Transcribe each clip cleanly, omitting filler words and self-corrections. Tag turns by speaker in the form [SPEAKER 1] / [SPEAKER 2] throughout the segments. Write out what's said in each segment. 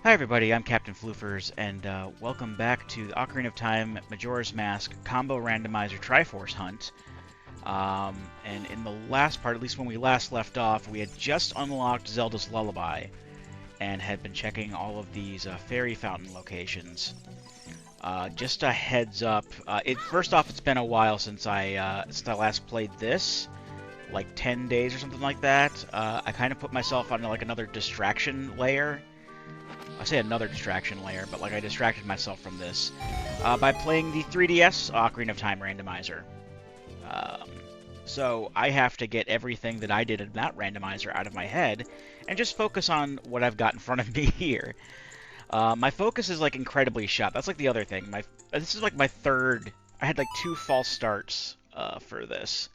[SPEAKER 1] Hi everybody, I'm Captain Floofers, and welcome back to the Ocarina of Time Majora's Mask Combo Randomizer Triforce Hunt. And in the last part, at least when we last left off, we had just unlocked Zelda's Lullaby, and had been checking all of these fairy fountain locations. Just a heads up, first off, it's been a while since I last played this, like 10 days or something like that. I kind of put myself on like another distraction layer. I say another distraction layer, but like I distracted myself from this by playing the 3DS Ocarina of Time randomizer. So I have to get everything that I did in that randomizer out of my head and just focus on what I've got in front of me here. My focus is like incredibly shot. That's like the other thing. This is like my third. I had like 2 false starts for this.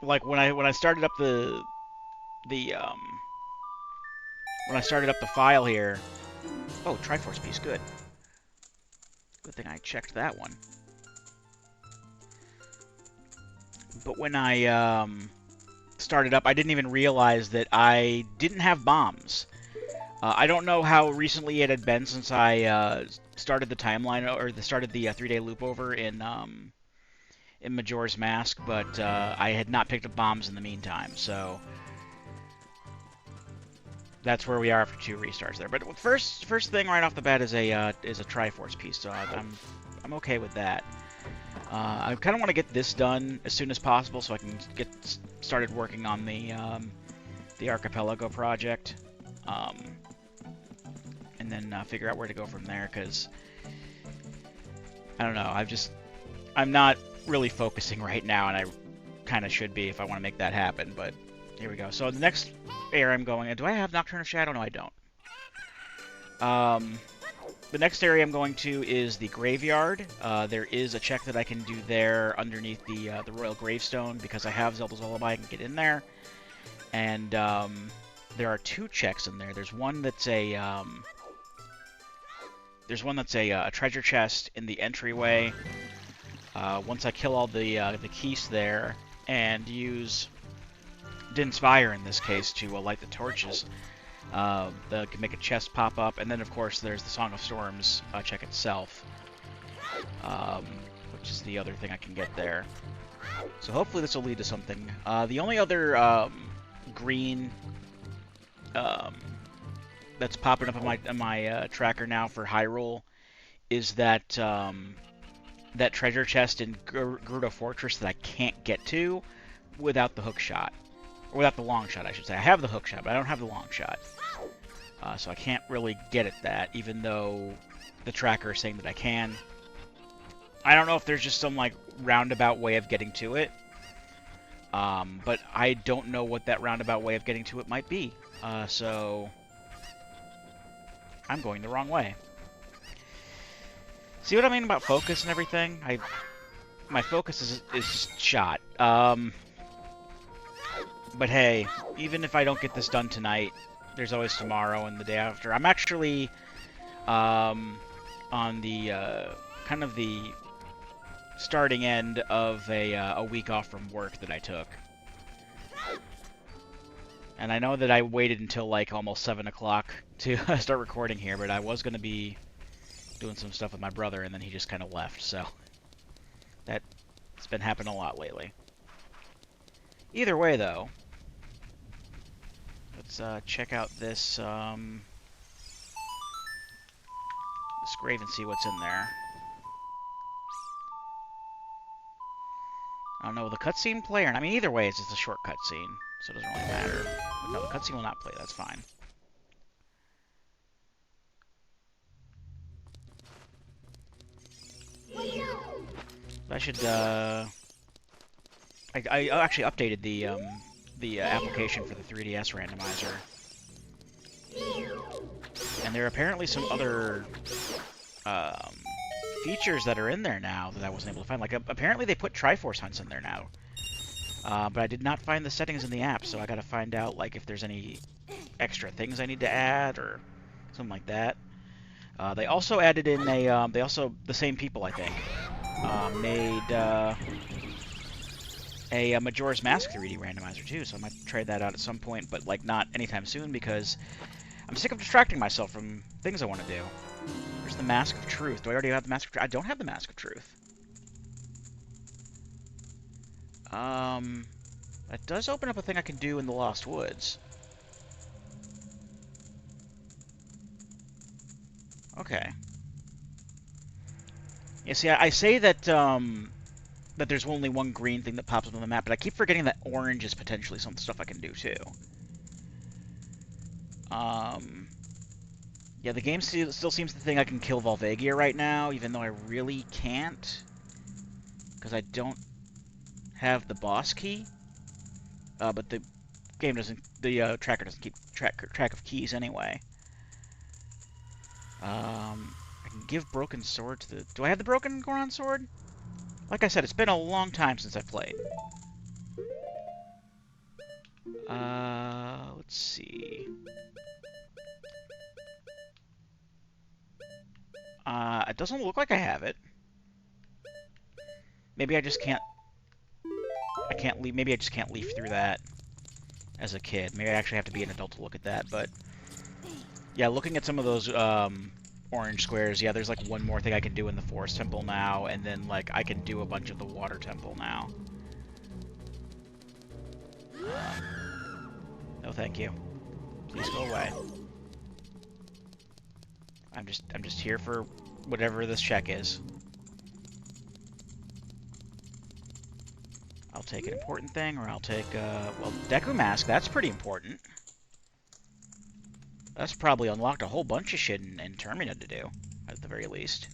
[SPEAKER 1] Like when I started up the when I started up the file here. Oh, Triforce piece, good. Good thing I checked that one. But when I started up, I didn't even realize that I didn't have bombs. I don't know how recently it had been since I started the timeline or started the 3-day loop over in Majora's Mask, but I had not picked up bombs in the meantime, so that's where we are after 2 restarts there. But first thing right off the bat is a Triforce piece, so I'm okay with that. I kind of want to get this done as soon as possible so I can get started working on the Archipelago project, and then figure out where to go from there. Because I don't know, I'm not really focusing right now, and I kind of should be if I want to make that happen. But here we go. So the next area I'm going in. Do I have Nocturne of Shadow? No, I don't. The next area I'm going to is the graveyard. There is a check that I can do there underneath the Royal Gravestone because I have Zelda's Lullaby. I can get in there, and there are 2 checks in there. There's one that's a treasure chest in the entryway. Once I kill all the keys there and use Din's Fire in this case to light the torches, that can make a chest pop up, and then of course there's the Song of Storms check itself, which is the other thing I can get there. So hopefully this will lead to something. The only other green that's popping up on my tracker now for Hyrule is that that treasure chest in Gerudo Fortress that I can't get to without the hook shot. Or without the long shot, I should say. I have the hook shot, but I don't have the long shot. So I can't really get at that, even though the tracker is saying that I can. I don't know if there's just some, like, roundabout way of getting to it. But I don't know what that roundabout way of getting to it might be. So I'm going the wrong way. See what I mean about focus and everything? My focus is just shot. But hey, even if I don't get this done tonight, there's always tomorrow and the day after. I'm actually on the kind of the starting end of a week off from work that I took. And I know that I waited until like almost 7 o'clock to start recording here, but I was going to be doing some stuff with my brother, and then he just kind of left, so that's been happening a lot lately. Either way, though, let's check out this grave and see what's in there. I don't know, will the cutscene play? I mean, either way, it's just a short cutscene, so it doesn't really matter. But no, the cutscene will not play. That's fine. I should. I actually updated the application for the 3DS randomizer, and there are apparently some other features that are in there now that I wasn't able to find. Like apparently they put Triforce hunts in there now, but I did not find the settings in the app, so I got to find out like if there's any extra things I need to add or something like that. They also added in a. The same people I think made a Majora's Mask 3D randomizer too, so I might try that out at some point, but like not anytime soon because I'm sick of distracting myself from things I want to do. Where's the Mask of Truth? Do I already have the Mask of Truth? I don't have the Mask of Truth. That does open up a thing I can do in the Lost Woods. Okay. Yeah, see, I say that, that there's only one green thing that pops up on the map, but I keep forgetting that orange is potentially some stuff I can do, too. Yeah, the game still seems to think I can kill Volvagia right now, even though I really can't. Because I don't have the boss key. But the game doesn't, the tracker doesn't keep track of keys anyway. I can give Broken Sword to the... Do I have the Broken Goron Sword? Like I said, it's been a long time since I played. Let's see. It doesn't look like I have it. Maybe I just can't... I can't leave... Maybe I just can't leaf through that as a kid. Maybe I actually have to be an adult to look at that, but... Yeah, looking at some of those, orange squares, yeah, there's like one more thing I can do in the Forest Temple now, and then, like, I can do a bunch of the Water Temple now. No thank you. Please go away. I'm just here for whatever this check is. I'll take an important thing, or I'll take, well, Deku Mask, that's pretty important. That's probably unlocked a whole bunch of shit in Termina to do, at the very least.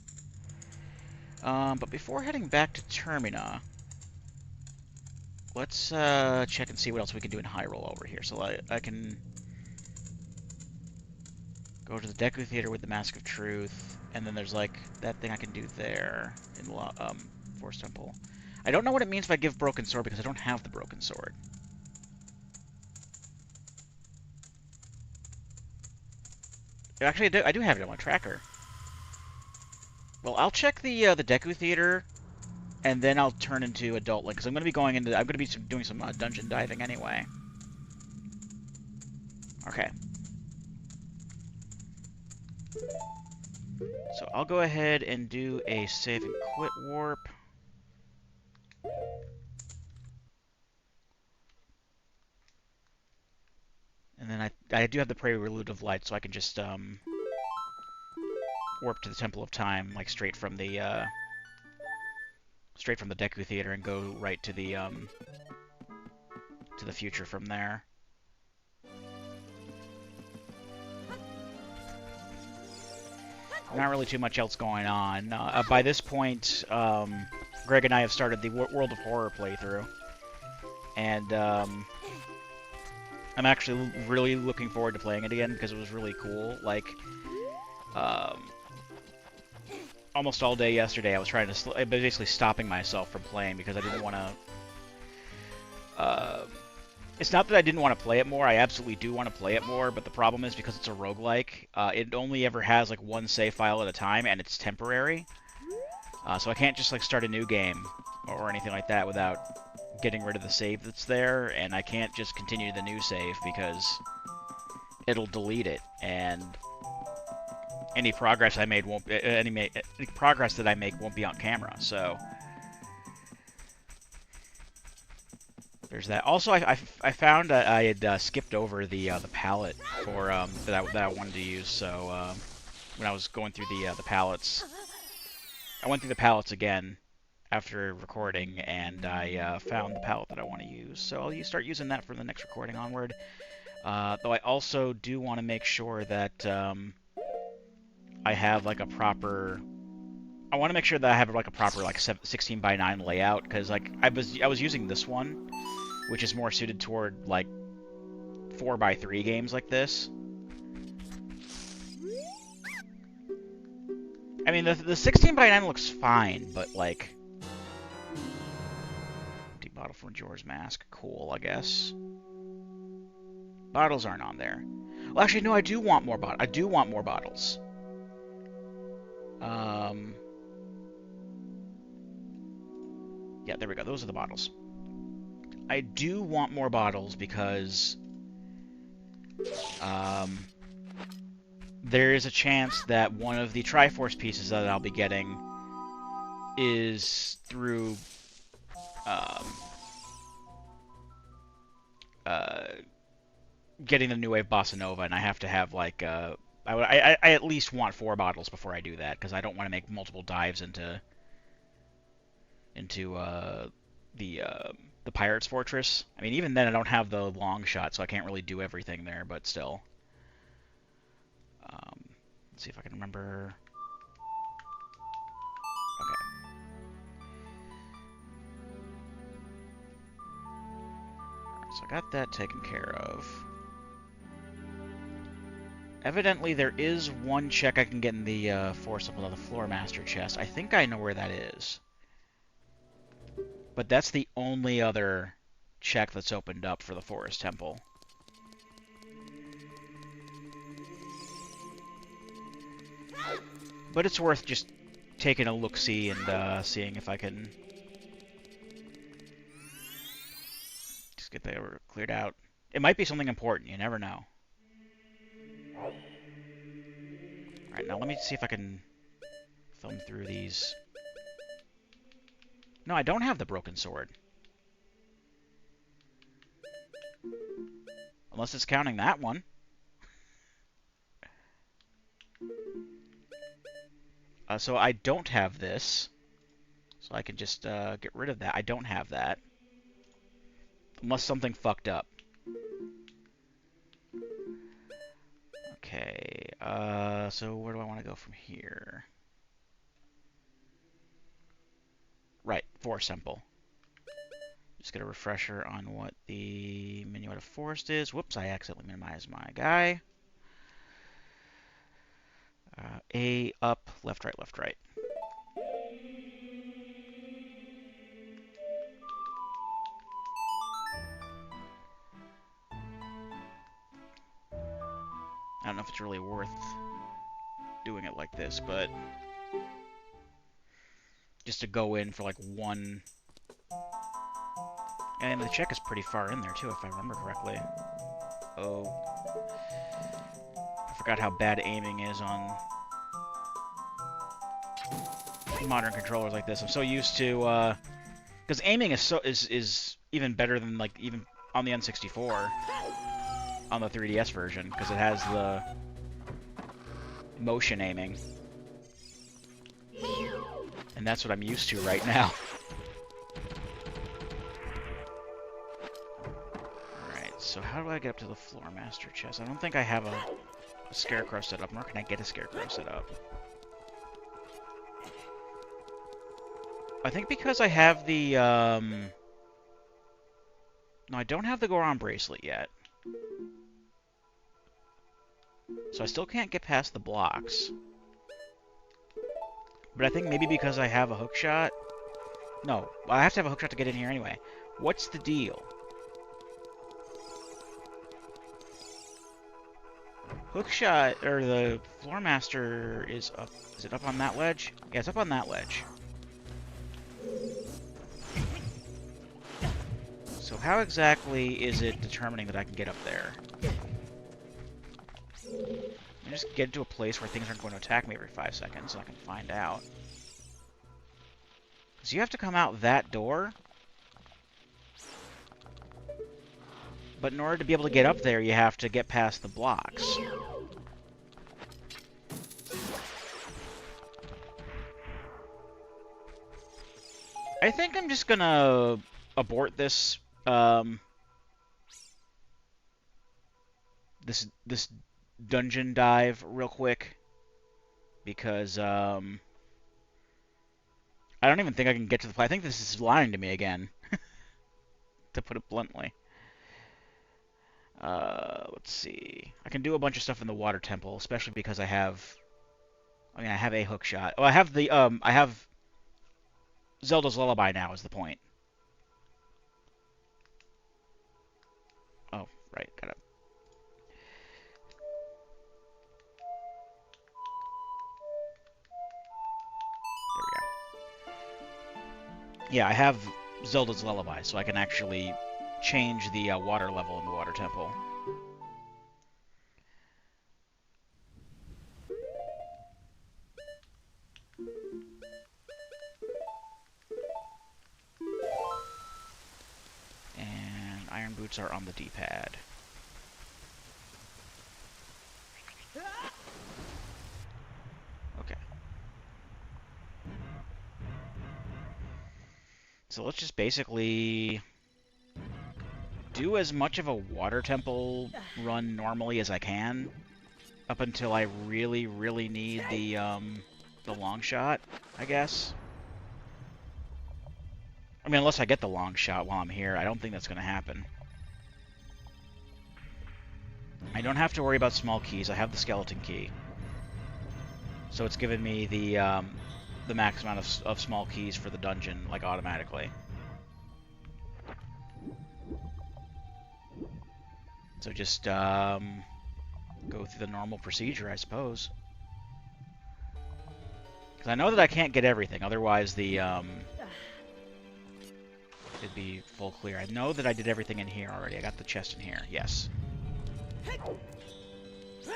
[SPEAKER 1] But before heading back to Termina, let's check and see what else we can do in Hyrule over here. So I can go to the Deku Theater with the Mask of Truth, and then there's like that thing I can do there in the Forest Temple. I don't know what it means if I give Broken Sword because I don't have the Broken Sword. Actually, I do have it on my tracker. Well, I'll check the Deku Theater, and then I'll turn into Adult Link because I'm going to be going into. I'm going to be doing some dungeon diving anyway. Okay. So I'll go ahead and do a save and quit warp. And then I do have the Prelude of Light, so I can just warp to the Temple of Time, like straight from the Deku Theater, and go right to the future from there. Not really too much else going on. By this point, Greg and I have started the World of Horror playthrough, and I'm actually really looking forward to playing it again because it was really cool. Like, almost all day yesterday, I was trying to basically stopping myself from playing because I didn't want to. It's not that I didn't want to play it more. I absolutely do want to play it more, but the problem is because it's a roguelike, it only ever has like one save file at a time, and it's temporary. So I can't just like start a new game or anything like that without getting rid of the save that's there, and I can't just continue the new save because it'll delete it, and any progress I made won't any progress that I make won't be on camera. So there's that. Also, I found I had skipped over the palette for that I wanted to use. So when I was going through the palettes, I went through the palettes again after recording, and I found the palette that I want to use. So I'll start using that for the next recording onward. Though I also do want to make sure that I have like a proper. I want to make sure that I have like a proper like 16:9 layout, because like I was using this one, which is more suited toward like 4:3 games like this. I mean, the 16:9 looks fine, but like, empty bottle from Majora's Mask, cool, I guess. Bottles aren't on there. Well, actually, no, I do want more bottles. I do want more bottles. Yeah, there we go. Those are the bottles. I do want more bottles because there is a chance that one of the Triforce pieces that I'll be getting is through um, uh, getting the New Wave Bossa Nova, and I have to have like I at least want 4 bottles before I do that because I don't want to make multiple dives into the Pirate's Fortress. I mean, even then I don't have the long shot, so I can't really do everything there, but still. Let's see if I can remember. Okay. Alright, so I got that taken care of. Evidently, there is one check I can get in the Force Temple of the Floor Master chest. I think I know where that is. But that's the only other check that's opened up for the Forest Temple. But it's worth just taking a look-see and seeing if I can just get that cleared out. It might be something important. You never know. Alright, now let me see if I can thumb through these. No, I don't have the broken sword. Unless it's counting that one. So I don't have this. So I can just get rid of that. I don't have that. Unless something fucked up. Okay, so where do I want to go from here? Right, Forest Temple. Just get a refresher on what the Minuet of Forest is. Whoops, I accidentally minimized my guy. A, up, left, right, left, right. I don't know if it's really worth doing it like this, but just to go in for like one. And the check is pretty far in there too, if I remember correctly. Oh. I forgot how bad aiming is on modern controllers like this. I'm so used to, because aiming is even better than like even on the N64, on the 3DS version, because it has the motion aiming, and that's what I'm used to right now. Alright, so how do I get up to the Floor Master chest? I don't think I have a Scarecrow set up, nor can I get a Scarecrow set up. I think because I have the, no, I don't have the Goron bracelet yet. So I still can't get past the blocks. But I think maybe because I have a hookshot. No, I have to have a hookshot to get in here anyway. What's the deal? Hookshot, or the Floor Master is up. Is it up on that ledge? Yeah, it's up on that ledge. So how exactly is it determining that I can get up there? I just get to a place where things aren't going to attack me every 5 seconds, so I can find out. Because you have to come out that door. But in order to be able to get up there, you have to get past the blocks. I think I'm just gonna abort this this dungeon dive real quick, because I don't even think I can get to the place. I think this is lying to me again, to put it bluntly. Let's see. I can do a bunch of stuff in the Water Temple, especially because I have I have a hookshot. Oh, I have the I have Zelda's Lullaby now is the point. Oh, right, got it. There we go. Yeah, I have Zelda's Lullaby, so I can actually change the water level in the water temple. And iron boots are on the D-pad. Okay. So let's just basically do as much of a water temple run normally as I can, up until I really, really need the long shot, I guess. I mean, unless I get the long shot while I'm here, I don't think that's going to happen. I don't have to worry about small keys. I have the skeleton key, so it's given me the max amount of small keys for the dungeon, like, automatically. So just go through the normal procedure, I suppose. Because I know that I can't get everything, otherwise the it'd be full clear. I know that I did everything in here already. I got the chest in here. Yes. No,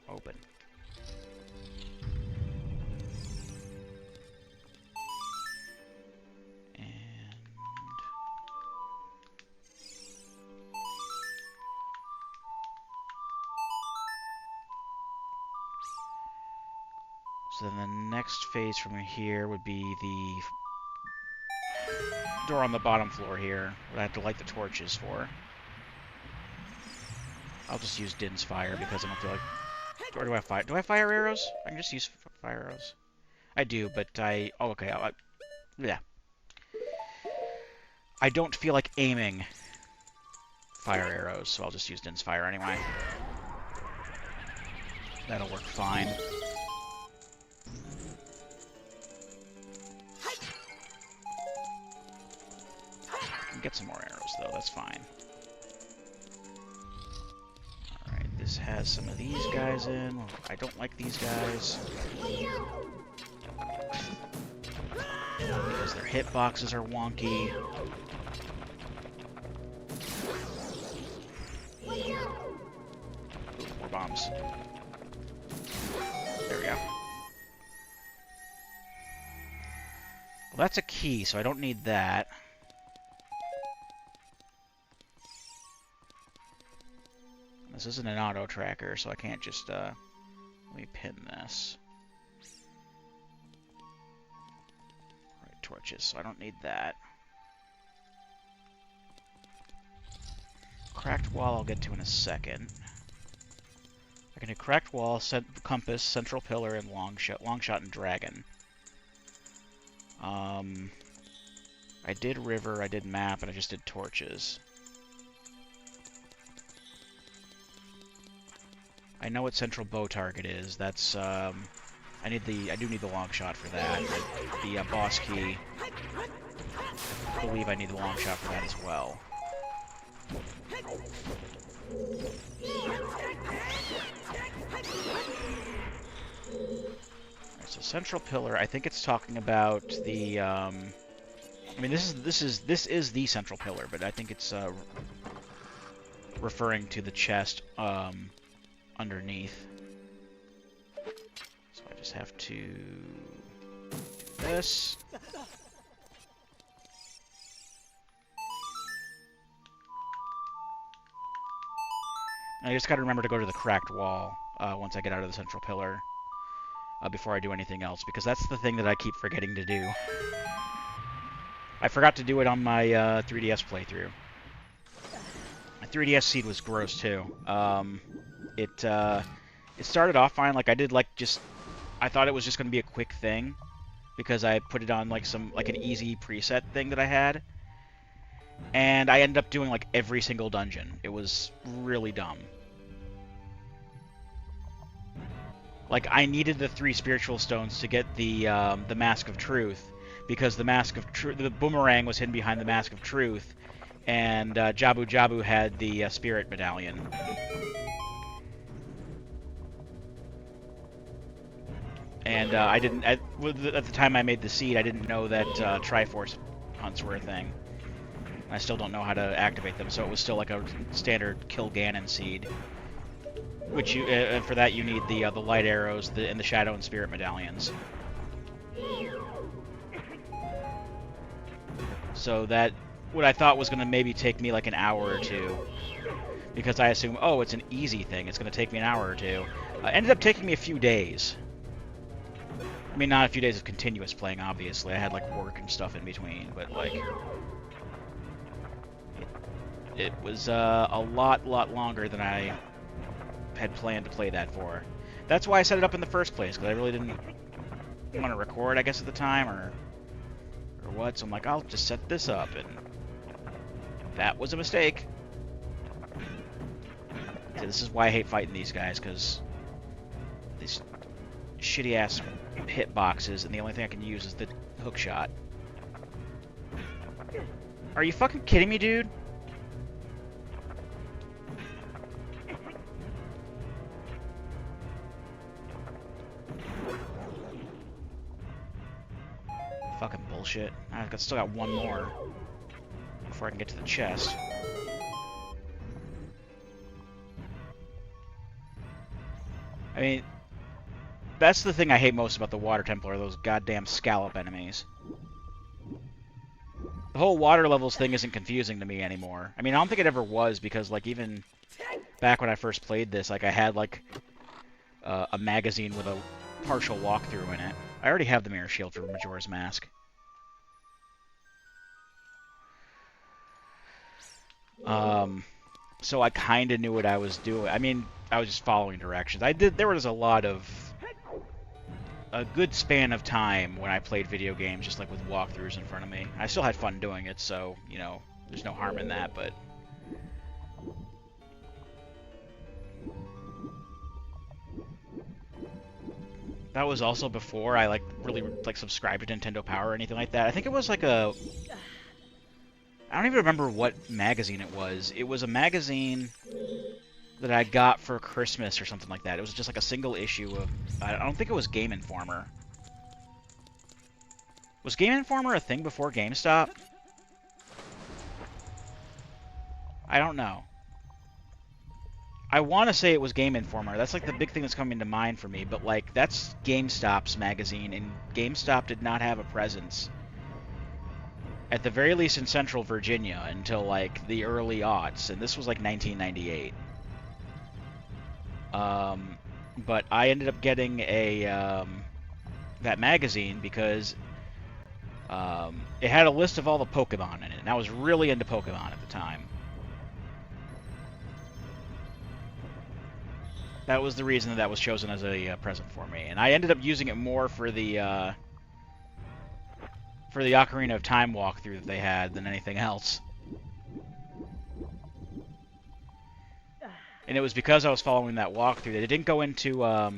[SPEAKER 1] open. So then the next phase from here would be the door on the bottom floor here, what I have to light the torches for. I'll just use Din's fire because I don't feel like... Or do I have fire? Do I have fire arrows? I can just use fire arrows. I do, but I... Oh, okay. Yeah. I don't feel like aiming fire arrows, so I'll just use Din's fire anyway. That'll work fine. Get some more arrows, though. That's fine. Alright, this has some of these guys in. I don't like these guys. Because their hitboxes are wonky. Ooh, more bombs. There we go. Well, that's a key, so I don't need that. This isn't an auto tracker, so I can't just, let me pin this. Right, torches, so I don't need that. Cracked wall I'll get to in a second. I can do cracked wall, compass, central pillar, and long shot, and dragon. I did river, I did map, and I just did torches. I know what central bow target is. That's I do need the long shot for that. The boss key. I believe I need the long shot for that as well. Alright, so central pillar. I think it's talking about the. I mean, this is the central pillar, but I think it's referring to the chest. Underneath. So I just have to do this. And I just gotta remember to go to the cracked wall once I get out of the central pillar before I do anything else, because that's the thing that I keep forgetting to do. I forgot to do it on my 3DS playthrough. My 3DS seed was gross too. It started off fine. Like I did, I thought it was just gonna be a quick thing because I put it on like an easy preset thing that I had, and I ended up doing like every single dungeon. It was really dumb. Like I needed the 3 spiritual stones to get the Mask of Truth, because the boomerang was hidden behind the Mask of Truth, and Jabu Jabu had the Spirit Medallion. And I didn't, at the time I made the seed, I didn't know that Triforce hunts were a thing. I still don't know how to activate them, so it was still like a standard kill Ganon seed. Which you, and for that you need the light arrows and the shadow and spirit medallions. So that, what I thought was going to maybe take me like an hour or two, because I assume, oh, it's an easy thing, it's going to take me an hour or two, ended up taking me a few days. I mean, not a few days of continuous playing, obviously. I had like work and stuff in between, but like, it was a lot longer than I had planned to play that for. That's why I set it up in the first place, because I really didn't want to record, I guess, at the time, or what. So I'm like, I'll just set this up, and that was a mistake. So this is why I hate fighting these guys, because these shitty-ass hitboxes, and the only thing I can use is the hook shot. Are you fucking kidding me, dude? Fucking bullshit. I've still got one more before I can get to the chest. I mean, that's the thing I hate most about the Water Temple, are those goddamn scallop enemies. The whole water levels thing isn't confusing to me anymore. I mean, I don't think it ever was, because, like, even back when I first played this, like, I had, like, a magazine with a partial walkthrough in it. I already have the mirror shield for Majora's Mask. So I kind of knew what I was doing. I mean, I was just following directions. There was a good span of time when I played video games, just like with walkthroughs in front of me. I still had fun doing it, so, you know, there's no harm in that, but... That was also before I, like, really, like, subscribed to Nintendo Power or anything like that. I think it was, like, a... I don't even remember what magazine it was. It was a magazine that I got for Christmas or something like that. It was just, like, a single issue of... I don't think it was Game Informer. Was Game Informer a thing before GameStop? I don't know. I want to say it was Game Informer. That's like the big thing that's coming to mind for me, but like that's GameStop's magazine, and GameStop did not have a presence, at the very least in Central Virginia, until like the early aughts, and this was like 1998. But I ended up getting a that magazine because it had a list of all the Pokemon in it, and I was really into Pokemon at the time. That was the reason that was chosen as a present for me, and I ended up using it more for the Ocarina of Time walkthrough that they had than anything else. And it was because I was following that walkthrough that it didn't go into. I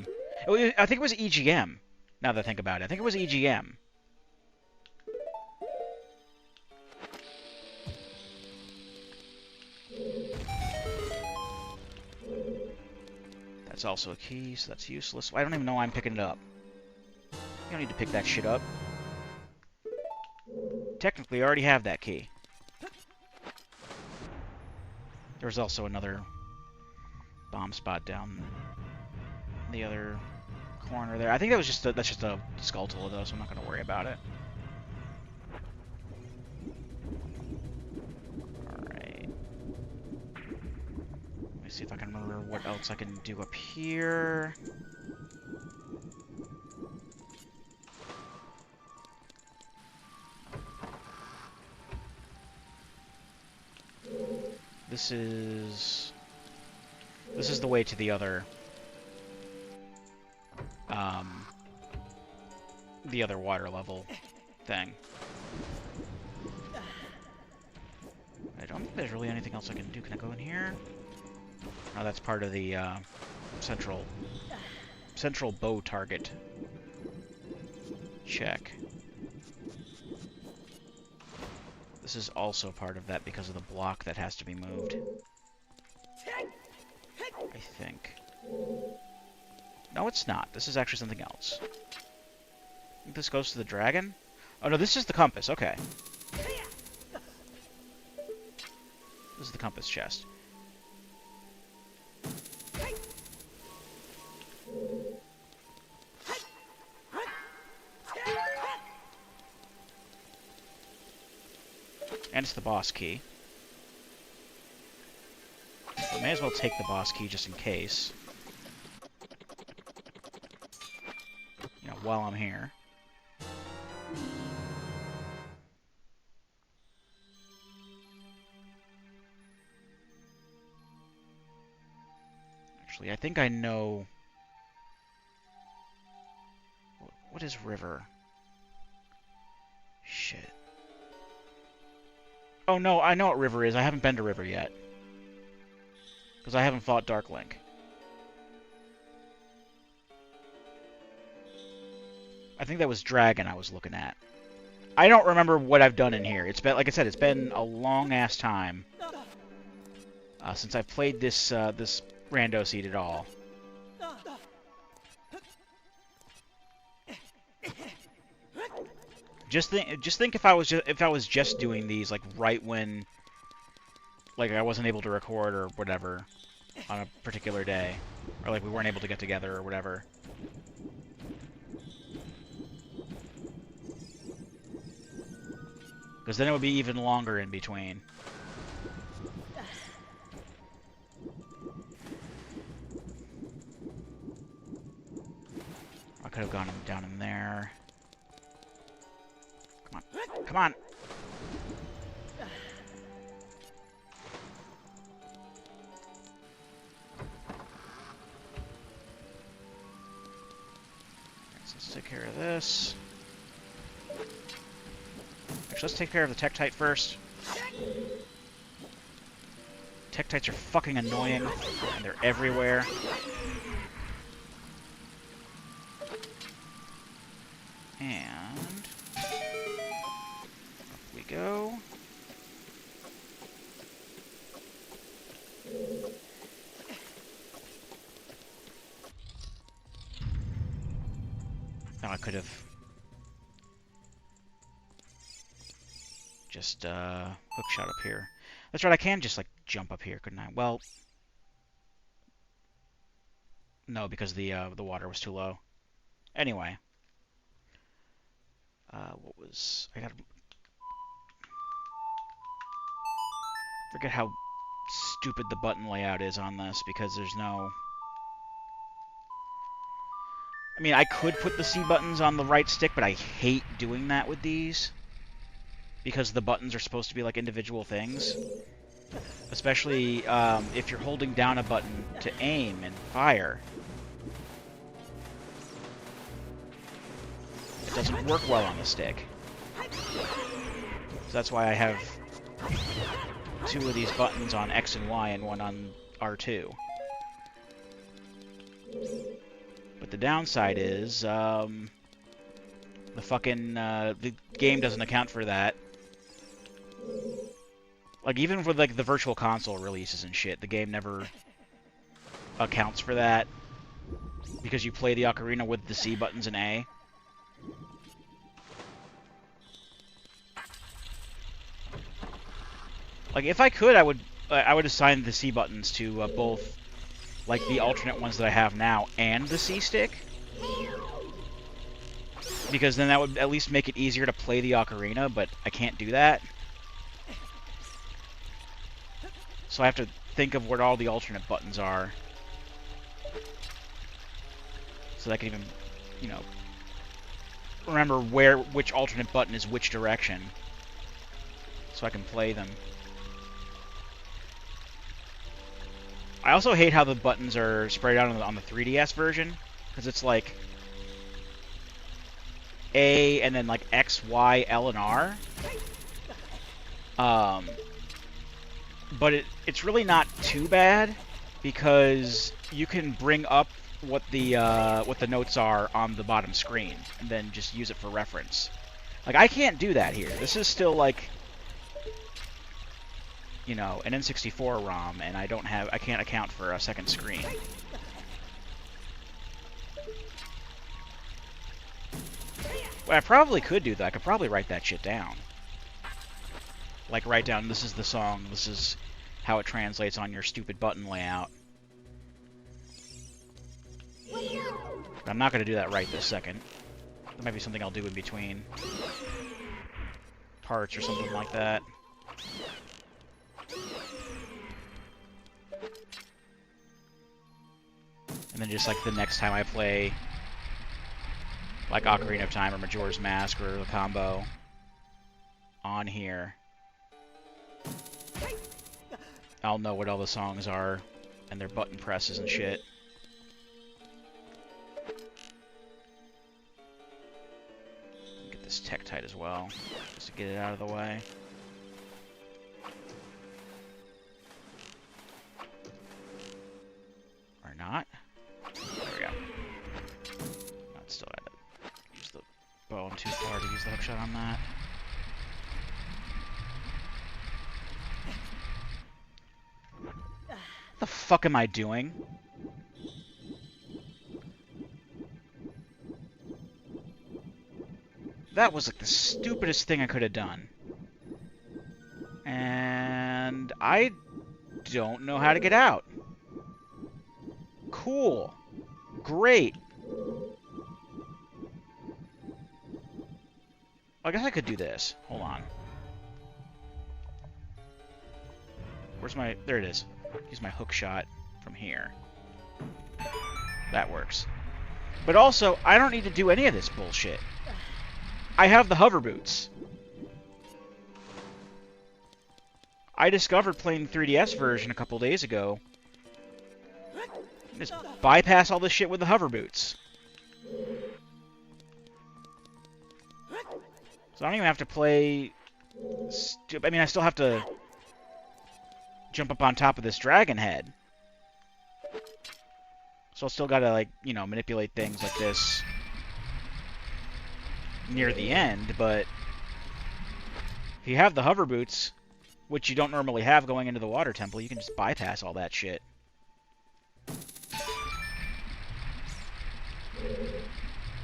[SPEAKER 1] think it was EGM. Now that I think about it, I think it was EGM. That's also a key, so that's useless. I don't even know why I'm picking it up. You don't need to pick that shit up. Technically, I already have that key. There's also another bomb spot down the other corner there. I think that was that's just a Skulltula though, so I'm not going to worry about it. See if I can remember what else I can do up here. This is the way to the other water level thing. I don't think there's really anything else I can do. Can I go in here? Oh, that's part of the central bow target check. This is also part of that because of the block that has to be moved. I think. No, it's not. This is actually something else. I think this goes to the dragon? Oh, no, this is the compass. Okay. This is the compass chest. And it's the boss key. So I may as well take the boss key just in case. You know, while I'm here. Actually, I think I know... What is river? Shit. Oh no, I know what river is. I haven't been to river yet. Because I haven't fought Dark Link. I think that was Dragon I was looking at. I don't remember what I've done in here. It's been, like I said, it's been a long-ass time since I've played this this rando seed at all. Just think if I was just doing these like right when like I wasn't able to record or whatever on a particular day, or like we weren't able to get together or whatever. Because then it would be even longer in between. I could have gone down in there. Come on. Come on! So let's take care of this. Actually, let's take care of the Tektite first. Tektites are fucking annoying, and they're everywhere. And up we go. Now I could have just hookshot up here. That's right, I can just like jump up here, couldn't I? Well, no, because the water was too low. Anyway. What was... I gotta... forget how stupid the button layout is on this, because there's no... I mean, I could put the C buttons on the right stick, but I hate doing that with these. Because the buttons are supposed to be like individual things. Especially if you're holding down a button to aim and fire. It doesn't work well on the stick. So that's why I have 2 of these buttons on X and Y and one on R2. But the downside is, the fucking, the game doesn't account for that. Like, even with, like, the Virtual Console releases and shit, the game never accounts for that. Because you play the Ocarina with the C buttons and A. Like, if I could, I would assign the C buttons to both, like, the alternate ones that I have now and the C stick. Because then that would at least make it easier to play the Ocarina, but I can't do that. So I have to think of what all the alternate buttons are. So that I can even, you know, remember which alternate button is which direction. So I can play them. I also hate how the buttons are spread out on the 3DS version, because it's like A and then like X, Y, L, and R. But it's really not too bad, because you can bring up what the notes are on the bottom screen and then just use it for reference. Like, I can't do that here. This is still like, you know, an N64 ROM, and I can't account for a second screen. Well, I probably could do that. I could probably write that shit down. Like, write down, this is the song, this is, how it translates on your stupid button layout. But I'm not going to do that right this second. There might be something I'll do in between parts or something like that. And then just like the next time I play like Ocarina of Time or Majora's Mask or the combo on here, I'll know what all the songs are and their button presses and shit. Get this Tektite as well, just to get it out of the way. Or not. There we go. Not still got to use the bow. I'm too far to use the hookshot on that. What the fuck am I doing? That was like the stupidest thing I could have done. And I don't know how to get out. Cool. Great. I guess I could do this. Hold on. Where's my... There it is. Use my hook shot from here. That works. But also, I don't need to do any of this bullshit. I have the hover boots. I discovered playing the 3DS version a couple days ago. Just bypass all this shit with the hover boots. So I don't even have to play... I mean, I still have to jump up on top of this dragon head. So I still gotta, like, you know, manipulate things like this near the end, but if you have the hover boots, which you don't normally have going into the water temple, you can just bypass all that shit.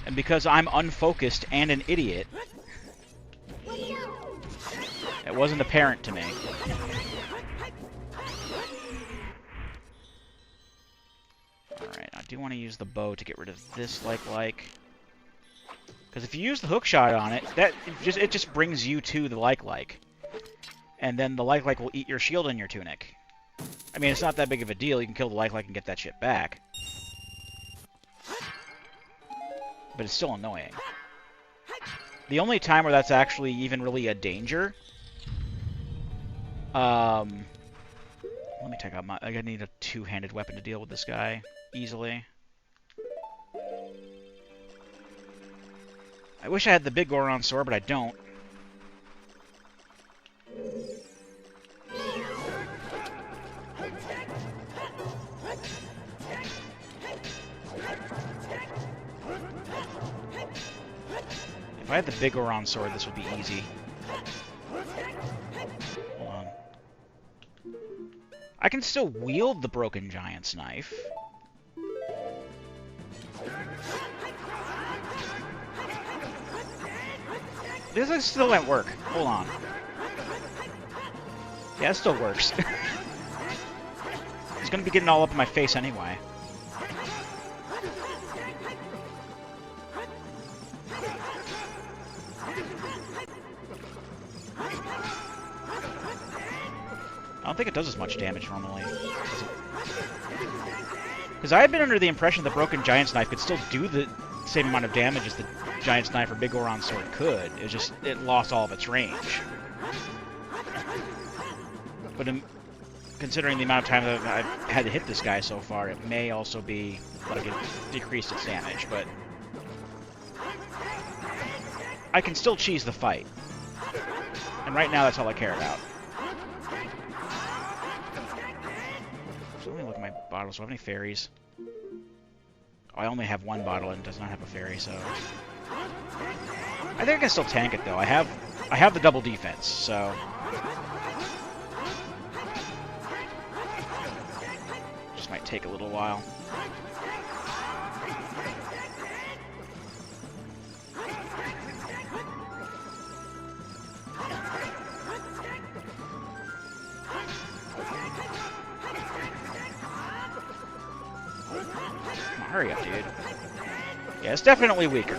[SPEAKER 1] And because I'm unfocused and an idiot, it wasn't apparent to me. Alright, I do want to use the bow to get rid of this like. Because if you use the hookshot on it, it just brings you to the like. And then the like will eat your shield and your tunic. I mean, it's not that big of a deal. You can kill the like and get that shit back. But it's still annoying. The only time where that's actually even really a danger... let me take out my... I need a two-handed weapon to deal with this guy easily. I wish I had the big Goron sword, but I don't. If I had the big Goron sword, this would be easy. Hold on. I can still wield the Broken Giant's knife. This still won't work. Hold on. Yeah, it still works. It's gonna be getting all up in my face anyway. I don't think it does as much damage normally. Because I had been under the impression the Broken Giant's Knife could still do the same amount of damage as the Giant's Knife or Big Goron Sword could. It just, it lost all of its range. But considering the amount of time that I've had to hit this guy so far, it may also be like it decreased its damage, but I can still cheese the fight. And right now, that's all I care about. So let me look at my bottles. Do I have any fairies? Oh, I only have one bottle and it does not have a fairy, so... I think I can still tank it, though. I have the double defense, so... Just might take a little while. Come on, hurry up, dude. Yeah, it's definitely weaker.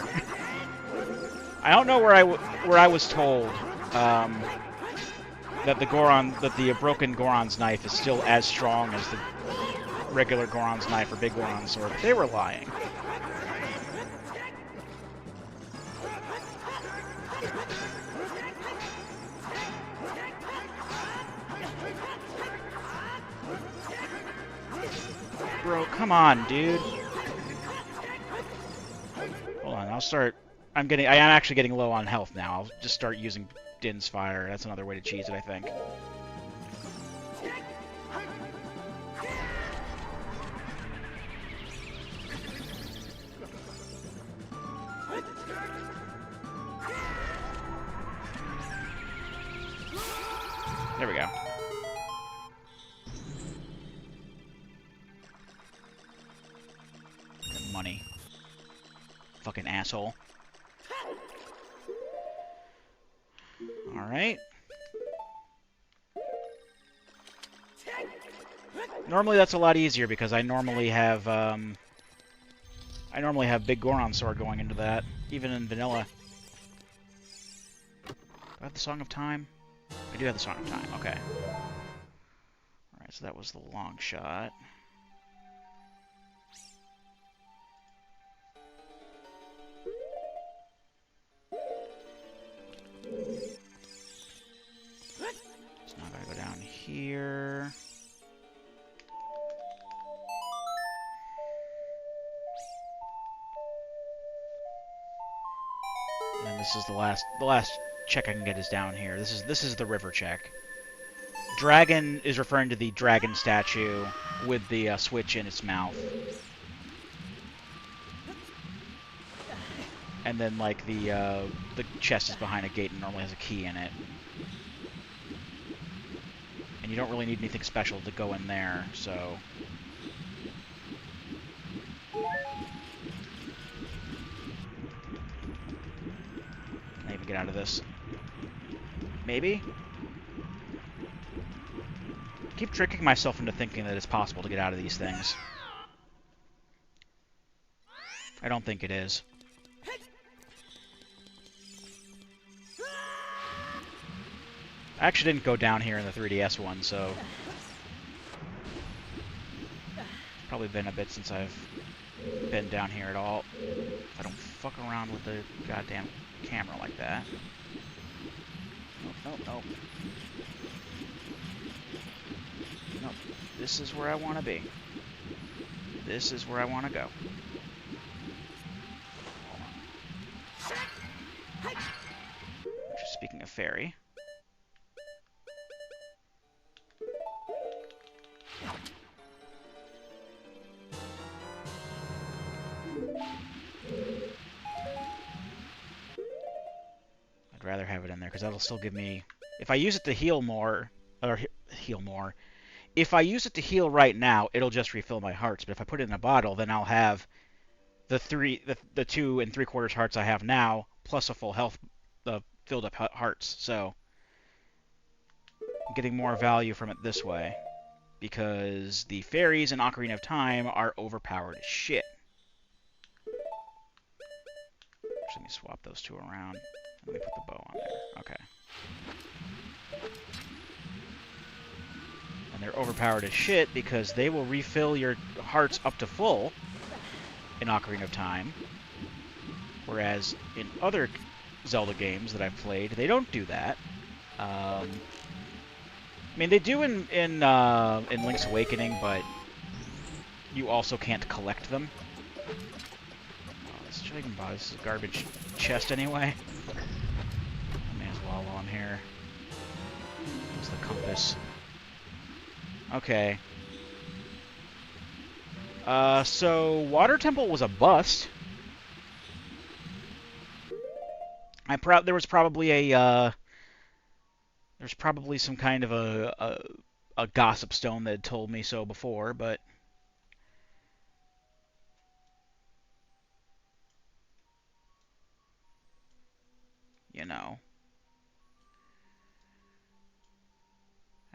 [SPEAKER 1] I don't know where I was told that the broken Goron's knife is still as strong as the regular Goron's knife or big Goron's sword, but they were lying. Bro, come on, dude. Hold on, I'll start. I am actually getting low on health now. I'll just start using Din's Fire. That's another way to cheese it, I think. There we go. Money. Fucking asshole. Alright. Normally that's a lot easier because I normally have Big Goron Sword going into that, even in vanilla. Do I have the Song of Time? I do have the Song of Time, okay. Alright, so that was the long shot. So now I gotta go down here. And this is the last check I can get is down here. This is the river check. Dragon is referring to the dragon statue with the switch in its mouth. And then like the chest is behind a gate and normally has a key in it. And you don't really need anything special to go in there, so can I even get out of this? Maybe? I keep tricking myself into thinking that it's possible to get out of these things. I don't think it is. I actually didn't go down here in the 3DS one, so it's probably been a bit since I've been down here at all. If I don't fuck around with the goddamn camera like that. Nope, nope, nope. Nope. This is where I want to be. This is where I want to go. Just speaking of fairy. I'd rather have it in there because that'll still give me. If I use it to heal more, if I use it to heal right now, it'll just refill my hearts. But if I put it in a bottle, then I'll have the 2 3/4 hearts I have now plus a full health, filled up hearts. So I'm getting more value from it this way because the fairies in Ocarina of Time are overpowered as shit. Let me swap those two around. Let me put the bow on there. Okay. And they're overpowered as shit because they will refill your hearts up to full in Ocarina of Time. Whereas in other Zelda games that I've played, they don't do that. I mean, they do in Link's Awakening, but you also can't collect them. Should I even buy this? Is a garbage chest anyway. I may as well while I'm here. There's the compass. Okay. So Water Temple was a bust. There was probably there's probably some kind of a gossip stone that had told me so before, but you know.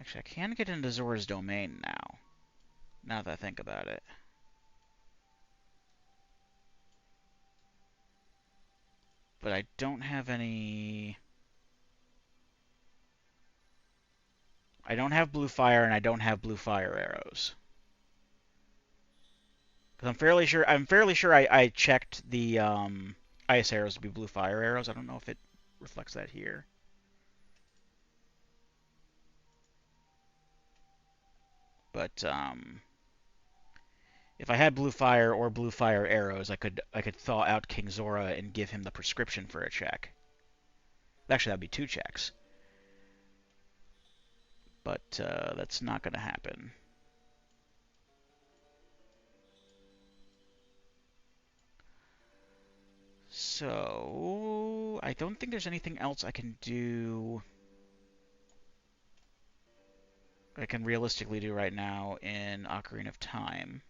[SPEAKER 1] Actually, I can get into Zora's Domain now. Now that I think about it. But I don't have any... I don't have blue fire, and I don't have blue fire arrows. Because I'm fairly sure I checked the ice arrows to be blue fire arrows. I don't know if it reflects that here. But if I had blue fire or blue fire arrows, I could thaw out King Zora and give him the prescription for a check. Actually, that'd be 2 checks. But that's not going to happen. So I don't think there's anything else I can do. I can realistically do right now in Ocarina of Time.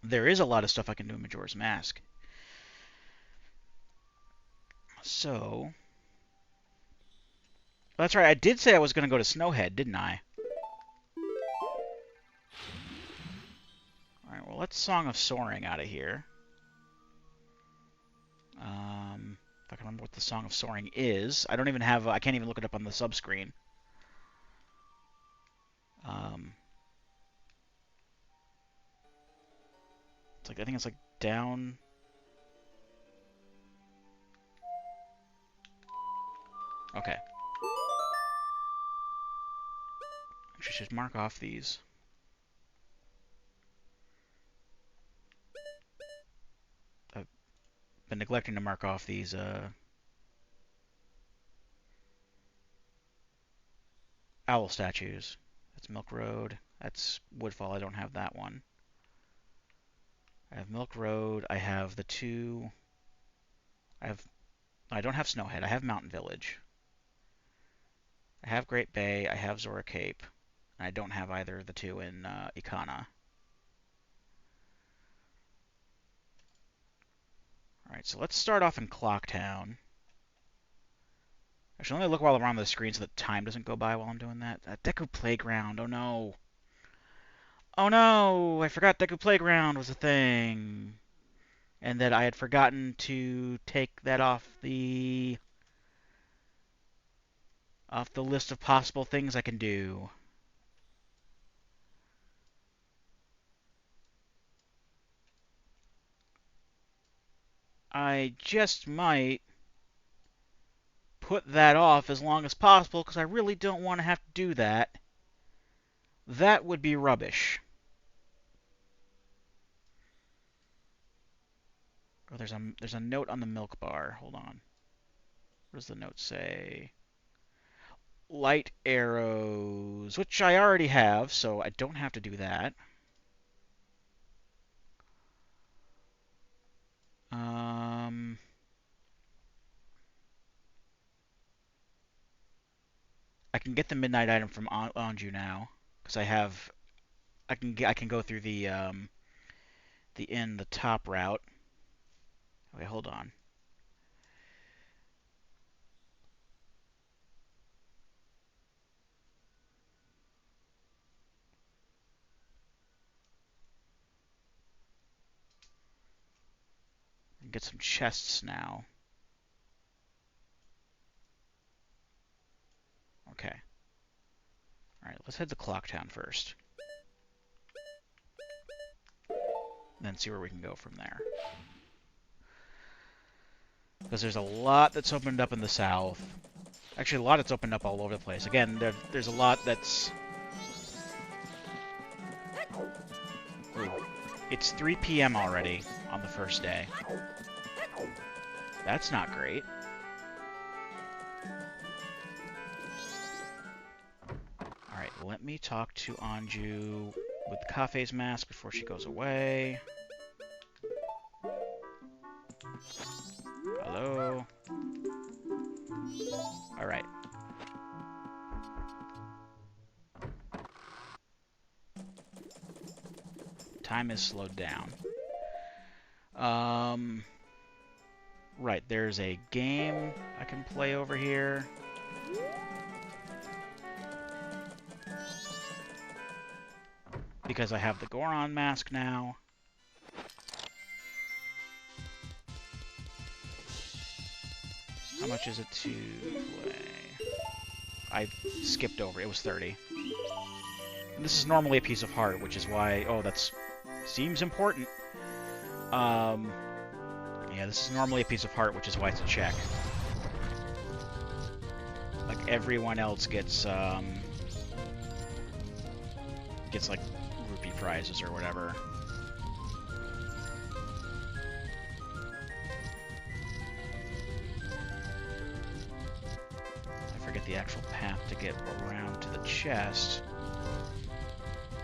[SPEAKER 1] There is a lot of stuff I can do in Majora's Mask. So... That's right, I did say I was going to go to Snowhead, didn't I? Alright, well, let's Song of Soaring out of here. If I can remember what the Song of Soaring is. I don't even have... I can't even look it up on the subscreen. It's like... I think it's like down... Okay. Actually, should mark off these. I've been neglecting to mark off these owl statues. That's Milk Road. That's Woodfall. I don't have that one. I have Milk Road. I have the 2... I don't have Snowhead. I have Mountain Village. I have Great Bay. I have Zora Cape. And I don't have either of the 2 in Ikana. Alright, so let's start off in Clocktown. Actually, let me look while I'm on the screen so that time doesn't go by while I'm doing that. Deku Playground. Oh no. Oh no! I forgot Deku Playground was a thing. And that I had forgotten to take that off the list of possible things I can do. I just might put that off as long as possible because I really don't want to have to do that. That would be rubbish. Oh, there's a note on the milk bar. Hold on. What does the note say? Light arrows, which I already have, so I don't have to do that. I can get the midnight item from Anju now because I have. I can go through the top route. Okay, hold on. I can get some chests now. Okay. Alright, let's head to Clocktown first. Then see where we can go from there. Because there's a lot that's opened up in the south. Actually, a lot that's opened up all over the place. Again, there's a lot that's... Ooh. It's 3 p.m. already on the first day. That's not great. Alright, let me talk to Anju with Kafei's mask before she goes away. Hello? Alright. Time is slowed down. Right, there's a game I can play over here. Because I have the Goron mask now. much is it to play? I skipped over. It was 30. And this is normally a piece of heart, which is why... Oh, that's... Seems important. Yeah, this is normally a piece of heart, which is why it's a check. Like, everyone else gets like, rupee prizes or whatever. I forget the actual path to get around to the chest.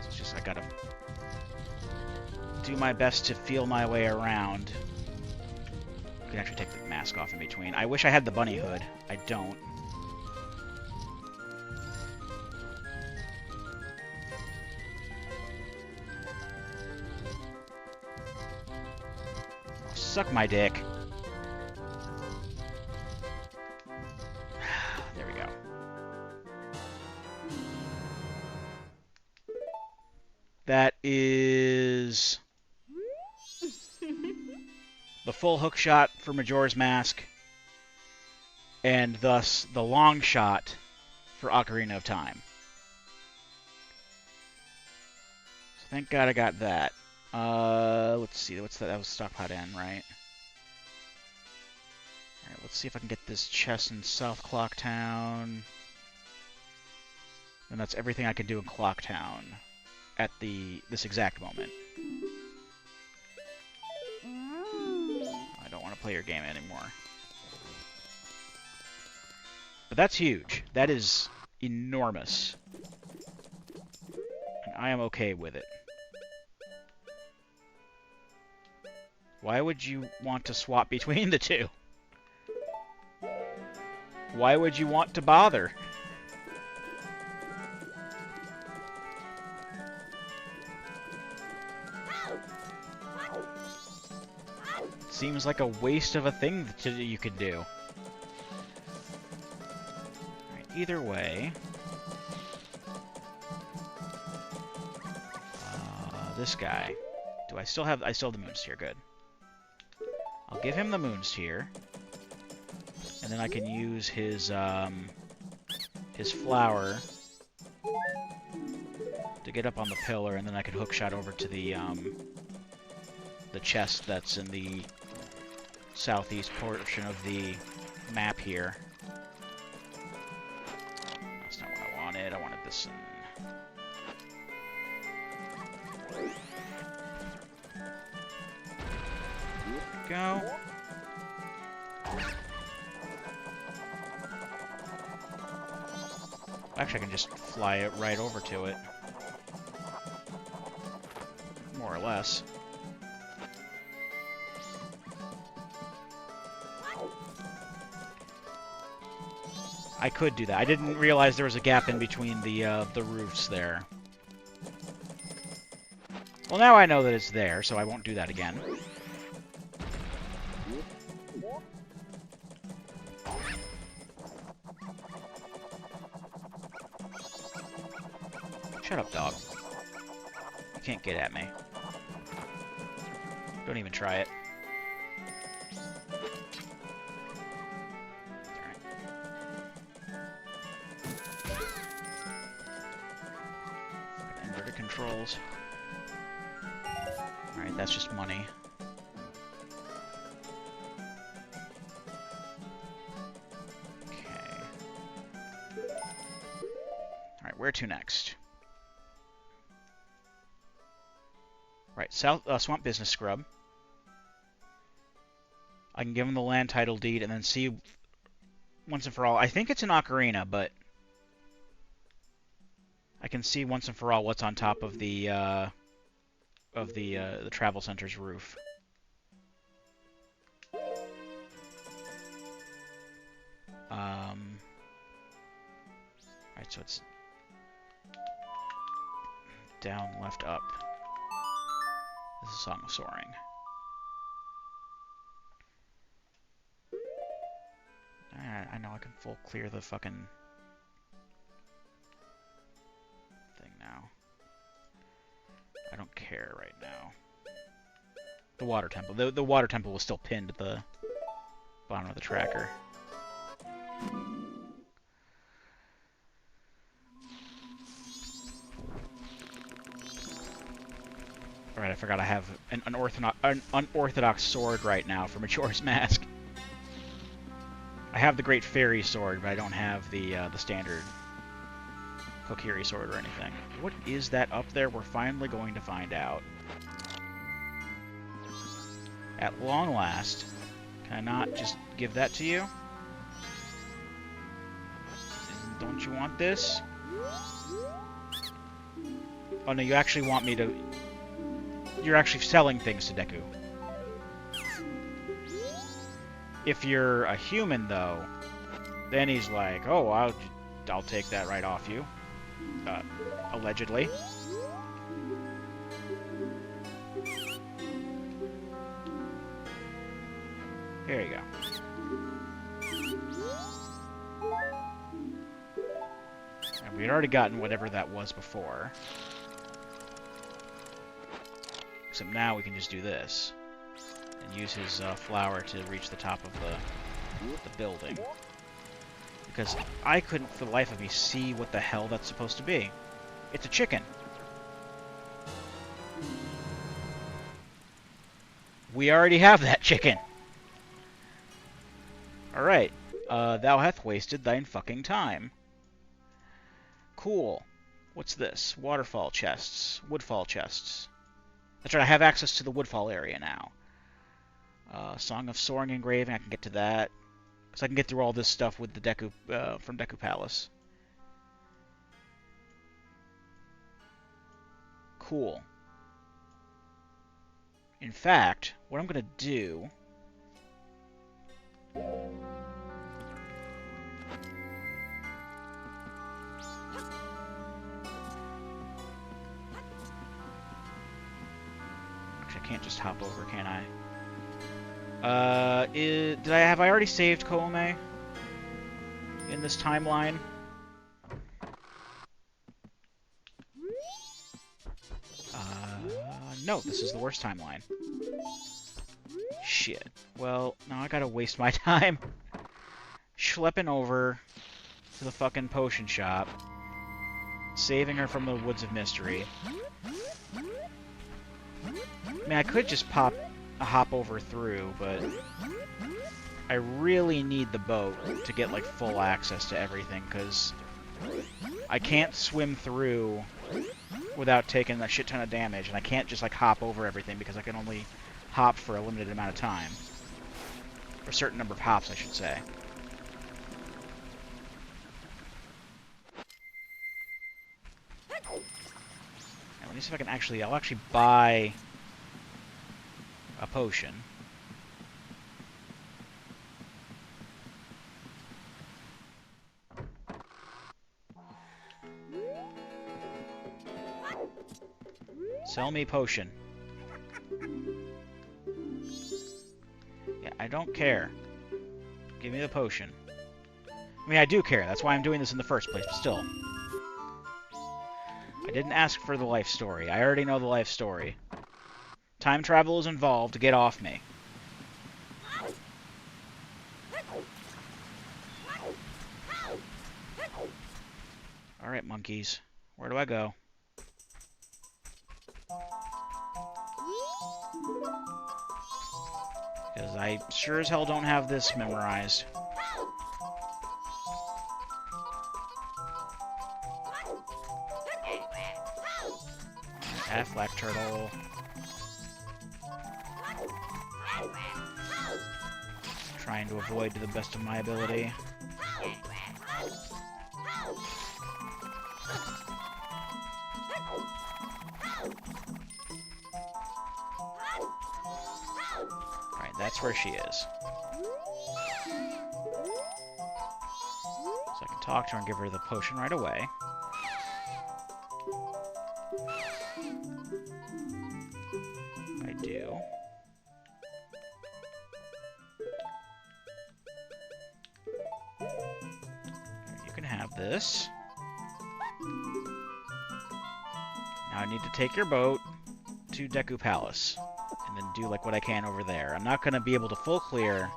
[SPEAKER 1] It's just I gotta do my best to feel my way around. You can actually take the mask off in between. I wish I had the bunny hood. I don't. Suck my dick. There we go. That is the full hook shot for Majora's Mask, and thus the long shot for Ocarina of Time. So thank God I got that. Let's see, what's that? That was Stockpot N, right? Alright, let's see if I can get this chest in South Clocktown. And that's everything I can do in Clocktown at this exact moment. I don't want to play your game anymore. But that's huge. That is enormous. And I am okay with it. Why would you want to swap between the two? Why would you want to bother? Seems like a waste of a thing that you could do. Right, either way, this guy. Do I still have? I still have the Moonsphere. Good. I'll give him the Moonsphere, and then I can use his flower to get up on the pillar, and then I can hookshot over to the chest that's in the southeast portion of the map here. That's not what I wanted. I wanted this in... Go. Actually, I can just fly it right over to it. More or less. I could do that. I didn't realize there was a gap in between the roofs there. Well, now I know that it's there, so I won't do that again. Shut up, dog. You can't get at me. Don't even try it. Inverted controls. Alright, that's just money. Okay. Alright, where to next? Right, Swamp Business Scrub. I can give him the land title deed and then see once and for all. I think it's an Ocarina, but I can see once and for all what's on top of the travel center's roof. Right, so it's down, left, up. This is Song of Soaring. I know I can full clear the fucking thing now. I don't care right now. The water temple. The water temple was still pinned at the bottom of the tracker. Alright, I forgot I have an unorthodox sword right now for Majora's Mask. I have the Great Fairy Sword, but I don't have the standard Kokiri Sword or anything. What is that up there? We're finally going to find out. At long last. Can I not just give that to you? Don't you want this? Oh no, you actually want me to... You're actually selling things to Deku. If you're a human, though, then he's like, oh, I'll take that right off you. Allegedly. There you go. And we had already gotten whatever that was before. Except now we can just do this. And use his flower to reach the top of the building. Because I couldn't for the life of me see what the hell that's supposed to be. It's a chicken. We already have that chicken. Alright. Thou hath wasted thine fucking time. Cool. What's this? Waterfall chests. Woodfall chests. That's right, I have access to the Woodfall area now. Song of Soaring engraving, I can get to that. Because I can get through all this stuff with the Deku, from Deku Palace. Cool. In fact, what I'm going to do... Actually, I can't just hop over, can I? Have I already saved Koome in this timeline? No, this is the worst timeline. Shit. Well, now I gotta waste my time schlepping over to the fucking potion shop, saving her from the Woods of Mystery. I mean, I could just hop over through, but I really need the boat to get, like, full access to everything, because I can't swim through without taking a shit ton of damage, and I can't just, like, hop over everything, because I can only hop for a limited amount of time. Or a certain number of hops, I should say. Now, let me see if I can actually... I'll actually buy a potion. Sell me potion. Yeah, I don't care. Give me the potion. I mean, I do care. That's why I'm doing this in the first place, but still. I didn't ask for the life story. I already know the life story. Time travel is involved. Get off me. Alright, monkeys. Where do I go? Because I sure as hell don't have this memorized. Affleck turtle. Trying to avoid to the best of my ability. Right, that's where she is. So I can talk to her and give her the potion right away. I do. You can have this. Now I need to take your boat to Deku Palace. And then do like what I can over there. I'm not going to be able to full clear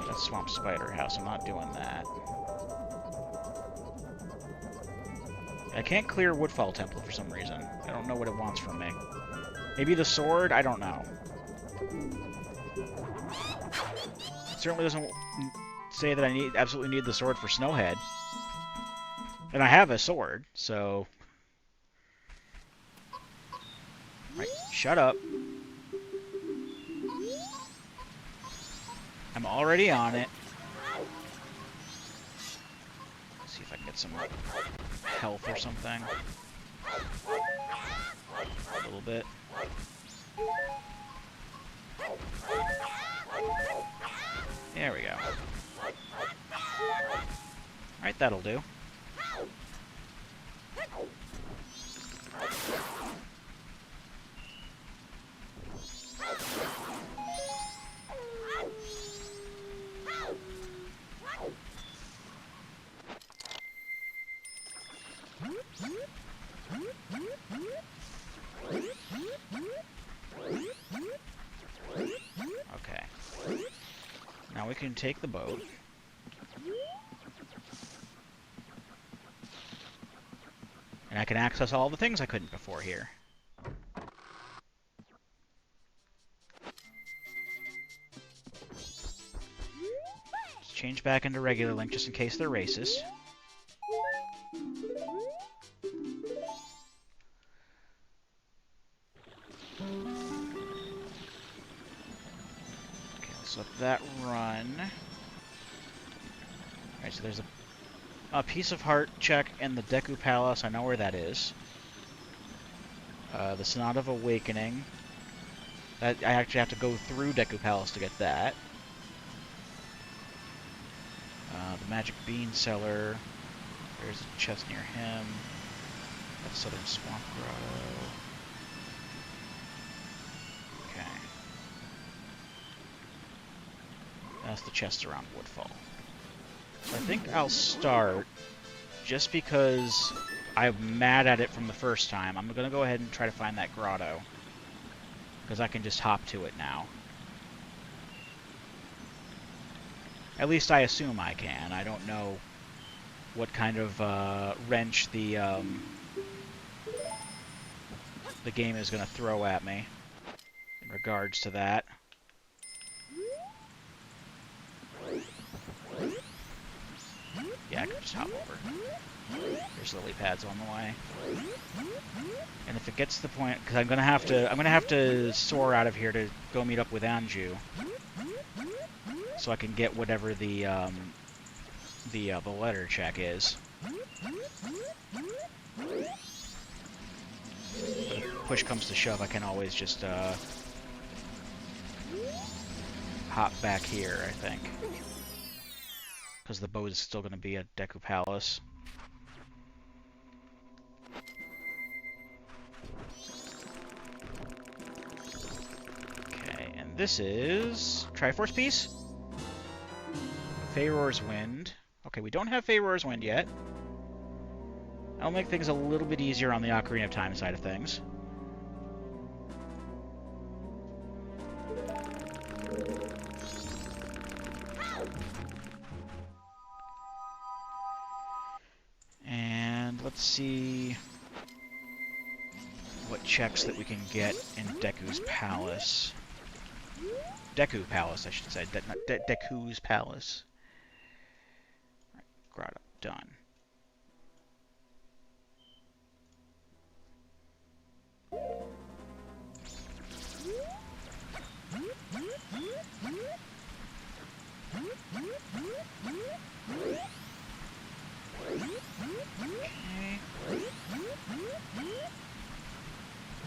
[SPEAKER 1] that Swamp Spider House. I'm not doing that. I can't clear Woodfall Temple for some reason. I don't know what it wants from me. Maybe the sword? I don't know. It certainly doesn't say that I absolutely need the sword for Snowhead. And I have a sword, so... Right, shut up. I'm already on it. Let's see if I can get some health or something. A little bit. There we go. Alright, that'll do. Okay. Now we can take the boat. And I can access all the things I couldn't before here. Just change back into regular Link just in case they're racist. Okay, let's let that run. Alright, so there's a piece of heart check in the Deku Palace. I know where that is. The Sonata of Awakening. I actually have to go through Deku Palace to get that. The Magic Bean Cellar. There's a chest near him. That's Southern Swamp Grotto. Okay. That's the chest around Woodfall. So I think I'll start, just because I'm mad at it from the first time. I'm going to go ahead and try to find that grotto, because I can just hop to it now. At least I assume I can. I don't know what kind of wrench the game is going to throw at me in regards to that. Yeah, I can just hop over. There's lily pads on the way. And if it gets to the point, because I'm gonna have to soar out of here to go meet up with Anju, so I can get whatever the letter check is. But if push comes to shove, I can always just hop back here, I think. Because the boat is still going to be at Deku Palace. Okay, and this is Triforce piece. Faeror's Wind. Okay, we don't have Faeror's Wind yet. That'll make things a little bit easier on the Ocarina of Time side of things. Let's see what checks that we can get in Deku's Palace. Deku Palace, I should say. Not Deku's Palace. Right, grotto, done.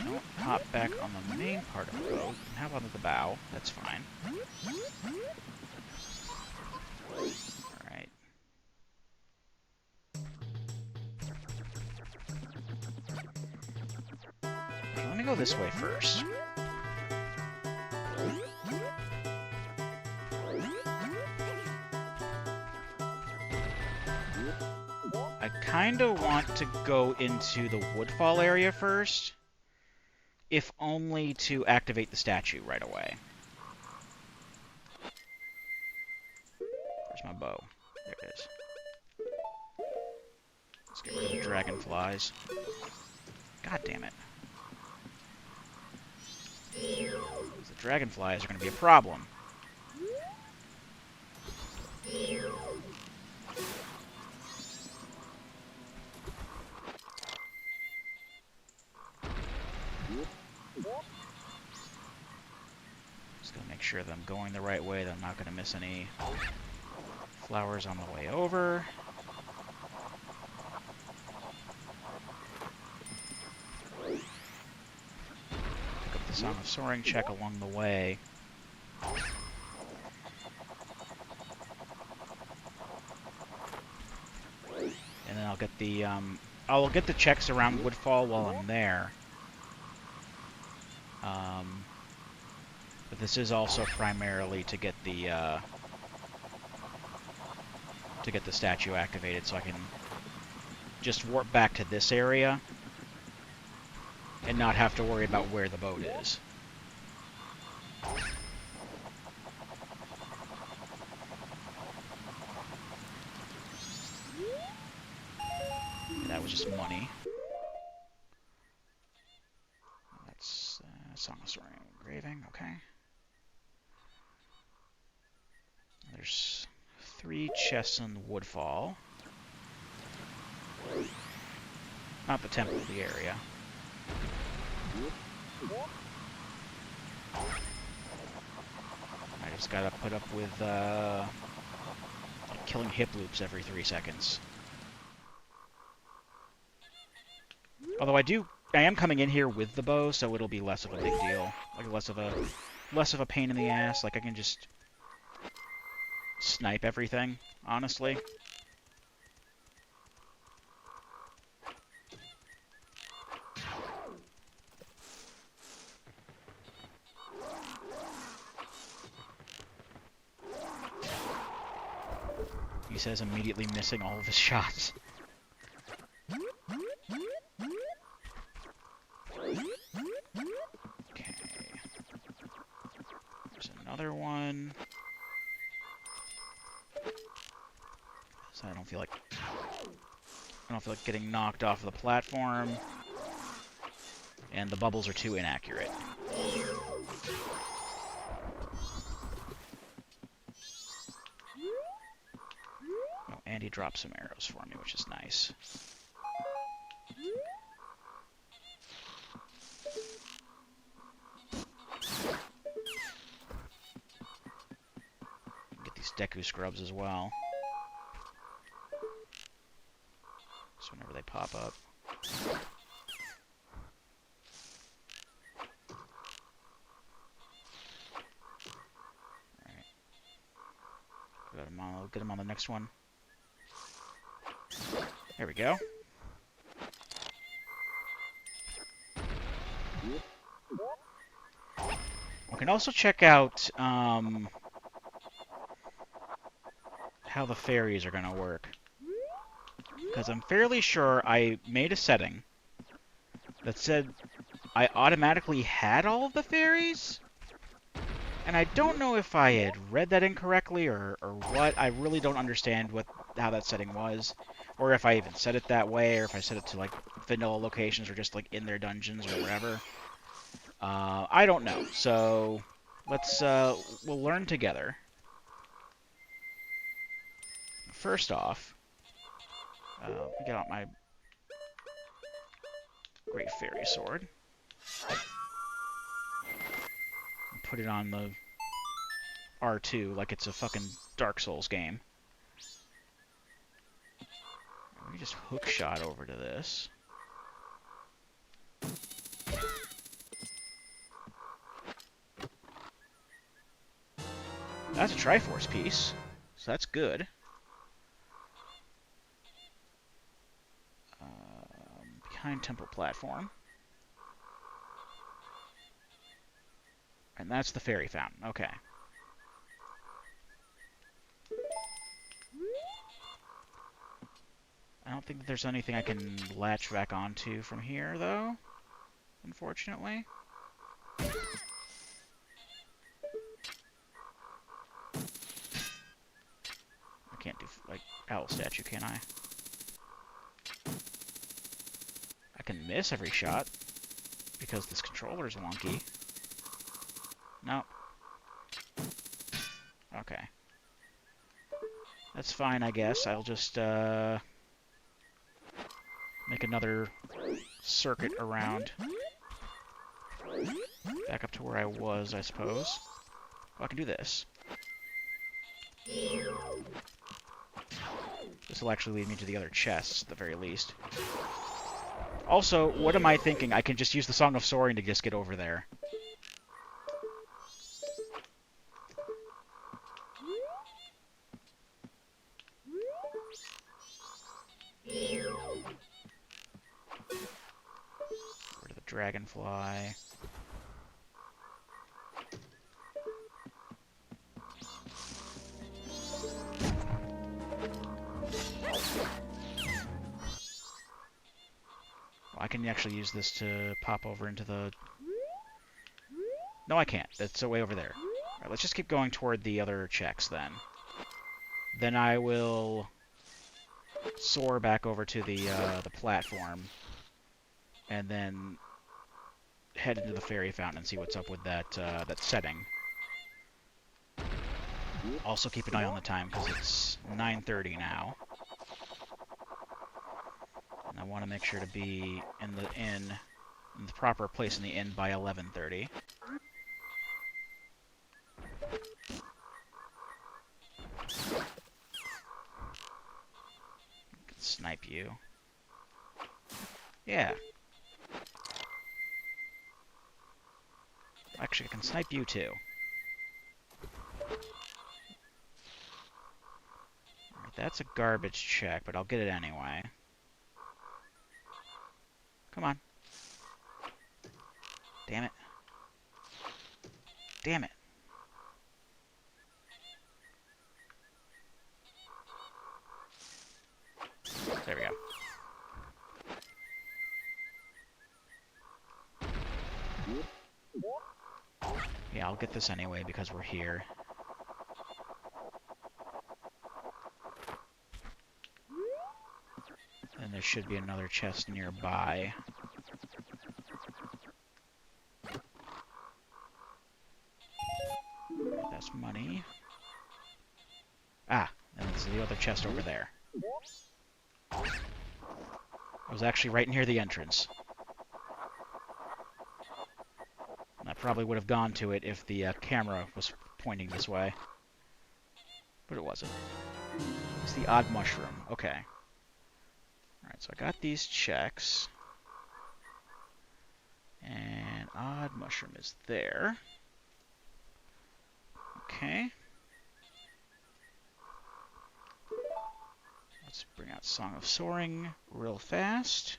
[SPEAKER 1] Don't hop back on the main part of the boat. How about at the bow? That's fine. Alright. Let me go this way first. I kinda want to go into the Woodfall area first, if only to activate the statue right away. Where's my bow? There it is. Let's get rid of the dragonflies. God damn it. The dragonflies are going to be a problem. Just going to make sure that I'm going the right way, that I'm not going to miss any flowers on the way over. Pick up the Song of Soaring check along the way. And then I'll get the checks around Woodfall while I'm there. But this is also primarily to get the statue activated, so I can just warp back to this area and not have to worry about where the boat is. That was just money. That's Song of Soaring engraving, okay. There's 3 chests in Woodfall. Not the temple, the area. I just gotta put up with killing hip loops every 3 seconds. Although I am coming in here with the bow, so it'll be less of a big deal. Like less of a pain in the ass. Like I can just snipe everything, honestly. He says immediately missing all of his shots. Okay. There's another one. So I don't feel like getting knocked off of the platform. And the bubbles are too inaccurate. Oh, and he dropped some arrows for me, which is nice. Get these Deku scrubs as well. So whenever they pop up. Alright. I'll get him on the next one. There we go. We can also check out how the fairies are going to work. Because I'm fairly sure I made a setting that said I automatically had all of the fairies. And I don't know if I had read that incorrectly or what. I really don't understand how that setting was. Or if I even set it that way, or if I set it to like vanilla locations or just like in their dungeons or wherever. I don't know. So let's we'll learn together. First off, let me get out my Great Fairy Sword. Put it on the R2 like it's a fucking Dark Souls game. Let me just hook shot over to this. That's a Triforce piece, so that's good. Behind Temple Platform. And that's the Fairy Fountain. Okay. I don't think that there's anything I can latch back onto from here, though. Unfortunately. I can't do, like, owl statue, can I? fucking miss every shot because this controller's wonky. No. Okay. That's fine, I guess. I'll just make another circuit around. Back up to where I was, I suppose. Oh, I can do this. This will actually lead me to the other chests, at the very least. Also, what am I thinking? I can just use the Song of Soaring to just get over there. Where to the dragonfly? I can actually use this to pop over into the... No, I can't. That's way over there. Alright, let's just keep going toward the other checks, then. Then I will soar back over to the platform, and then head into the fairy fountain and see what's up with that setting. Also keep an eye on the time, because it's 9:30 now. I want to make sure to be in the proper place in the inn by 11:30. Snipe you. Yeah. Actually, I can snipe you too. Alright, that's a garbage check, but I'll get it anyway. Come on. Damn it. Damn it. There we go. Yeah, I'll get this anyway because we're here. And there should be another chest nearby. That's money. Ah, and it's the other chest over there. It was actually right near the entrance. And I probably would have gone to it if the camera was pointing this way. But it wasn't. It's the odd mushroom. Okay. Alright, so I got these checks. And odd mushroom is there. Okay. Let's bring out Song of Soaring real fast.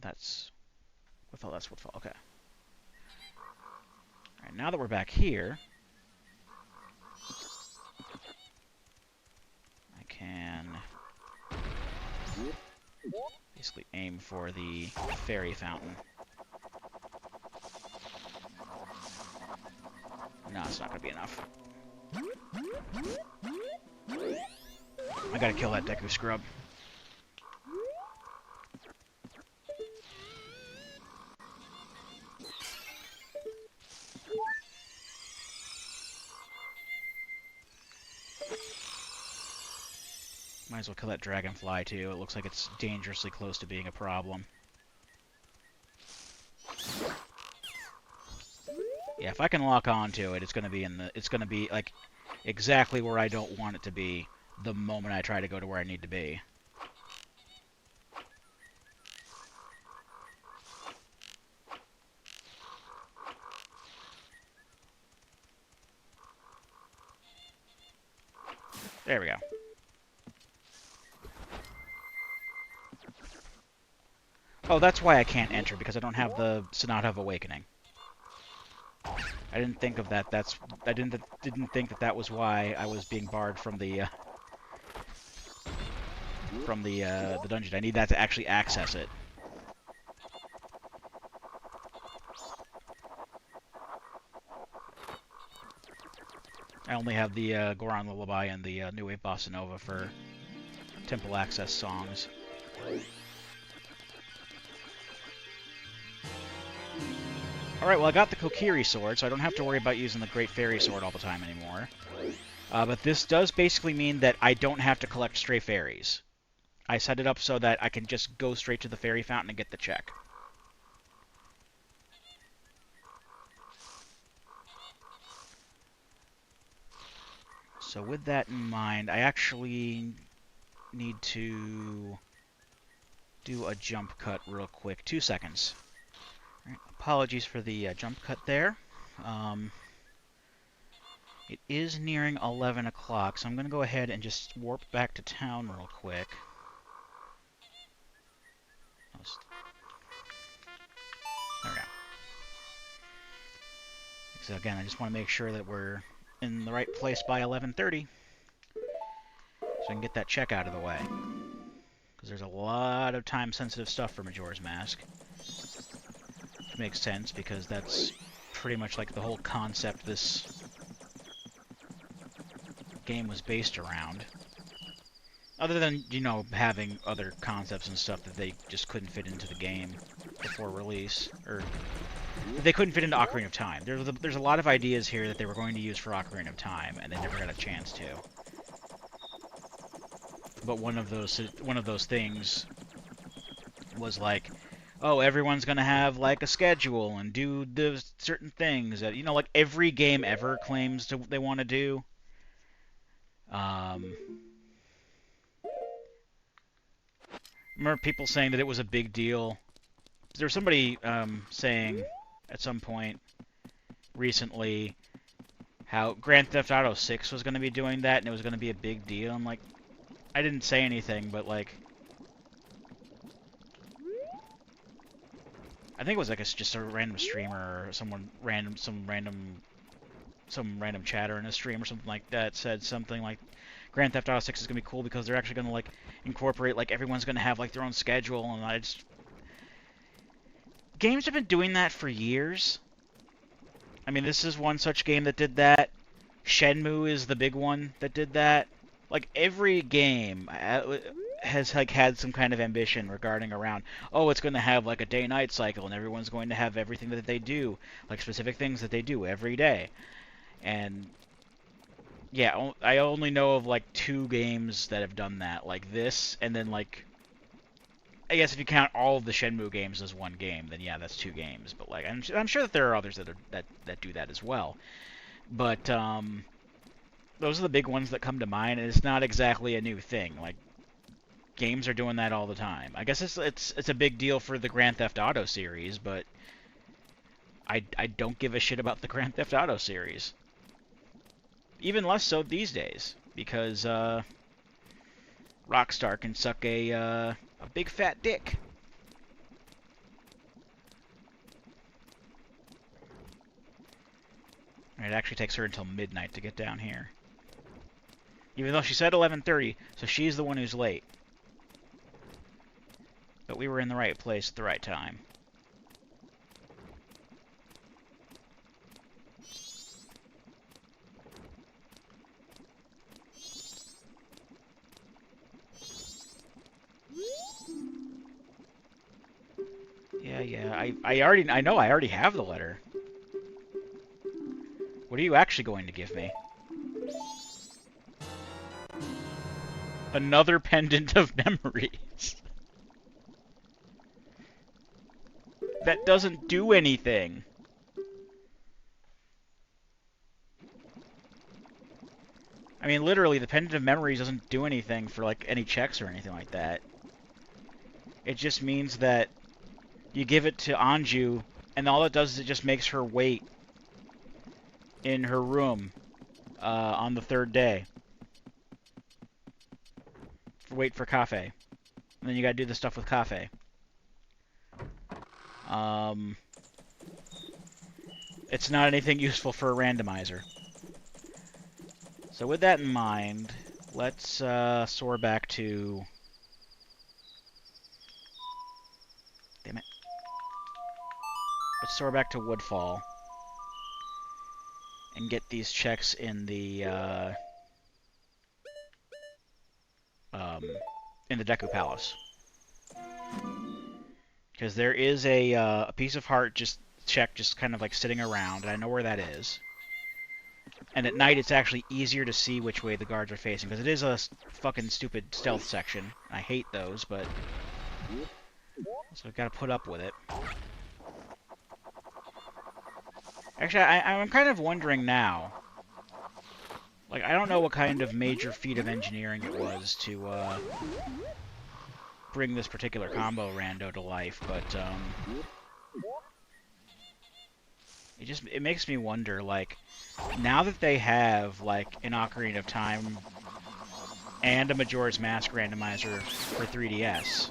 [SPEAKER 1] That's Woodfall. Okay. Alright, now that we're back here, I can basically aim for the fairy fountain. No, it's not going to be enough. I gotta kill that Deku scrub. Might as well kill that dragonfly too. It looks like it's dangerously close to being a problem. Yeah, if I can lock onto it, it's gonna be like exactly where I don't want it to be the moment I try to go to where I need to be. There we go. Oh, that's why I can't enter, because I don't have the Sonata of Awakening. I didn't think of that. I didn't think that was why I was being barred from the from the dungeon. I need that to actually access it. I only have the Goron Lullaby and the New Wave Bossa Nova for temple access songs. Alright, well I got the Kokiri sword, so I don't have to worry about using the Great Fairy sword all the time anymore. But this does basically mean that I don't have to collect stray fairies. I set it up so that I can just go straight to the fairy fountain and get the check. So with that in mind, I actually need to do a jump cut real quick. 2 seconds. Right, apologies for the jump cut there. It is nearing 11 o'clock, so I'm going to go ahead and just warp back to town real quick. There we go. So again, I just want to make sure that we're in the right place by 11:30, so I can get that check out of the way. Because there's a lot of time-sensitive stuff for Majora's Mask. Which makes sense, because that's pretty much like the whole concept this game was based around. Other than, you know, having other concepts and stuff that they just couldn't fit into the game before release, or they couldn't fit into Ocarina of Time. There's a lot of ideas here that they were going to use for Ocarina of Time, and they never got a chance to. But one of those things was like, oh, everyone's gonna have like a schedule and do the certain things that, you know, like every game ever claims they want to do. Remember people saying that it was a big deal. There was somebody saying at some point recently how Grand Theft Auto 6 was going to be doing that and it was going to be a big deal. I'm like, I didn't say anything, but like, I think it was like just a random streamer or some random chatter in a stream or something like that said something like Grand Theft Auto 6 is going to be cool because they're actually going to like incorporate, like everyone's going to have like their own schedule, and I just... Games have been doing that for years. I mean, this is one such game that did that. Shenmue is the big one that did that. Like, every game has like had some kind of ambition regarding around, oh, it's going to have like a day-night cycle, and everyone's going to have everything that they do, like specific things that they do every day. And yeah, I only know of like 2 games that have done that, like this, and then like, I guess if you count all of the Shenmue games as one game, then yeah, that's 2 games. But like, I'm sure that there are others that do that as well. But those are the big ones that come to mind, and it's not exactly a new thing. Like, games are doing that all the time. I guess it's a big deal for the Grand Theft Auto series, but I don't give a shit about the Grand Theft Auto series. Even less so these days, because Rockstar can suck a big fat dick. And it actually takes her until midnight to get down here. Even though she said 11:30, so she's the one who's late. But we were in the right place at the right time. Yeah, I know I already have the letter. What are you actually going to give me? Another pendant of memories. That doesn't do anything. I mean, literally, the pendant of memories doesn't do anything for, like, any checks or anything like that. It just means that you give it to Anju, and all it does is it just makes her wait in her room on the 3rd day. Wait for Cafe. And then you gotta do the stuff with Cafe. It's not anything useful for a randomizer. So with that in mind, let's soar back to let's soar back to Woodfall and get these checks in the Deku Palace, because there is a piece of heart check just kind of like sitting around, and I know where that is. And at night, it's actually easier to see which way the guards are facing, because it is a fucking stupid stealth section. I hate those, but so I've got to put up with it. Actually, I'm kind of wondering now. Like, I don't know what kind of major feat of engineering it was to bring this particular combo rando to life, but it makes me wonder, like, now that they have, like, an Ocarina of Time and a Majora's Mask randomizer for 3DS,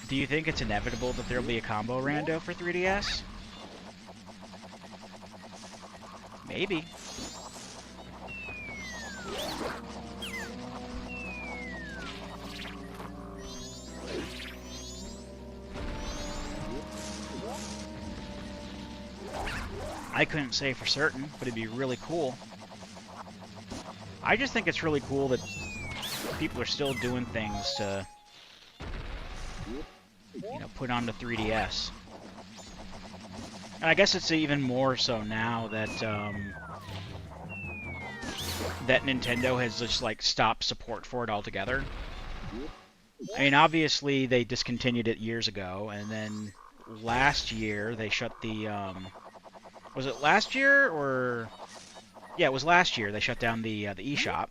[SPEAKER 1] do you think it's inevitable that there'll be a combo rando for 3DS? Maybe. I couldn't say for certain, but it'd be really cool. I just think it's really cool that people are still doing things to, you know, put on the 3DS. And I guess it's even more so now that that Nintendo has just, like, stopped support for it altogether. I mean, obviously they discontinued it years ago, and then last year they shut the was it last year, or... Yeah, it was last year they shut down the eShop,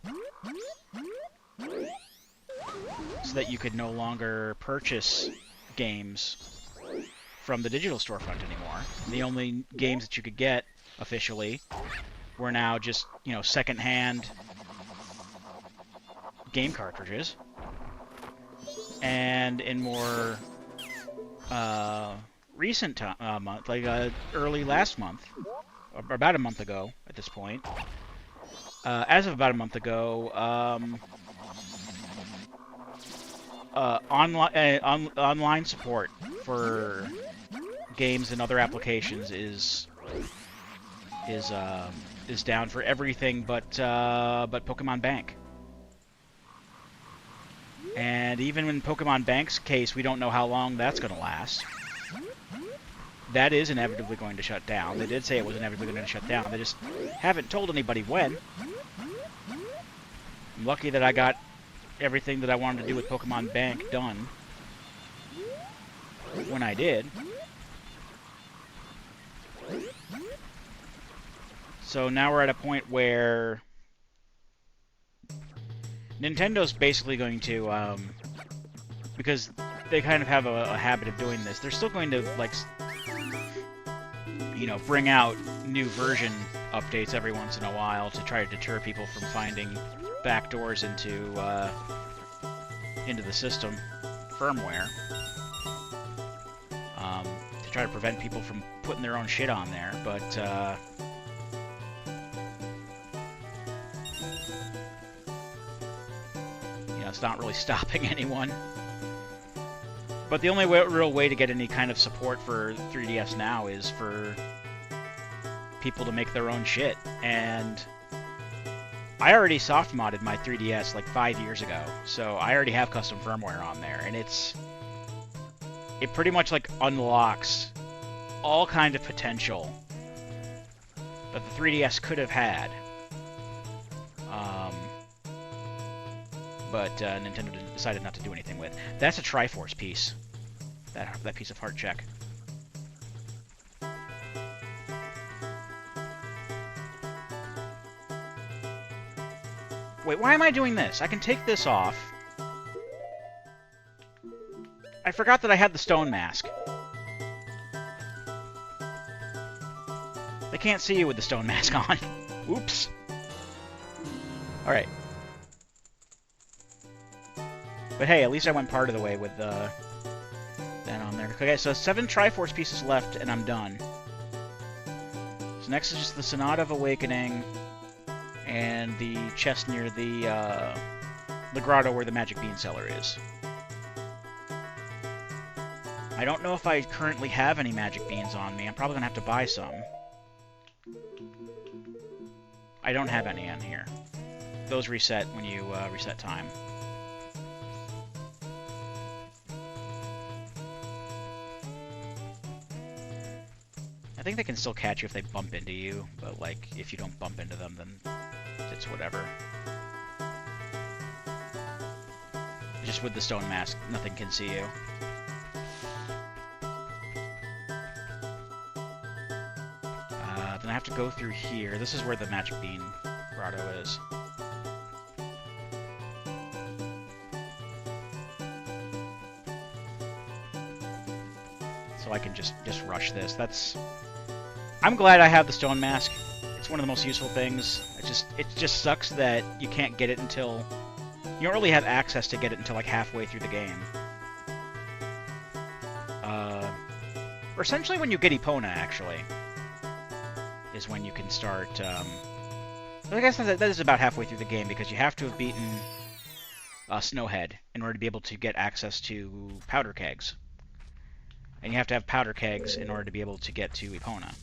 [SPEAKER 1] so that you could no longer purchase games from the digital storefront anymore. The only games that you could get, officially, were now just, you know, second-hand game cartridges. And in more recent month, like early last month, or about a month ago at this point, as of about a month ago, online support for games and other applications is down for everything but Pokemon Bank. And even in Pokemon Bank's case, we don't know how long that's going to last. That is inevitably going to shut down. They did say it was inevitably going to shut down. They just haven't told anybody when. I'm lucky that I got everything that I wanted to do with Pokemon Bank done when I did. So now we're at a point where Nintendo's basically going to, because they kind of have a habit of doing this, they're still going to, like, you know, bring out new version updates every once in a while to try to deter people from finding backdoors into the system firmware, to try to prevent people from putting their own shit on there, but you know, it's not really stopping anyone. But the only real way to get any kind of support for 3DS now is for people to make their own shit. And I already soft modded my 3DS like 5 years ago, so I already have custom firmware on there, and it pretty much like unlocks all kind of potential that the 3DS could have had. But Nintendo decided not to do anything with. That's a Triforce piece. That piece of heart check. Wait, why am I doing this? I can take this off. I forgot that I had the stone mask. They can't see you with the stone mask on. Oops. Alright. But hey, at least I went part of the way with that on there. Okay, so 7 Triforce pieces left, and I'm done. So next is just the Sonata of Awakening, and the chest near the grotto where the Magic Bean Cellar is. I don't know if I currently have any magic beans on me. I'm probably gonna have to buy some. I don't have any on here. Those reset when you reset time. I think they can still catch you if they bump into you, but like if you don't bump into them, then it's whatever. Just with the stone mask, nothing can see you. Then I have to go through here. This is where the magic bean grotto is. So I can just rush this. That's... I'm glad I have the stone mask. It's one of the most useful things. It just sucks that you can't get it until... You don't really have access to get it until like halfway through the game. Or essentially when you get Epona, actually, is when you can start... I guess that is about halfway through the game, because you have to have beaten Snowhead in order to be able to get access to powder kegs. And you have to have powder kegs in order to be able to get to Epona.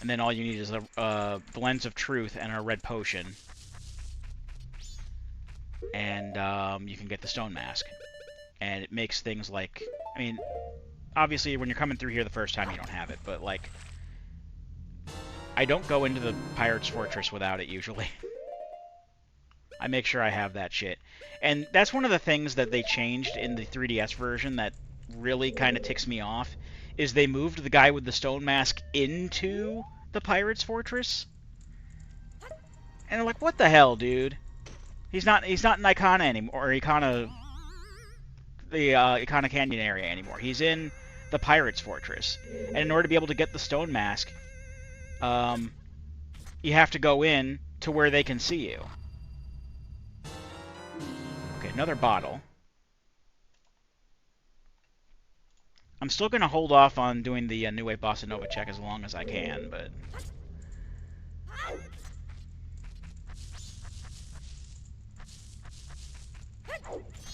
[SPEAKER 1] And then all you need is a Lens of Truth and a red potion. And you can get the stone mask. And it makes things like... I mean, obviously when you're coming through here the first time you don't have it, but like... I don't go into the Pirate's Fortress without it, usually. I make sure I have that shit. And that's one of the things that they changed in the 3DS version that really kind of ticks me off, is they moved the guy with the stone mask into the Pirate's Fortress. And I'm like, what the hell, dude? He's not in Icona anymore, or Icona... the Icona Canyon area anymore. He's in the Pirate's Fortress. And in order to be able to get the stone mask... you have to go in to where they can see you. Okay, another bottle. I'm still going to hold off on doing the New Wave Bossa Nova check as long as I can, but... I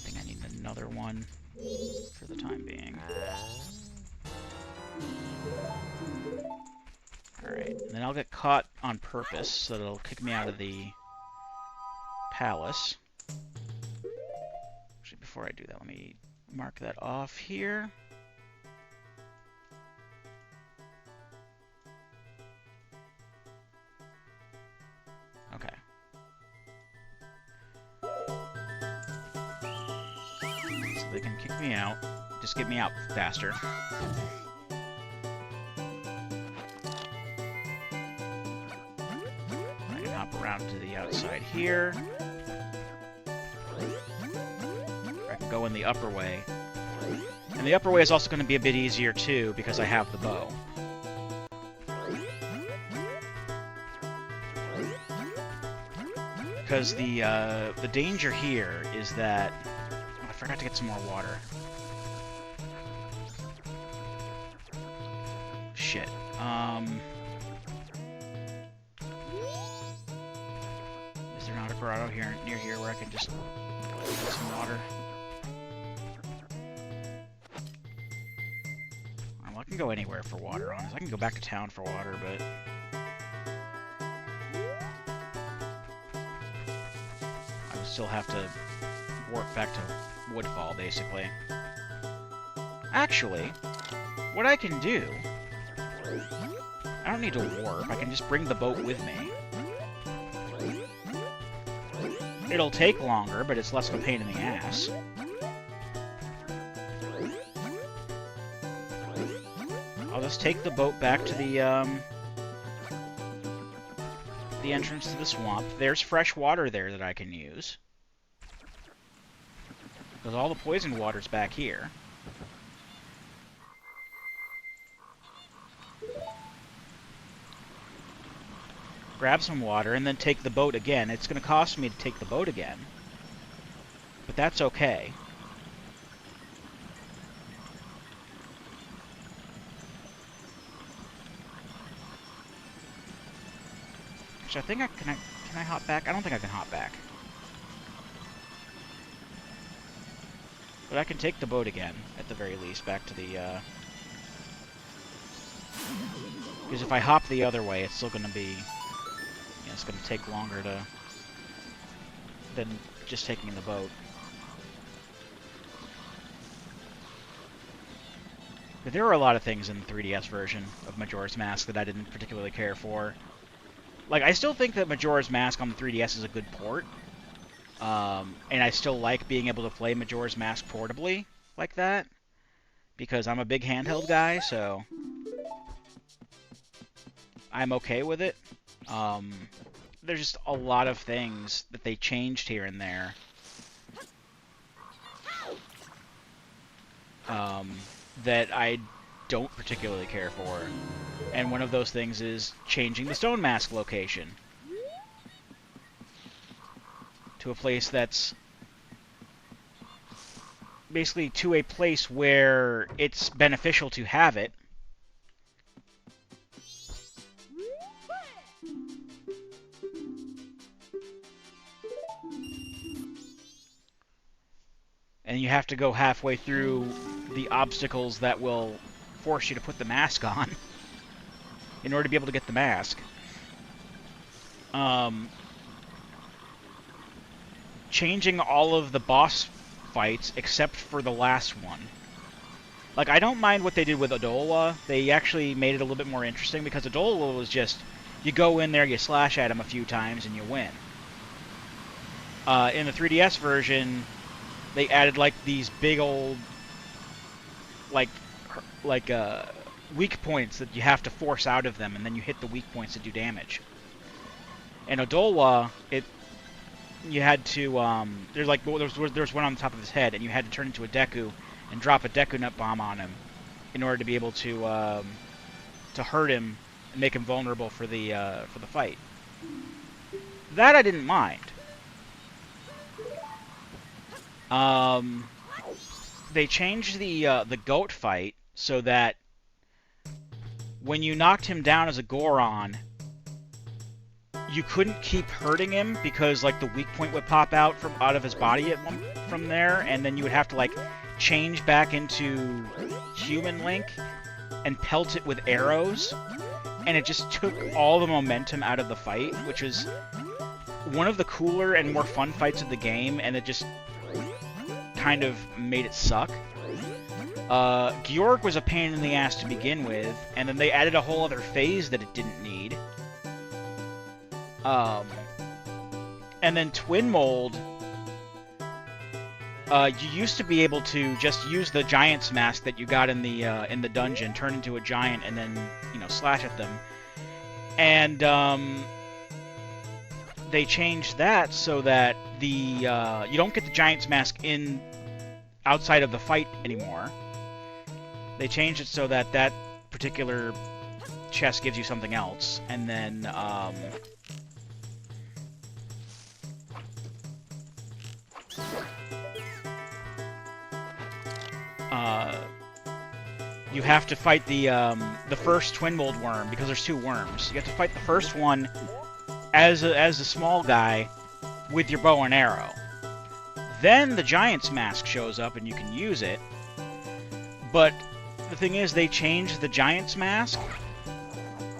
[SPEAKER 1] think I need another one for the time being. Alright, and then I'll get caught on purpose, so that it'll kick me out of the palace. Actually, before I do that, let me mark that off here. Okay. So they can kick me out. Just get me out faster. Around to the outside here. I can go in the upper way. And the upper way is also going to be a bit easier too, because I have the bow. Because the danger here is that... Oh, I forgot to get some more water. Shit. Is there not a grotto here near here where I can just get some water? Well, I can go anywhere for water, honestly. I can go back to town for water, but... I would still have to warp back to Woodfall, basically. Actually, what I can do... I don't need to warp, I can just bring the boat with me. It'll take longer, but it's less of a pain in the ass. I'll just take the boat back to the entrance to the swamp. There's fresh water there that I can use. Because all the poison water's back here. Grab some water, and then take the boat again. It's going to cost me to take the boat again. But that's okay. Which I think can I hop back? I don't think I can hop back. But I can take the boat again, at the very least, back to the, because if I hop the other way, it's still going to be, it's going to take longer than just taking the boat. But there were a lot of things in the 3DS version of Majora's Mask that I didn't particularly care for. Like, I still think that Majora's Mask on the 3DS is a good port. And I still like being able to play Majora's Mask portably like that. Because I'm a big handheld guy, so I'm okay with it. There's just a lot of things that they changed here and there. That I don't particularly care for. And one of those things is changing the Stone Mask location to a place that's basically to a place where it's beneficial to have it. And you have to go halfway through the obstacles that will force you to put the mask on in order to be able to get the mask. Changing all of the boss fights except for the last one. Like, I don't mind what they did with Odolwa. They actually made it a little bit more interesting because Odolwa was just, you go in there, you slash at him a few times, and you win. In the 3DS version, they added, like, these big old, like weak points that you have to force out of them, and then you hit the weak points to do damage. In Odolwa, you had to, there's one on the top of his head, and you had to turn into a Deku and drop a Deku Nut Bomb on him in order to be able to hurt him and make him vulnerable for the fight. That I didn't mind. They changed the goat fight so that when you knocked him down as a Goron, you couldn't keep hurting him because, like, the weak point would pop out of his body from there, and then you would have to, like, change back into human Link and pelt it with arrows, and it just took all the momentum out of the fight, which was one of the cooler and more fun fights of the game, and it just kind of made it suck. Georg was a pain in the ass to begin with, and then they added a whole other phase that it didn't need. And then Twin Mold, you used to be able to just use the Giant's Mask that you got in the dungeon, turn into a giant, and then, slash at them. And they changed that so that you don't get the Giant's Mask outside of the fight anymore. They changed it so that that particular chest gives you something else, and then you have to fight the first Twin Mold worm, because there's two worms. You have to fight the first one as a small guy with your bow and arrow. Then the Giant's Mask shows up and you can use it. But the thing is, they changed the Giant's Mask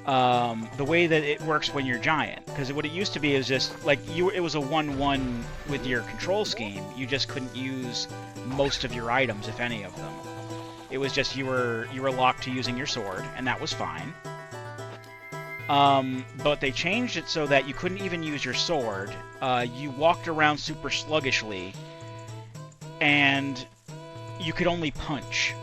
[SPEAKER 1] the way that it works when you're giant. Because what it used to be is just, like, it was a 1-1 with your control scheme. You just couldn't use most of your items, if any of them. It was just you were locked to using your sword, and that was fine. But they changed it so that you couldn't even use your sword. You walked around super sluggishly, and you could only punch.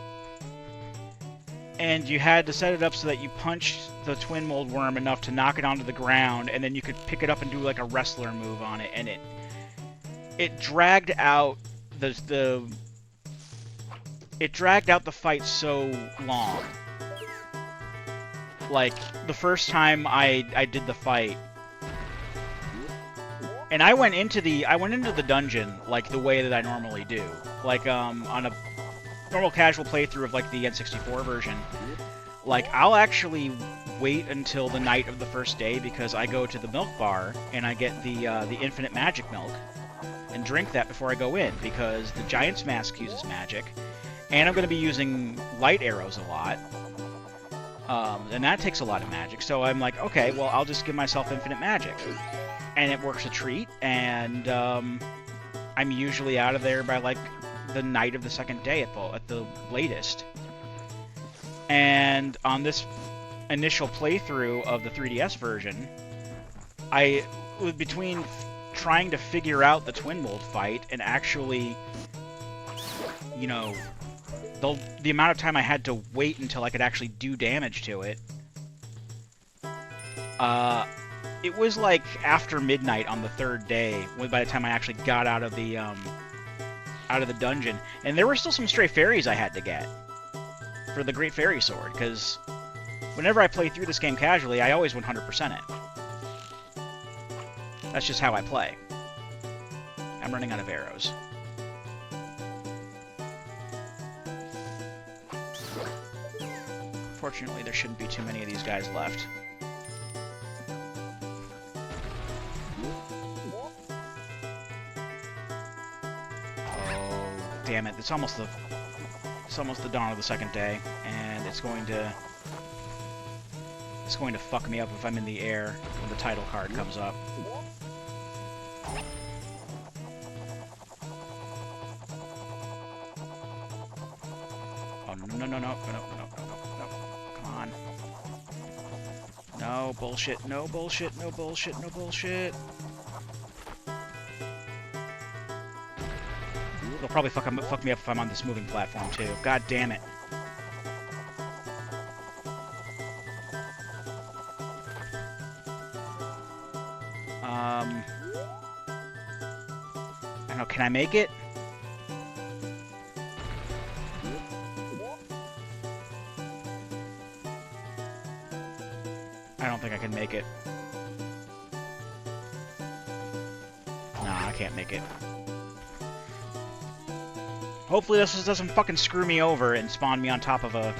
[SPEAKER 1] And you had to set it up so that you punched the Twin Mold Worm enough to knock it onto the ground, and then you could pick it up and do like a wrestler move on it, and it dragged out it dragged out the fight so long. Like, the first time I did the fight, and I went into the dungeon like the way that I normally do, like on a normal casual playthrough of like the N64 version. Like, I'll actually wait until the night of the first day because I go to the milk bar and I get the infinite magic milk and drink that before I go in because the Giant's Mask uses magic, and I'm going to be using light arrows a lot, and that takes a lot of magic. So I'm like, okay, well, I'll just give myself infinite magic, and it works a treat, and I'm usually out of there by like the night of the second day at the latest. And on this initial playthrough of the 3DS version, I was between trying to figure out the Twin Mold fight and actually, you know, the amount of time I had to wait until I could actually do damage to it. It was like after midnight on the third day by the time I actually got out of the dungeon, and there were still some stray fairies I had to get for the Great Fairy Sword, because whenever I play through this game casually, I always 100% it. That's just how I play. I'm running out of arrows. Fortunately, there shouldn't be too many of these guys left. Oh, damn it. It's almost the dawn of the second day, and it's going to fuck me up if I'm in the air when the title card comes up. Oh, no. Come on. No bullshit, no bullshit, no bullshit, no bullshit. They'll probably fuck me up if I'm on this moving platform, too. God damn it. I don't know, can I make it? I don't think I can make it. No, I can't make it. Hopefully this just doesn't fucking screw me over and spawn me on top of a...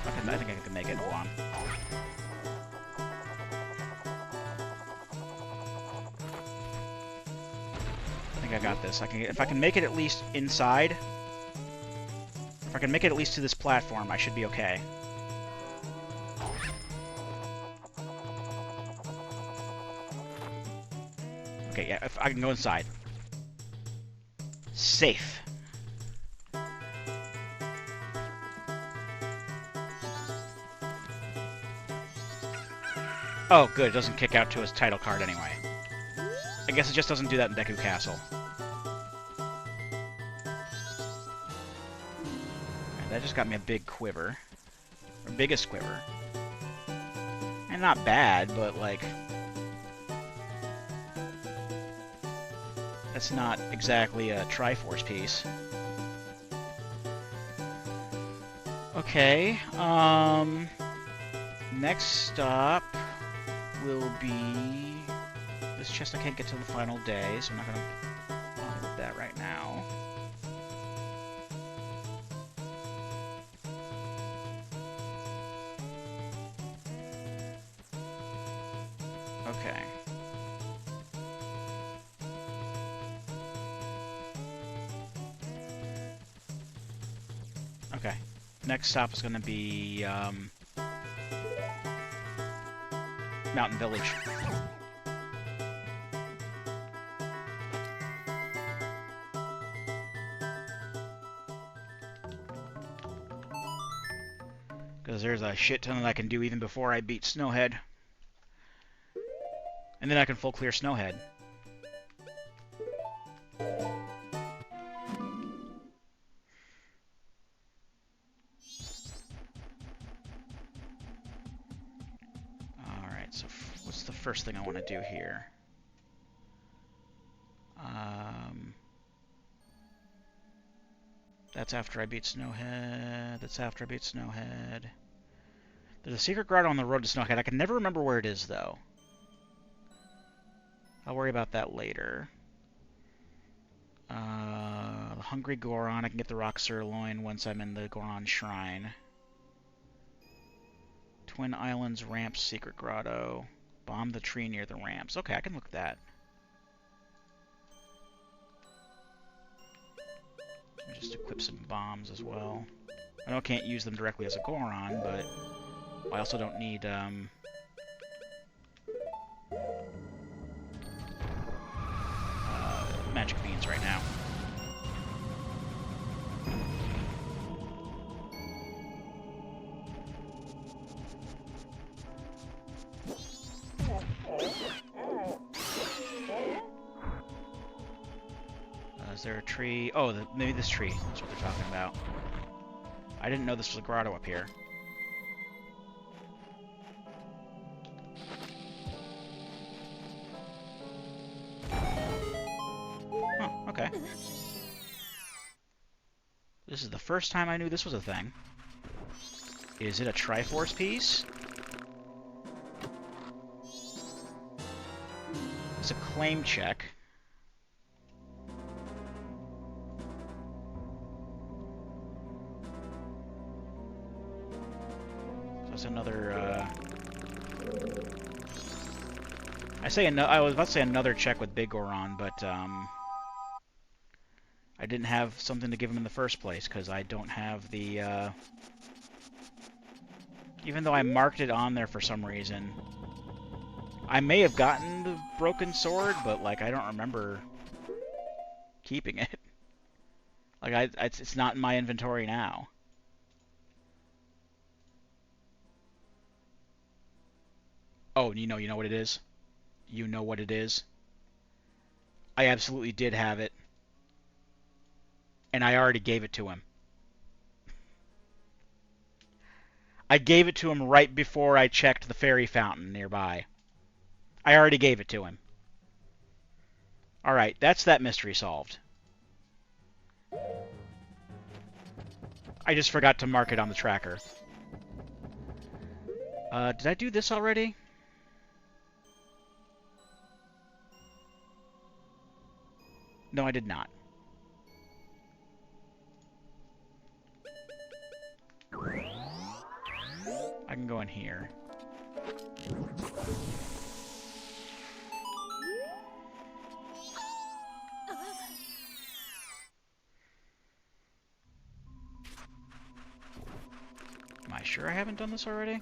[SPEAKER 1] I think I can make it. Hold on. I think I got this. If I can make it at least inside... If I can make it at least to this platform, I should be okay. Okay, yeah, if I can go inside. Safe. Oh, good. It doesn't kick out to his title card anyway. I guess it just doesn't do that in Deku Castle. And that just got me a big quiver. Or biggest quiver. And not bad, but, like... That's not exactly a Triforce piece. Okay, next stop will be this chest. I can't get to the final day, so I'm not gonna bother with that right now. Okay. Okay. Next stop is gonna be Mountain Village. Because there's a shit ton that I can do even before I beat Snowhead. And then I can full clear Snowhead. Alright, so what's the first thing I want to do here? That's after I beat Snowhead. That's after I beat Snowhead. There's a secret grotto on the road to Snowhead. I can never remember where it is, though. I'll worry about that later. The Hungry Goron. I can get the Rock Sirloin once I'm in the Goron Shrine. Twin Islands, ramps, secret grotto. Bomb the tree near the ramps. Okay, I can look at that. Let me just equip some bombs as well. I know I can't use them directly as a Goron, but I also don't need, magic beans right now. Is there a tree? Oh, maybe this tree. That's what they're talking about. I didn't know this was a grotto up here. Huh, okay. This is the first time I knew this was a thing. Is it a Triforce piece? It's a claim check. That's another, I was about to say another check with Big Goron, but, I didn't have something to give him in the first place, because I don't have the, even though I marked it on there for some reason. I may have gotten the broken sword, but, like, I don't remember keeping it. Like, it's not in my inventory now. Oh, you know what it is? You know what it is? I absolutely did have it. And I already gave it to him. I gave it to him right before I checked the fairy fountain nearby. I already gave it to him. Alright, that's that mystery solved. I just forgot to mark it on the tracker. Did I do this already? No, I did not. I can go in here. Am I sure I haven't done this already?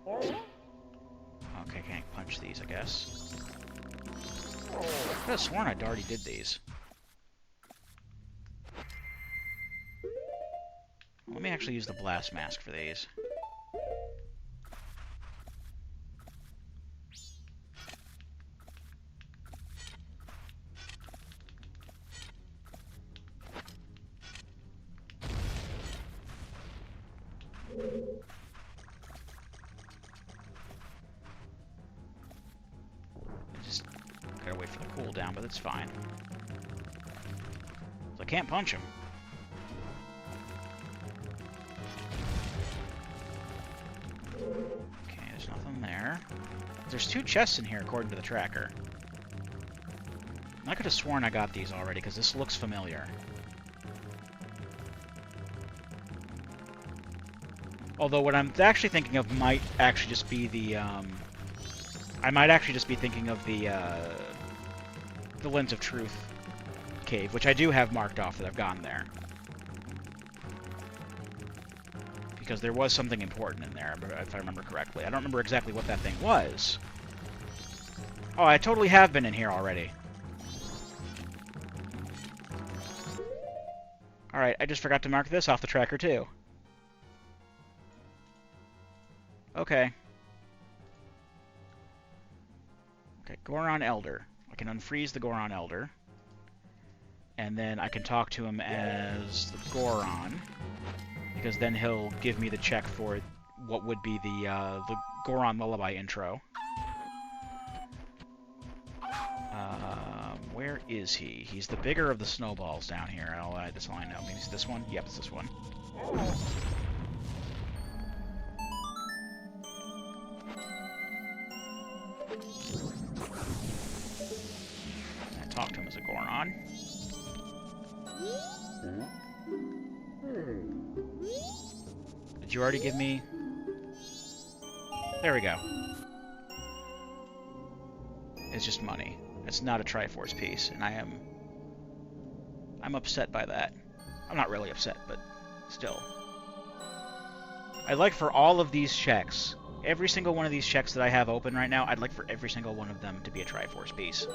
[SPEAKER 1] Okay, can't punch these, I guess. I could have sworn I'd already did these. Let me actually use the blast mask for these. Just gotta wait for the cooldown, but it's fine. So I can't punch him. Okay, there's nothing there. There's 2 chests in here, according to the tracker. I could have sworn I got these already, because this looks familiar. Although what I'm actually thinking of might actually just be the, I might actually just be thinking of the Lens of Truth cave, which I do have marked off that I've gotten there. Because there was something important in there, if I remember correctly. I don't remember exactly what that thing was. Oh, I totally have been in here already. Alright, I just forgot to mark this off the tracker, too. Okay. Okay, Goron Elder. I can unfreeze the Goron Elder. And then I can talk to him as the Goron. Because then he'll give me the check for what would be the Goron Lullaby intro. Where is he? He's the bigger of the snowballs down here. That's all I know. Maybe it's this one? Yep, it's this one. I talk to him as a Goron. Did you already give me... There we go. It's just money. It's not a Triforce piece, and I'm upset by that. I'm not really upset, but still. I'd like for all of these checks, every single one of these checks that I have open right now, I'd like for every single one of them to be a Triforce piece.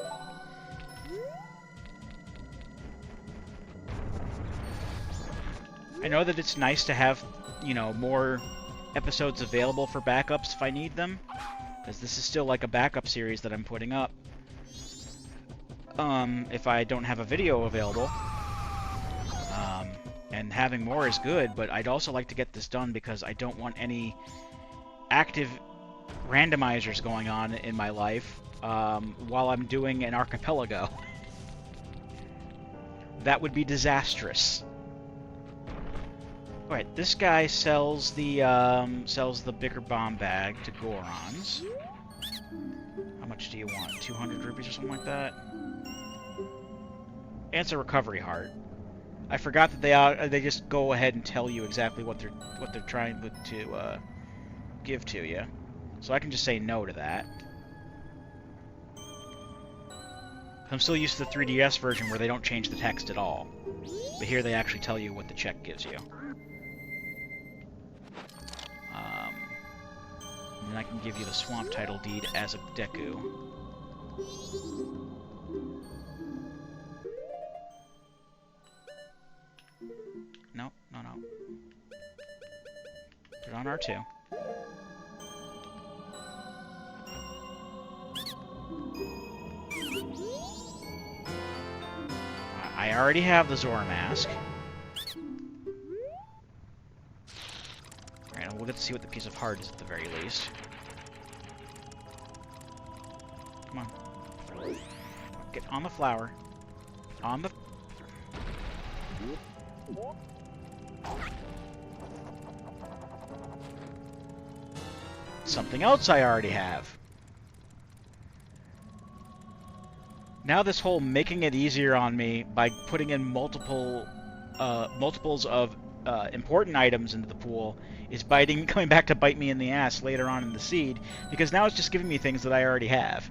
[SPEAKER 1] I know that it's nice to have, you know, more episodes available for backups if I need them, because this is still like a backup series that I'm putting up. If I don't have a video available. And having more is good, but I'd also like to get this done because I don't want any active randomizers going on in my life while I'm doing an archipelago. That would be disastrous. Alright, this guy sells the bigger bomb bag to Gorons. How much do you want? 200 rupees or something like that? And it's a recovery heart. I forgot that they just go ahead and tell you exactly what they're trying to give to you. So I can just say no to that. I'm still used to the 3DS version where they don't change the text at all. But here they actually tell you what the check gives you. And then I can give you the swamp title deed as a Deku. No. Put it on R2. I already have the Zora mask. Alright, we'll get to see what the piece of heart is at the very least. Come on. Get on the flower. On the... Something else I already have. Now this whole making it easier on me by putting in multiples of important items into the pool is coming back to bite me in the ass later on in the seed, because now it's just giving me things that I already have.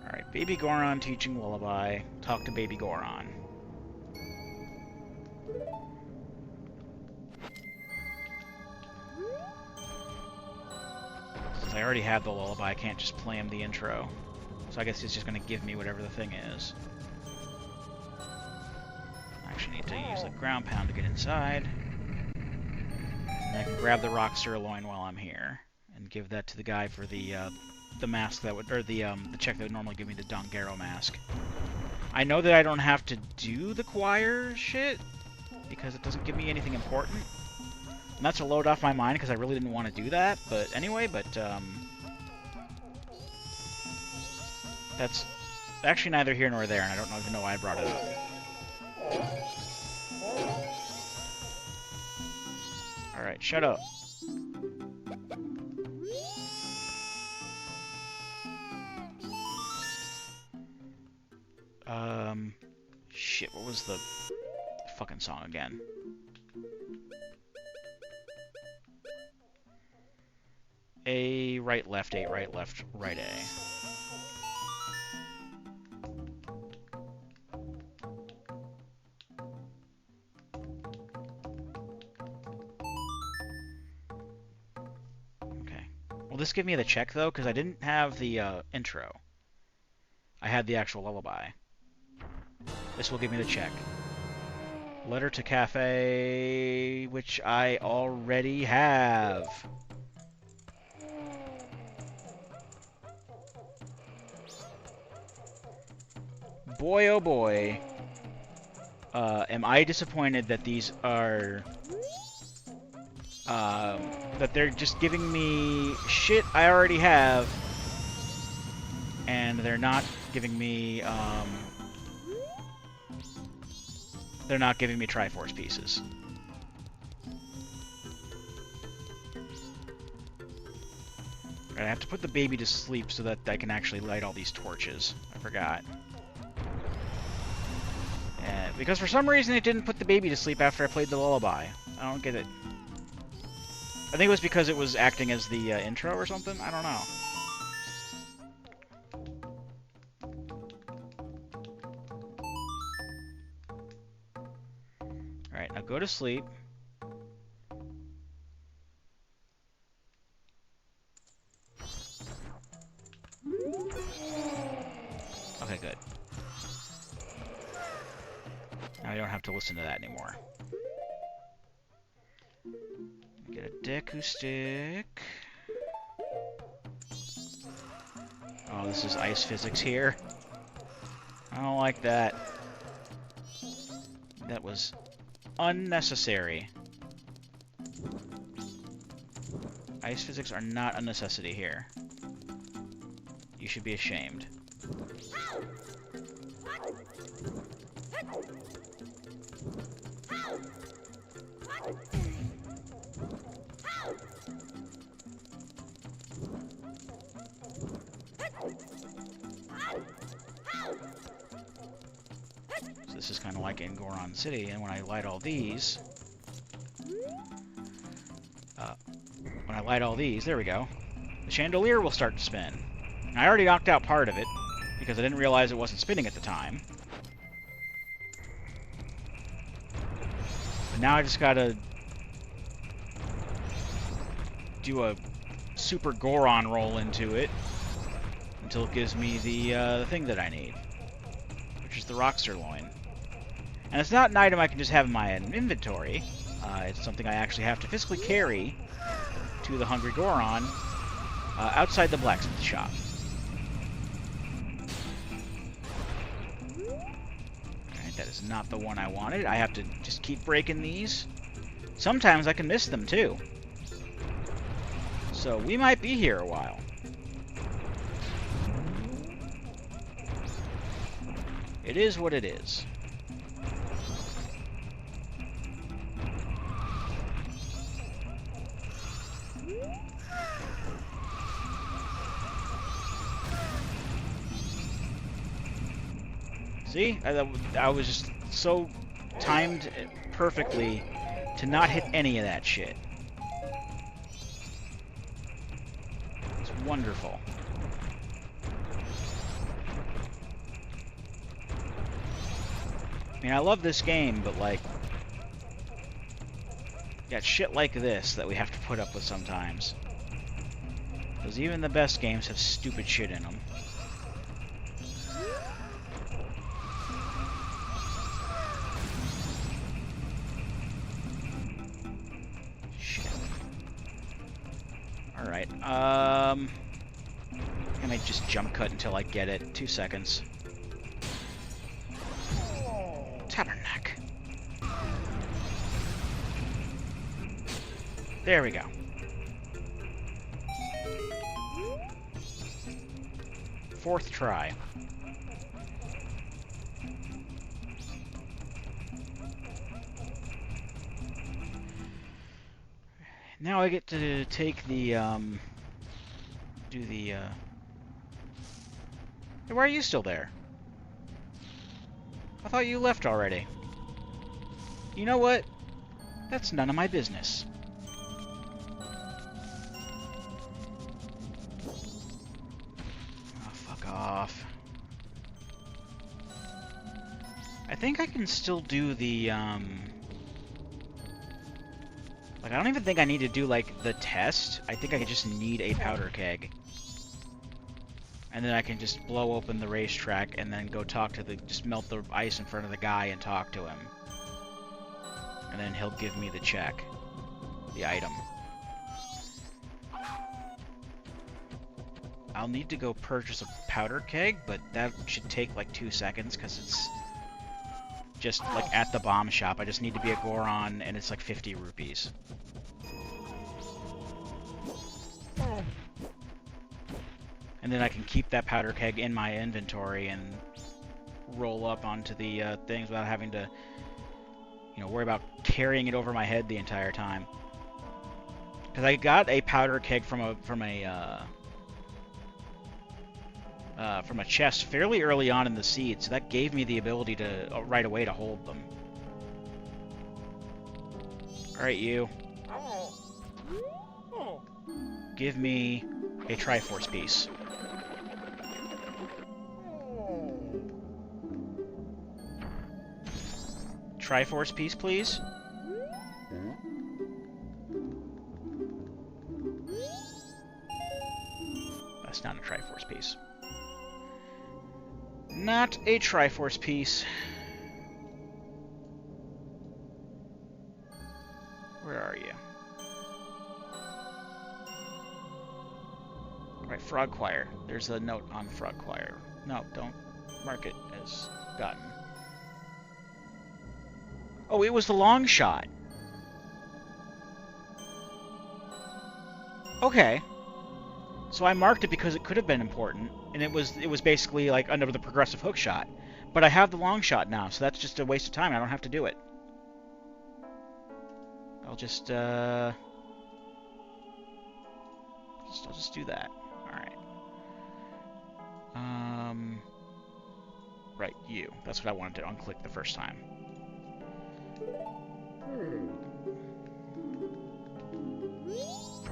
[SPEAKER 1] Alright, Baby Goron teaching lullaby. Talk to Baby Goron. Since I already have the lullaby, I can't just play him the intro. So I guess it's just going to give me whatever the thing is. I actually need to use the ground pound to get inside. And I can grab the rock sirloin while I'm here. And give that to the guy for the mask that would... Or the check that would normally give me the Dongero mask. I know that I don't have to do the choir shit, because it doesn't give me anything important. And that's a load off my mind, because I really didn't want to do that. But anyway, that's actually neither here nor there, and I don't even know why I brought it up. Alright, shut up. Shit, what was the fucking song again? A, right, left, A, right, left, right, A. Okay. Will this give me the check, though? Because I didn't have the intro. I had the actual lullaby. This will give me the check. Letter to Cafe, which I already have. Boy, oh boy. Am I disappointed that these are... that they're just giving me shit I already have. And they're not giving me, they're not giving me Triforce pieces. Alright, I have to put the baby to sleep so that I can actually light all these torches. I forgot. Because for some reason it didn't put the baby to sleep after I played the lullaby. I don't get it. I think it was because it was acting as the intro or something. I don't know. Alright, now go to sleep. Okay, good. Now I don't have to listen to that anymore. Get a Deku stick. Oh, this is ice physics here. I don't like that. That was unnecessary. Ice physics are not a necessity here. You should be ashamed. So this is kind of like in Goron City, and when I light all these... there we go. The chandelier will start to spin. And I already knocked out part of it, because I didn't realize it wasn't spinning at the time. But now I just gotta do a super Goron roll into it until it gives me the thing that I need, which is the rock sirloin. And it's not an item I can just have in my inventory. It's something I actually have to physically carry to the Hungry Goron outside the blacksmith shop. Alright, that is not the one I wanted. I have to just keep breaking these. Sometimes I can miss them too. So we might be here a while. It is what it is. See? I was just so timed perfectly to not hit any of that shit. It's wonderful. I mean, I love this game, but, like, got shit like this that we have to put up with sometimes. Because even the best games have stupid shit in them. Alright, I might just jump cut until I get it. 2 seconds. Tabernacle. There we go. Fourth try. Now I get to take the, do the, Hey, why are you still there? I thought you left already. You know what? That's none of my business. Oh, fuck off. I think I can still do the, like, I don't even think I need to do, like, the test. I think I just need a powder keg. And then I can just blow open the racetrack and then go talk to the... just melt the ice in front of the guy and talk to him. And then he'll give me the check. The item. I'll need to go purchase a powder keg, but that should take, like, 2 seconds, because it's just, like, at the bomb shop. I just need to be a Goron, and it's, like, 50 rupees. And then I can keep that powder keg in my inventory and roll up onto the things without having to, you know, worry about carrying it over my head the entire time. Because I got a powder keg from a from a chest fairly early on in the seed, so that gave me the ability to right away to hold them. All right, you. Give me a Triforce piece. Triforce piece, please. That's not a Triforce piece. Not a Triforce piece. Where are you? Alright, Frog Choir. There's a note on Frog Choir. No, don't mark it as gotten. Oh, it was the long shot. Okay. So I marked it because it could have been important, and it was basically like under the progressive hook shot. But I have the long shot now, so that's just a waste of time. I don't have to do it. I'll just I'll just do that. All right. Right, you. That's what I wanted to unclick the first time.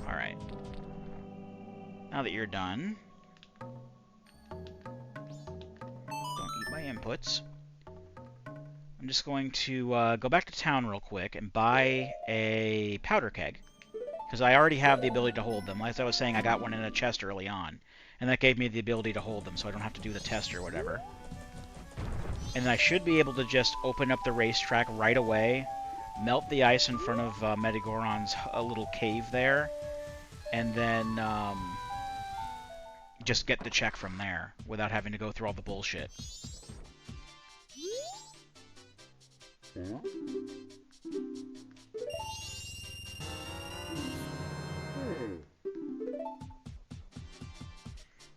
[SPEAKER 1] All right. Now that you're done, don't eat my inputs. I'm just going to go back to town real quick and buy a powder keg, because I already have the ability to hold them. As I was saying, I got one in a chest early on, and that gave me the ability to hold them, so I don't have to do the test or whatever. And then I should be able to just open up the racetrack right away, melt the ice in front of Medigoron's little cave there, and then just get the check from there without having to go through all the bullshit.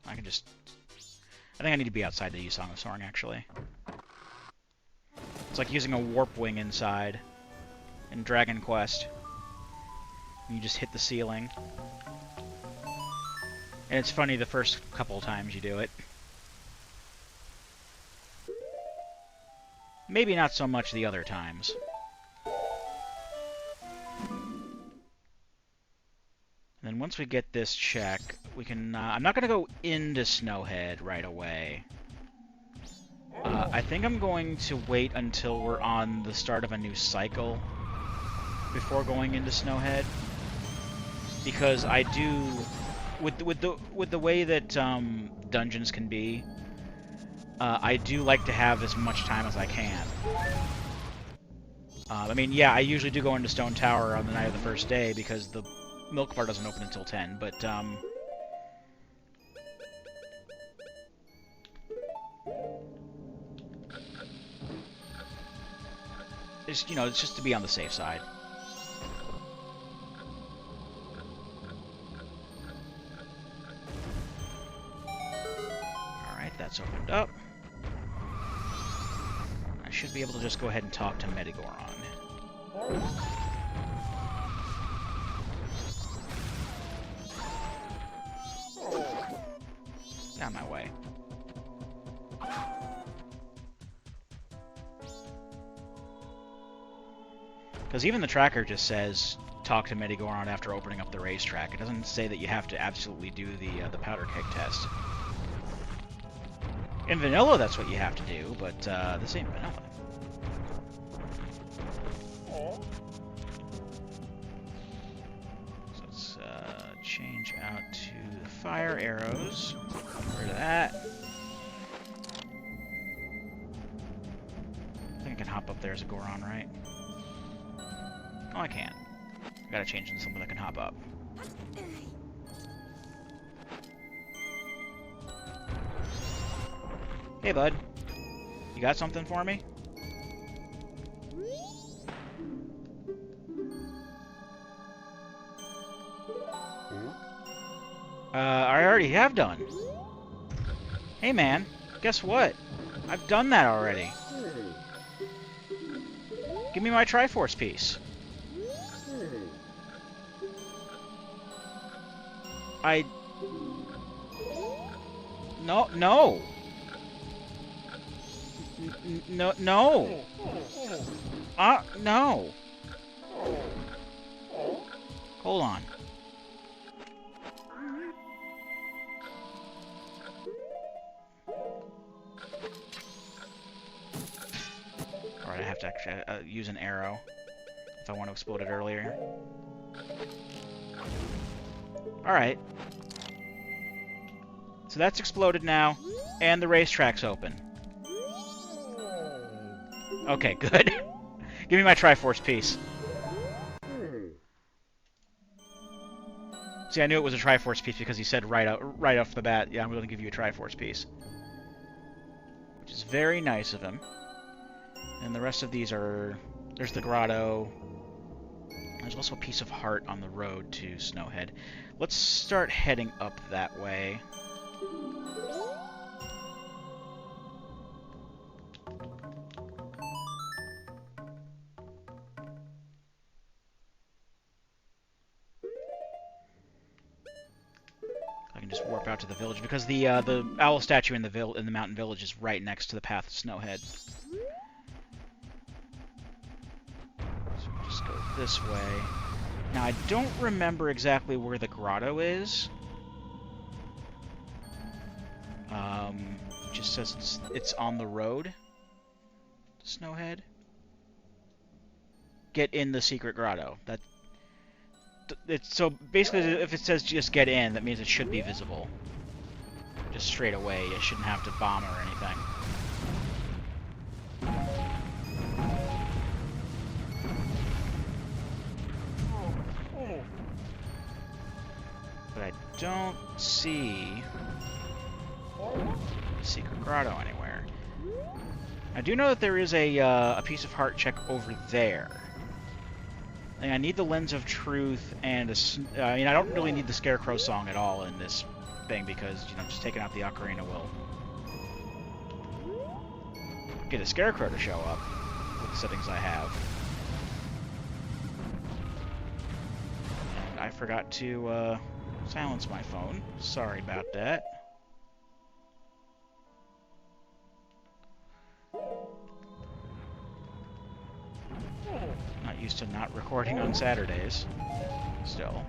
[SPEAKER 1] I can just... I think I need to be outside to use Song of Soaring, actually. It's like using a warp wing inside in Dragon Quest. You just hit the ceiling. And it's funny the first couple times you do it. Maybe not so much the other times. And then once we get this check, we can... I'm not going to go into Snowhead right away. I think I'm going to wait until we're on the start of a new cycle before going into Snowhead. Because I do... With the way that dungeons can be, I do like to have as much time as I can. I mean, yeah, I usually do go into Stone Tower on the night of the first day because the milk bar doesn't open until 10, but it's, you know, it's just to be on the safe side. Alright, that's opened up. I should be able to just go ahead and talk to Medigoron. Out of my way. Because even the tracker just says, talk to Medigoron after opening up the racetrack. It doesn't say that you have to absolutely do the powder keg test. In vanilla, that's what you have to do, but this ain't vanilla. So let's change out to the fire arrows. Get rid of that. I think I can hop up there as a Goron, right? Oh, I can't. I gotta change into something that can hop up. Hey, bud. You got something for me? I already have done. Hey, man. Guess what? I've done that already. Give me my Triforce piece. No, no! No, no! No! Hold on. Alright, I have to actually use an arrow if I want to explode it earlier. Alright. So that's exploded now, and the racetrack's open. Okay, good. Give me my Triforce piece. See, I knew it was a Triforce piece because he said right off the bat, yeah, I'm going to give you a Triforce piece. Which is very nice of him. And the rest of these are... There's the grotto. There's also a piece of heart on the road to Snowhead. Let's start heading up that way. I can just warp out to the village because the owl statue in the mountain village is right next to the path to Snowhead. So we'll just go this way. Now I don't remember exactly where the grotto is. Just says it's on the road to Snowhead. Get in the secret grotto. So basically, if it says just get in, that means it should be visible. Just straight away. You shouldn't have to bomb or anything. But I don't see the secret grotto anywhere. I do know that there is a piece of heart check over there. And I need the Lens of Truth and I mean, I don't really need the Scarecrow song at all in this thing because, you know, just taking out the Ocarina will get a Scarecrow to show up with the settings I have. And I forgot to silence my phone. Sorry about that. Not used to not recording on Saturdays. Still.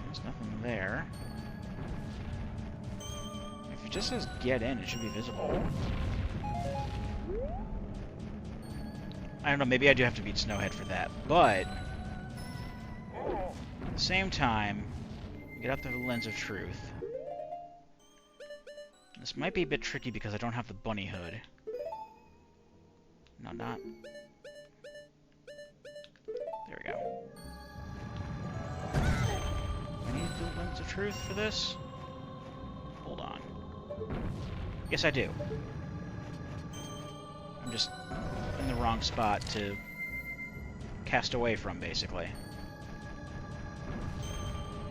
[SPEAKER 1] There's nothing there. If it just says get in, it should be visible. I don't know, maybe I do have to beat Snowhead for that, but at the same time, get out the Lens of Truth. This might be a bit tricky because I don't have the bunny hood. No, not. There we go. Do I need the Lens of Truth for this? Hold on. Yes, I do. I'm just in the wrong spot to cast away from, basically.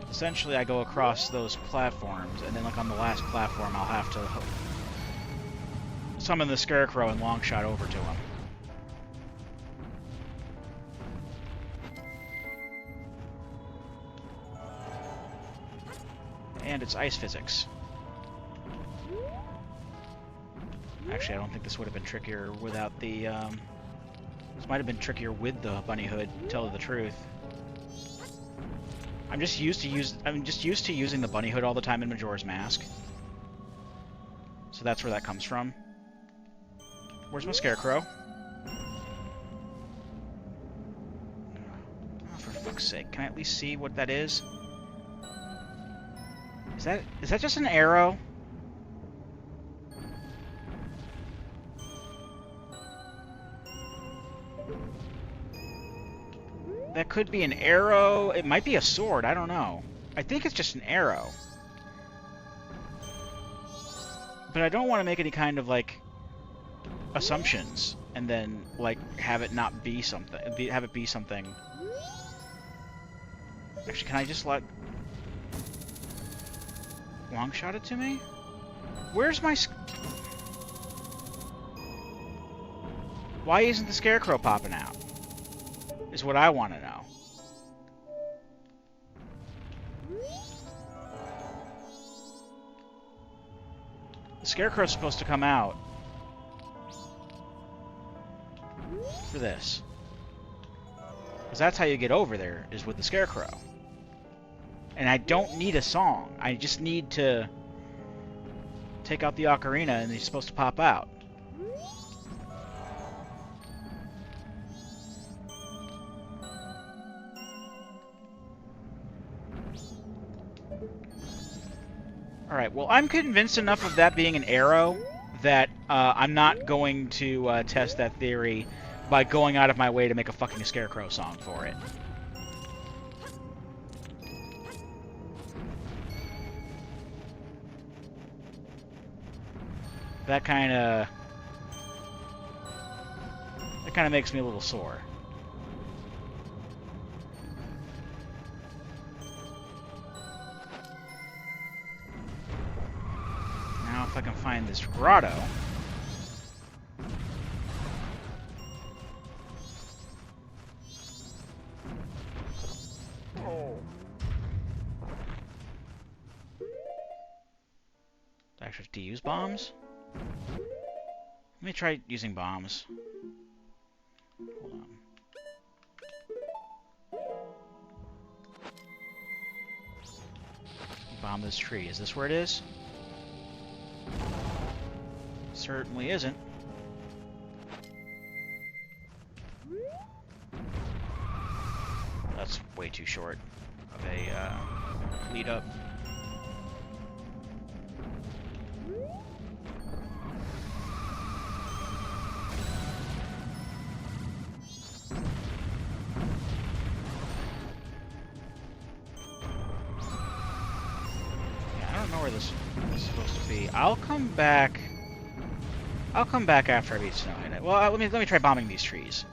[SPEAKER 1] Essentially, I go across those platforms, and then, like, on the last platform, I'll have to summon the Scarecrow and long shot over to him. And it's ice physics. Actually, I don't think this would have been trickier without the, this might have been trickier with the bunny hood, to tell you the truth. I'm just used to using the bunny hood all the time in Majora's Mask. So that's where that comes from. Where's my Scarecrow? Oh, for fuck's sake. Can I at least see what that is? Is that just an arrow? That could be an arrow. It might be a sword. I don't know. I think it's just an arrow. But I don't want to make any kind of, like, assumptions and then, like, have it not be something. Have it be something. Actually, can I just let long shot it to me? Where's my... Why isn't the Scarecrow popping out? Is what I want to know. The Scarecrow's supposed to come out for this. Because that's how you get over there, is with the Scarecrow. And I don't need a song. I just need to take out the Ocarina and he's supposed to pop out. Alright, well, I'm convinced enough of that being an arrow that I'm not going to test that theory by going out of my way to make a fucking Scarecrow song for it. That kind of makes me a little sore. Now if I can find this grotto. Do I actually have to use bombs? Let me try using bombs. Hold on. Bomb this tree. Is this where it is? Certainly isn't. That's way too short of a lead up. Where this is supposed to be. I'll come back after I beat Snow. Well, let me try bombing these trees.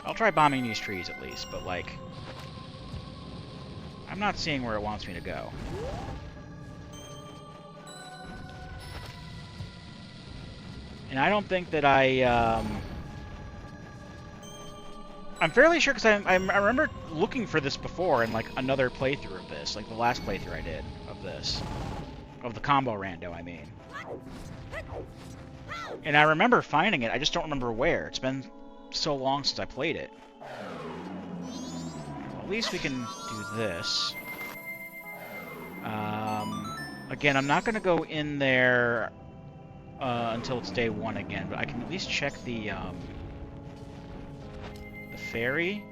[SPEAKER 1] I'll try bombing these trees at least, but like I'm not seeing where it wants me to go. And I don't think that I'm fairly sure, because I remember looking for this before in, like, another playthrough of this. Like, the last playthrough I did of this. Of the combo rando, I mean. And I remember finding it, I just don't remember where. It's been so long since I played it. Well, at least we can do this. Again, I'm not going to go in there until it's day 1 again, but I can at least check the ferry.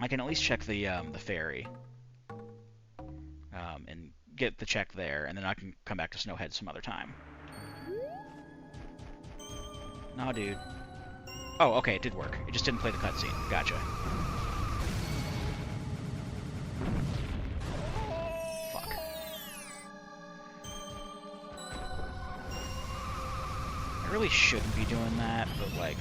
[SPEAKER 1] I can at least check the ferry and get the check there, and then I can come back to Snowhead some other time. Nah, dude. Oh, okay, it did work. It just didn't play the cutscene. Gotcha. Fuck. I really shouldn't be doing that, but, like...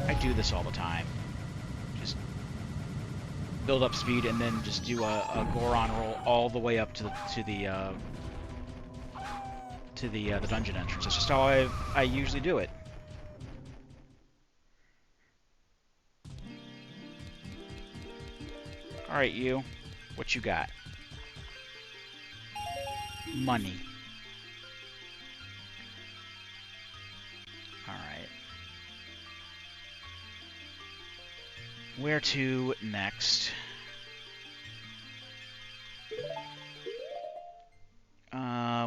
[SPEAKER 1] I do this all the time. Just build up speed and then just do a Goron roll all the way up to the dungeon entrance. That's just how I usually do it. All right, you. What you got? Money. All right. Where to next?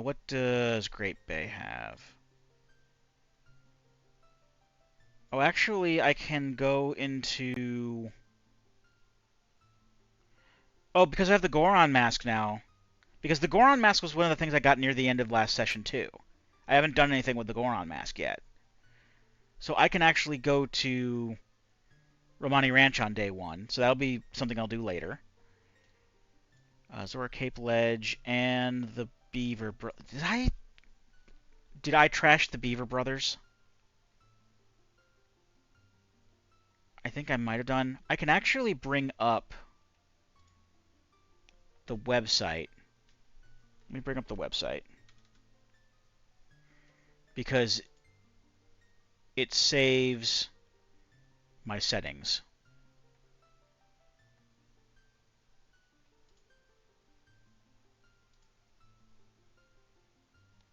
[SPEAKER 1] What does Great Bay have? Oh, actually, I can go into... Oh, because I have the Goron mask now. Because the Goron mask was one of the things I got near the end of last session, too. I haven't done anything with the Goron mask yet. So I can actually go to Romani Ranch on day 1, so that'll be something I'll do later. Zora Cape Ledge and the Beaver Did I trash the Beaver Brothers? I think I might have done. I can actually bring up the website. Let me bring up the website. because it saves my settings.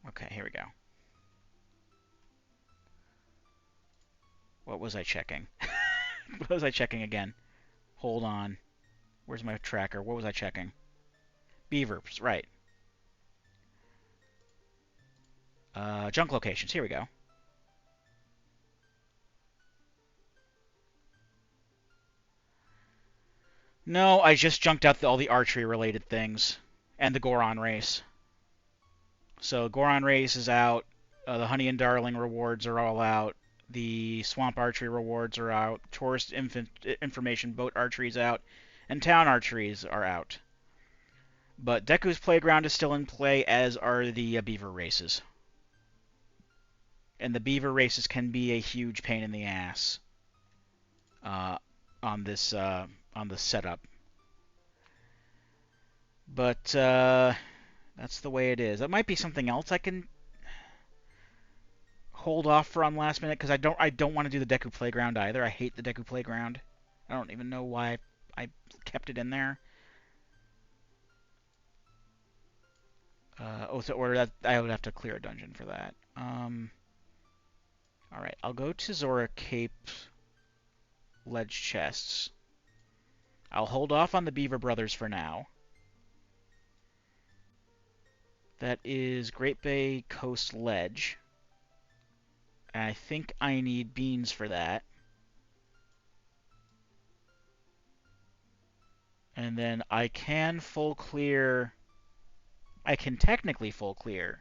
[SPEAKER 1] Okay, here we go. What was I checking? What was I checking again? Hold on. Where's my tracker? What was I checking? Beavers, right. Junk locations. Here we go. No, I just junked out all the archery-related things. And the Goron race. So Goron race is out. The Honey and Darling rewards are all out. The Swamp Archery rewards are out. Tourist Information Boat Archery is out. And Town Archeries are out. But Deku's Playground is still in play, as are the Beaver races. And the Beaver races can be a huge pain in the ass on this setup. But that's the way it is. That might be something else I can hold off for on last minute, because I don't want to do the Deku Playground either. I hate the Deku Playground. I don't even know why I kept it in there. To order that, I would have to clear a dungeon for that. Alright, I'll go to Zora Cape Ledge Chests. I'll hold off on the Beaver Brothers for now. That is Great Bay Coast Ledge. I think I need beans for that. And then I can full clear... I can technically full clear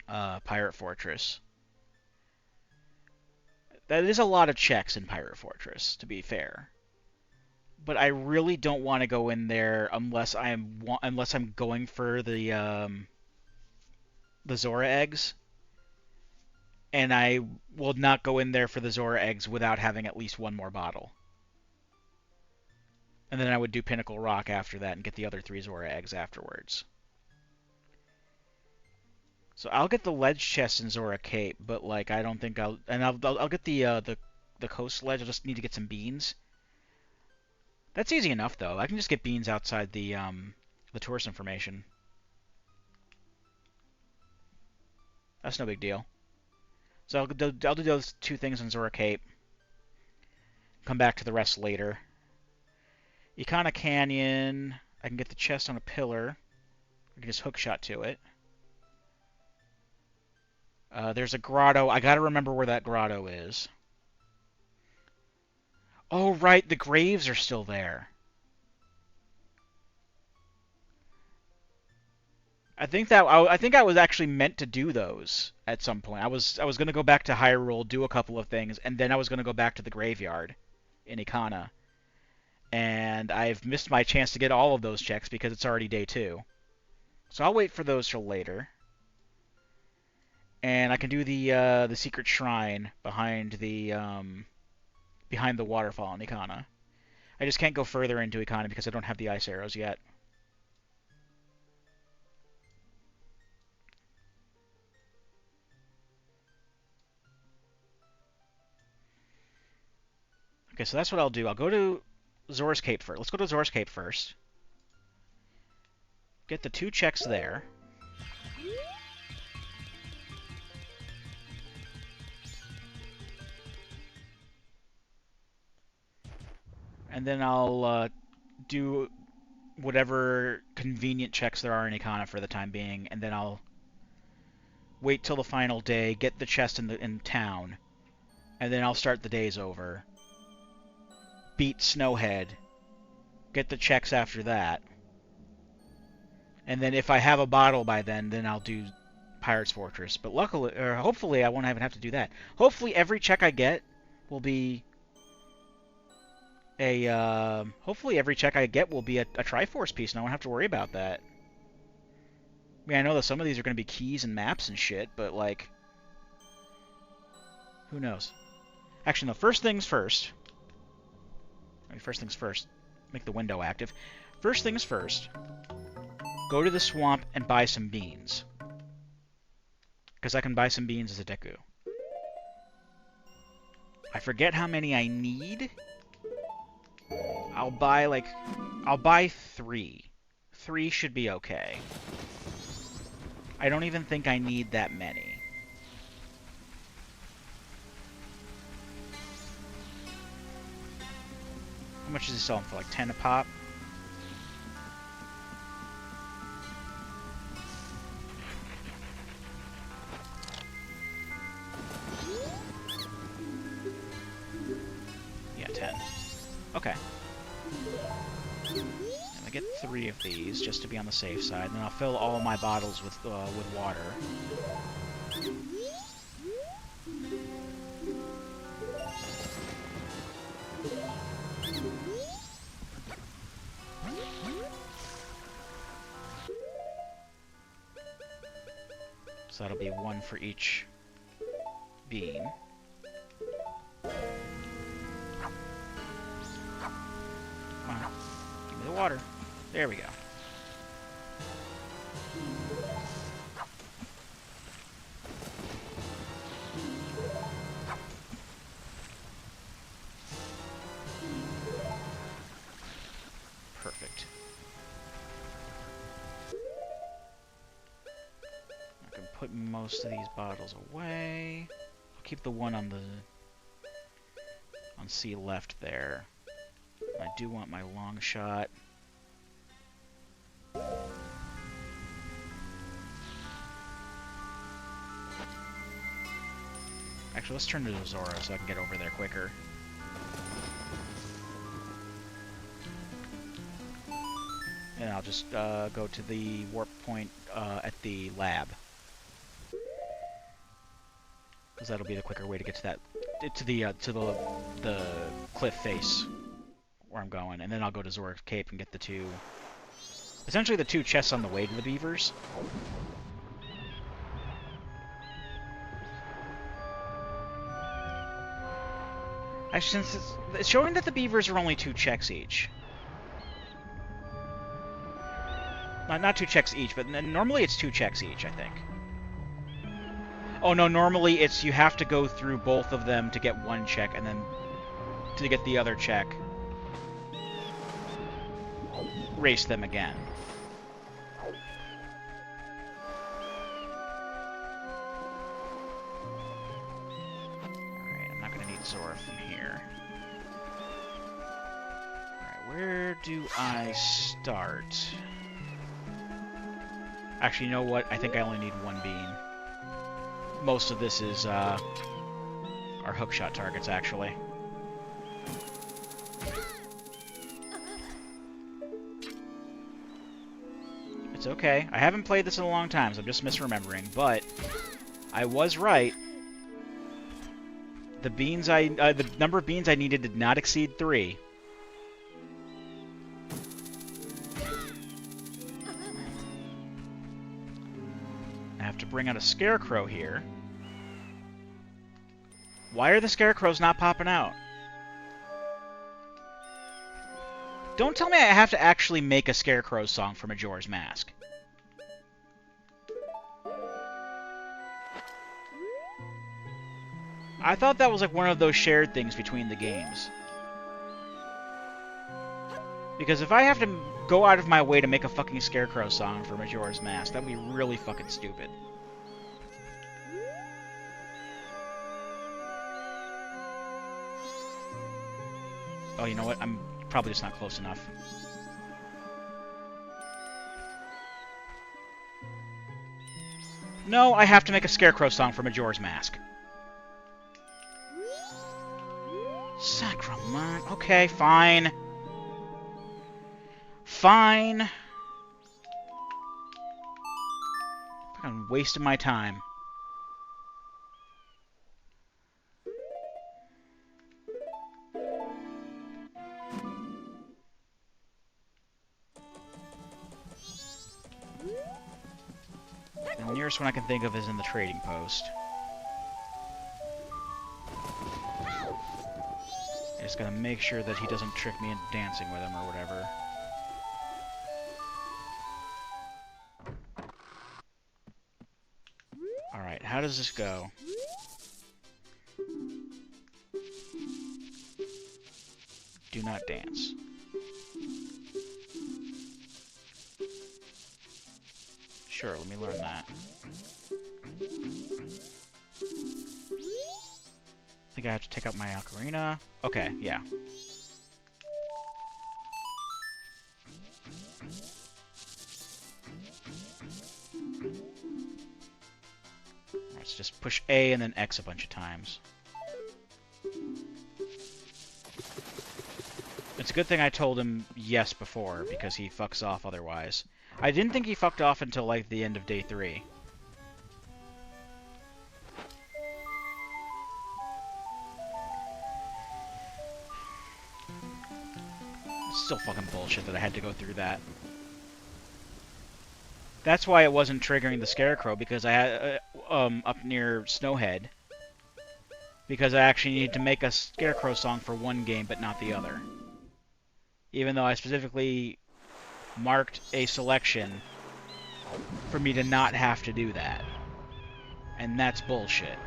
[SPEAKER 1] Pirate Fortress. That is a lot of checks in Pirate Fortress, to be fair. But I really don't want to go in there unless I'm going for the Zora eggs. And I will not go in there for the Zora eggs without having at least one more bottle. And then I would do Pinnacle Rock after that and get the other 3 Zora eggs afterwards. So I'll get the ledge chest in Zora Cape, but like I don't think I'll get the coast ledge. I'll just need to get some beans. That's easy enough though. I can just get beans outside the tourist information. That's no big deal. So I'll do those 2 things in Zora Cape. Come back to the rest later. Ikana Canyon. I can get the chest on a pillar. I can just hookshot to it. There's a grotto. I gotta remember where that grotto is. Oh, right. The graves are still there. I think I was actually meant to do those at some point. I was going to go back to Hyrule, do a couple of things, and then I was going to go back to the graveyard in Ikana. And I've missed my chance to get all of those checks because it's already day 2. So I'll wait for those till later. And I can do the secret shrine behind the waterfall in Ikana. I just can't go further into Ikana because I don't have the ice arrows yet. Okay, so that's what I'll do. I'll go to Zora's Cape first. Let's go to Zora's Cape first. Get the 2 checks there. And then I'll do whatever convenient checks there are in Ikana for the time being, and then I'll wait till the final day, get the chest in town, and then I'll start the days over. Beat Snowhead, get the checks after that, and then if I have a bottle by then I'll do Pirate's Fortress. But luckily, or hopefully, I won't even have to do that. Hopefully, every check I get will be hopefully every check I get will be a Triforce piece, and I won't have to worry about that. I mean, I know that some of these are going to be keys and maps and shit, but like, who knows? Actually, no. First things first. First things first. Make the window active. First things first. Go to the swamp and buy some beans. Because I can buy some beans as a Deku. I forget how many I need. I'll buy 3. 3 should be okay. I don't even think I need that many. How much is he selling for? Like 10 a pop? Yeah, 10. Okay. And I get 3 of these just to be on the safe side, and then I'll fill all my bottles with water. So that'll be 1 for each bean. Come on, give me the water. There we go. Perfect. I can put most of these bottles away. I'll keep the one on C left there. I do want my long shot. Actually, let's turn to Zora so I can get over there quicker. And I'll just go to the warp point at the lab. Because that'll be the quicker way to get to that, to the cliff face where I'm going, and then I'll go to Zora's Cape and get the 2, essentially the 2 chests on the way to the beavers. Actually, since it's showing that the beavers are only 2 checks each. Not 2 checks each, but normally it's 2 checks each, I think. Oh no, normally it's you have to go through both of them to get 1 check, and then to get the other check, race them again. Alright, I'm not going to need Zora from here. Alright, where do I start? Actually, you know what? I think I only need 1 bean. Most of this is our hookshot targets, actually. It's okay. I haven't played this in a long time, so I'm just misremembering, but I was right. The the number of beans I needed did not exceed 3. I have to bring out a scarecrow here. Why are the scarecrows not popping out? Don't tell me I have to actually make a scarecrow song for Majora's Mask. I thought that was like one of those shared things between the games. Because if I have to go out of my way to make a fucking scarecrow song for Majora's Mask, that'd be really fucking stupid. Oh, you know what? I'm probably just not close enough. No, I have to make a scarecrow song for Majora's Mask. Sacrament. Okay, fine. Fine. I'm wasting my time. The nearest one I can think of is in the trading post. I just gotta make sure that he doesn't trick me into dancing with him or whatever. Alright, how does this go? Do not dance. Sure, let me learn that. I think I have to take out my Ocarina. Okay, yeah. Let's just push A and then X a bunch of times. It's a good thing I told him yes before, because he fucks off otherwise. I didn't think he fucked off until, like, the end of day 3. It's still fucking bullshit that I had to go through that. That's why it wasn't triggering the Scarecrow, because I had, up near Snowhead. Because I actually needed to make a Scarecrow song for one game, but not the other. Even though I specifically marked a selection for me to not have to do that. And that's bullshit.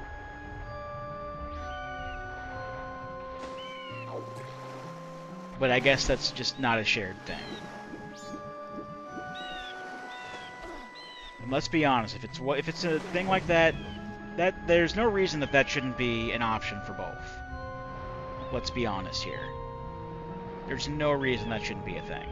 [SPEAKER 1] But I guess that's just not a shared thing. And let's be honest, if it's a thing like that, there's no reason that shouldn't be an option for both. Let's be honest here. There's no reason that shouldn't be a thing.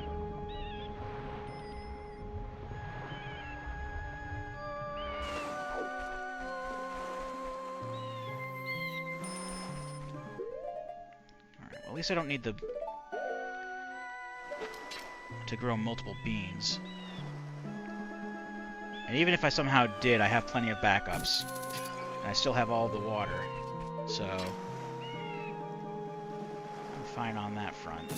[SPEAKER 1] Alright, well, at least I don't need to grow multiple beans. And even if I somehow did, I have plenty of backups. And I still have all the water. So I'm fine on that front.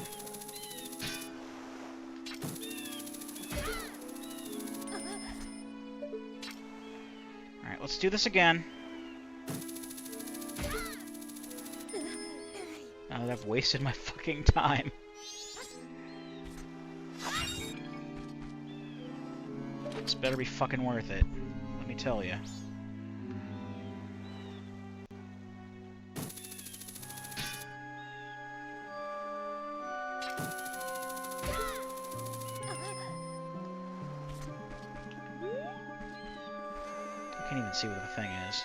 [SPEAKER 1] Alright, let's do this again. Now that I've wasted my fucking time. This better be fucking worth it. Let me tell you. I can't even see what the thing is.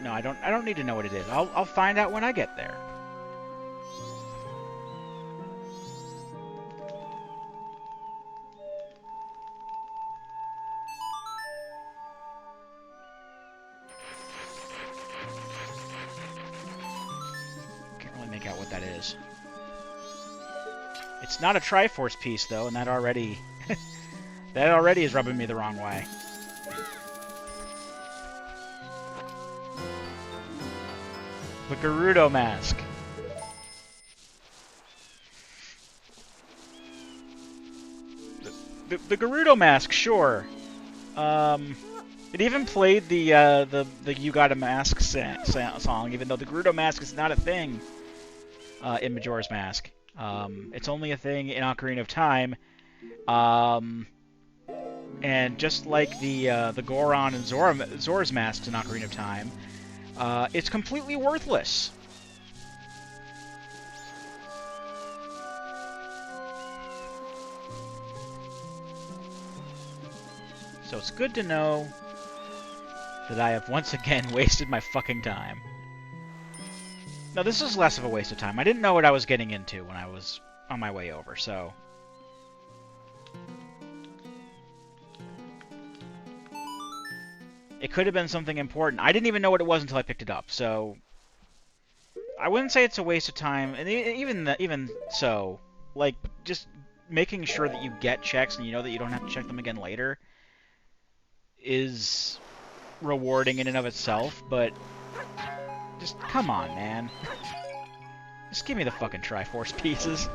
[SPEAKER 1] No, I don't need to know what it is. I'll find out when I get there. Can't really make out what that is. It's not a Triforce piece though, and that already is rubbing me the wrong way. The Gerudo mask. The Gerudo mask, sure. It even played the You Got a Mask song, even though the Gerudo mask is not a thing in Majora's Mask. It's only a thing in Ocarina of Time. And just like the Goron and Zora's masks in Ocarina of Time, it's completely worthless. So it's good to know that I have once again wasted my fucking time. No, this is less of a waste of time. I didn't know what I was getting into when I was on my way over, so... It could have been something important. I didn't even know what it was until I picked it up, so... I wouldn't say it's a waste of time, and even so, like, just making sure that you get checks and you know that you don't have to check them again later is rewarding in and of itself, but just come on, man. Just give me the fucking Triforce pieces.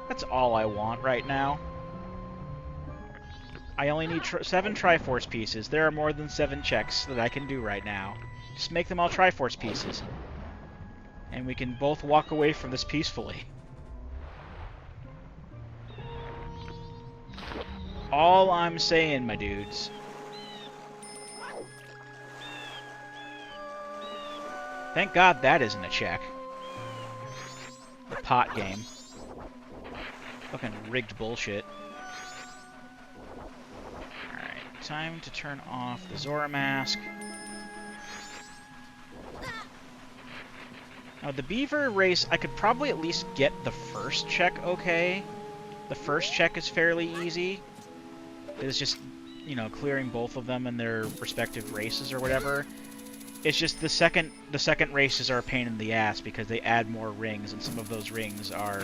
[SPEAKER 1] That's all I want right now. I only need 7 Triforce pieces. There are more than 7 checks that I can do right now. Just make them all Triforce pieces. And we can both walk away from this peacefully. all I'm saying, my dudes. Thank God that isn't a check. The pot game. Fucking rigged bullshit. Alright, time to turn off the Zora mask. Now, the beaver race, I could probably at least get the first check okay. The first check is fairly easy. It's just, you know, clearing both of them in their respective races or whatever. It's just the second races are a pain in the ass because they add more rings, and some of those rings are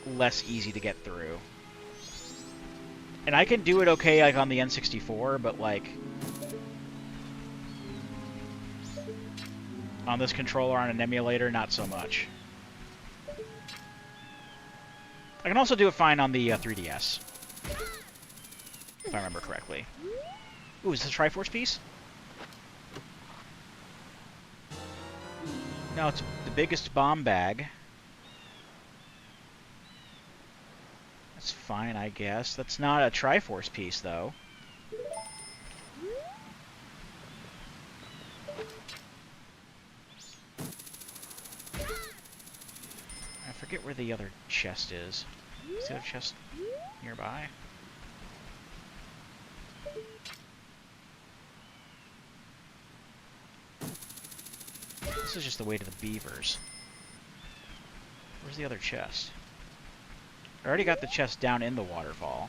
[SPEAKER 1] less easy to get through. And I can do it okay, like, on the N64, but, like, on this controller on an emulator, not so much. I can also do it fine on the 3DS. If I remember correctly. Ooh, is this a Triforce piece? No, it's the biggest bomb bag. That's fine, I guess. That's not a Triforce piece, though. I forget where the other chest is. Is the other chest nearby? This is just the way to the beavers. Where's the other chest? I already got the chest down in the waterfall.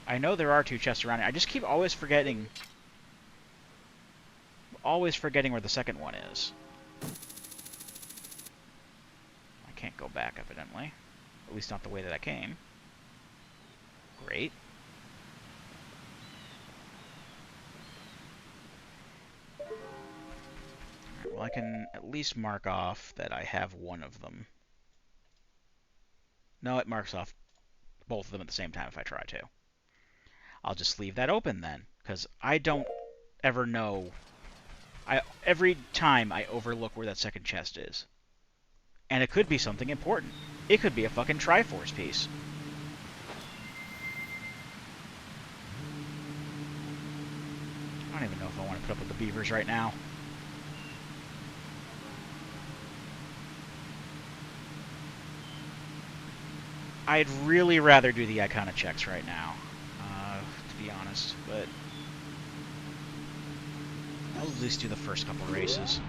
[SPEAKER 1] I know there are 2 chests around here. I just keep always forgetting where the second one is. I can't go back, evidently. At least not the way that I came. Great. Well, I can at least mark off that I have one of them. No, it marks off both of them at the same time if I try to. I'll just leave that open then, because I don't ever know. Every time I overlook where that second chest is. And it could be something important. It could be a fucking Triforce piece. I don't even know if I want to put up with the beavers right now. I'd really rather do the Icona checks right now, to be honest, but I'll at least do the first couple races.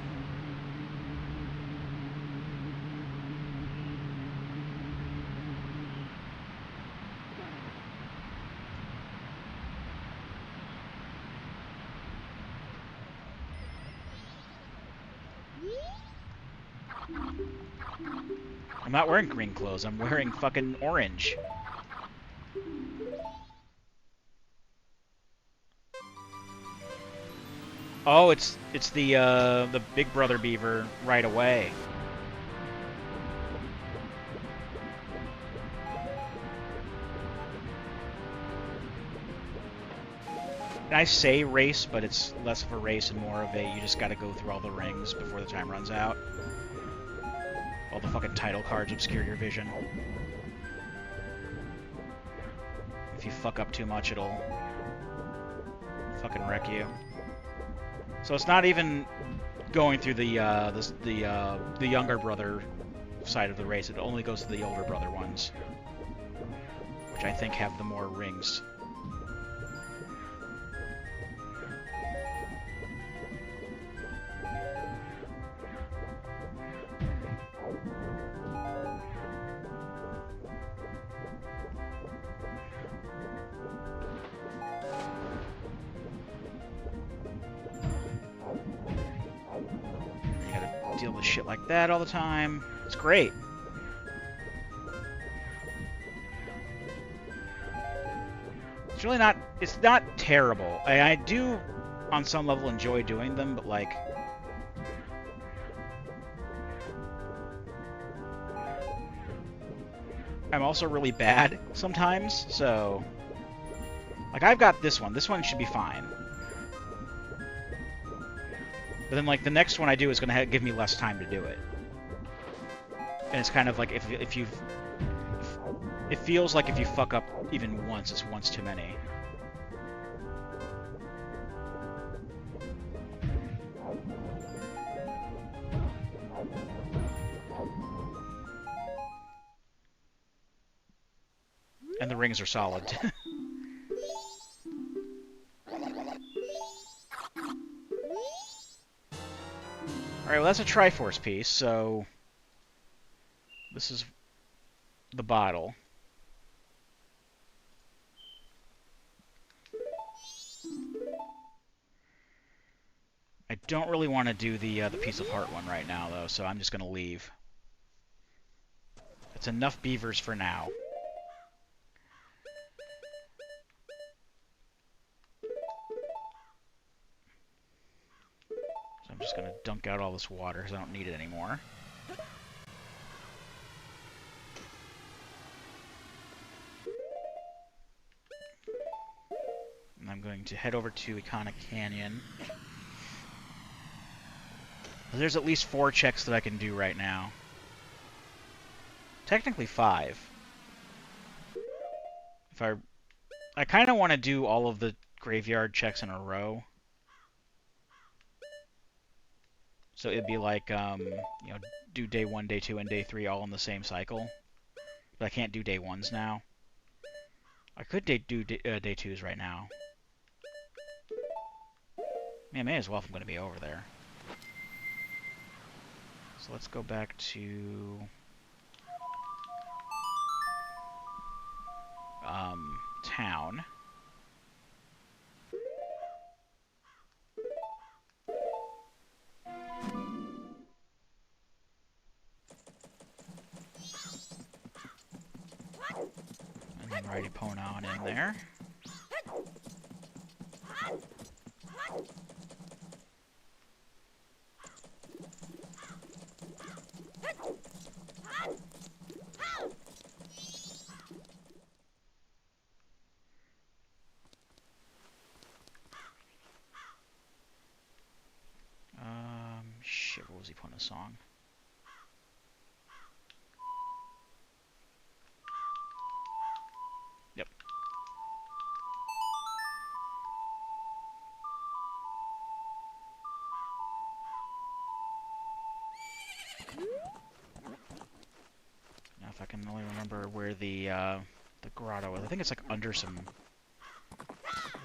[SPEAKER 1] I'm not wearing green clothes, I'm wearing fucking orange. Oh, it's the Big Brother beaver right away. And I say race, but it's less of a race and more of a you just gotta go through all the rings before the time runs out. All the fucking title cards obscure your vision. If you fuck up too much, it'll fucking wreck you. So it's not even going through the younger brother side of the race. It only goes to the older brother ones, which I think have the more rings. Deal with shit like that all the time. It's great. It's really not... It's not terrible. I do, on some level, enjoy doing them, but, like... I'm also really bad sometimes, so... Like, I've got this one. This one should be fine. But then, like, the next one I do is going to give me less time to do it. And it's kind of like if you... It feels like if you fuck up even once, it's once too many. And the rings are solid. Alright, well that's a Triforce piece, so... This is the bottle. I don't really want to do the piece of heart one right now, though, so I'm just going to leave. It's enough beavers for now. So I'm just going to dunk out all this water because I don't need it anymore. And I'm going to head over to Iconic Canyon. There's at least 4 checks that I can do right now. Technically 5. If I kind of want to do all of the graveyard checks in a row. So it'd be like, you know, do day 1, day 2, and day 3 all in the same cycle. But I can't do day 1s now. I could do day 2s right now. Yeah, may as well if I'm going to be over there. So let's go back to... town. And then ride Epona on in there. Shit, what was Epona's song? Yep. Now if I can only remember where the grotto is. I think it's like under some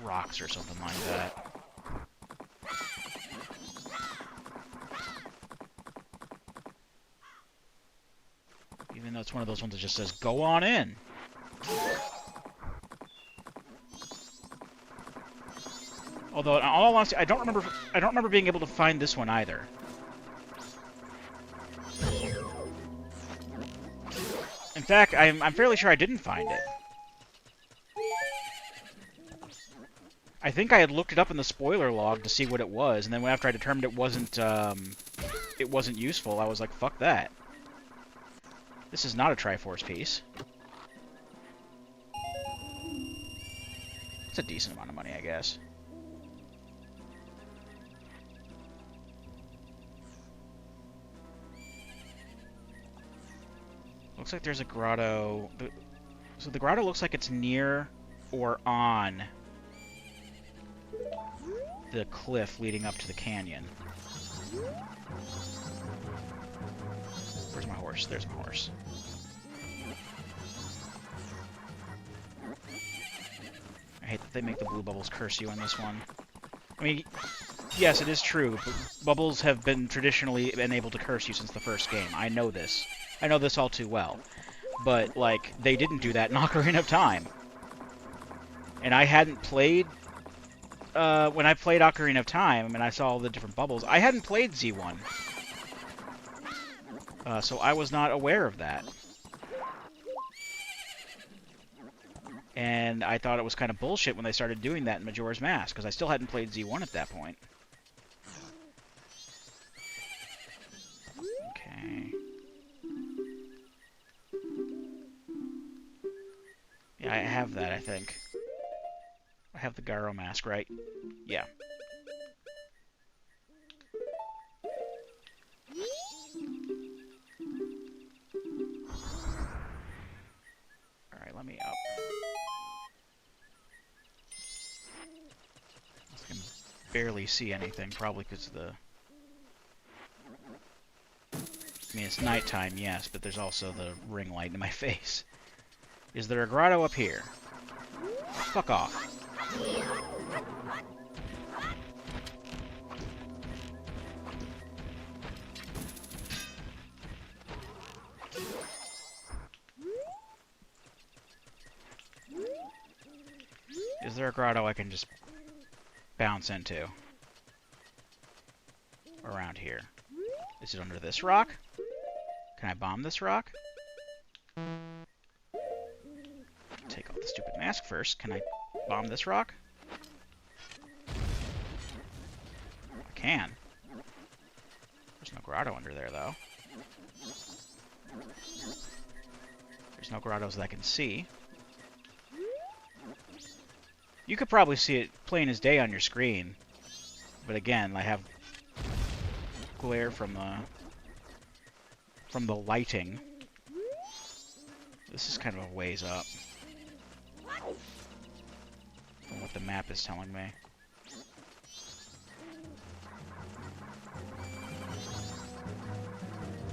[SPEAKER 1] rocks or something like that. Even though it's one of those ones that just says, go on in! Although, in all honesty, I don't remember being able to find this one either. In fact, I'm fairly sure I didn't find it. I think I had looked it up in the spoiler log to see what it was, and then after I determined it wasn't useful, I was like, fuck that. This is not a Triforce piece. It's a decent amount of money, I guess. Looks like there's a grotto. So the grotto looks like it's near or on the cliff leading up to the canyon. Where's my horse? There's my horse. I hate that they make the blue bubbles curse you in this one. I mean, yes, it is true. Bubbles have been traditionally able to curse you since the first game. I know this. I know this all too well. But, like, they didn't do that in Ocarina of Time. And I hadn't played... when I played Ocarina of Time and I saw all the different bubbles, I hadn't played Z1. So I was not aware of that. And I thought it was kind of bullshit when they started doing that in Majora's Mask, because I still hadn't played Z1 at that point. Okay. Yeah, I have that, I think. I have the Garo mask, right? Yeah. barely see anything, probably because of the... I mean, it's nighttime, yes, but there's also the ring light in my face. Is there a grotto up here? Fuck off. Is there a grotto I can just bounce into? Around here. Is it under this rock? Can I bomb this rock? Take off the stupid mask first. Can I bomb this rock? I can. There's no grotto under there, though. There's no grottos that I can see. You could probably see it plain as day on your screen. But again, I have glare from the lighting. This is kind of a ways up from what the map is telling me.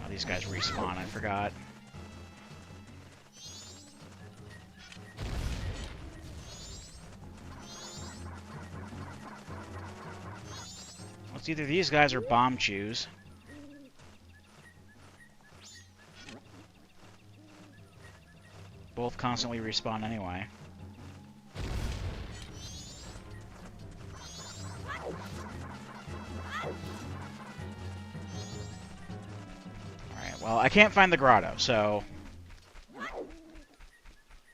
[SPEAKER 1] Oh, these guys respawn, I forgot. Well, it's either these guys or bomb chews. Both constantly respawn anyway. Alright, well, I can't find the grotto, so...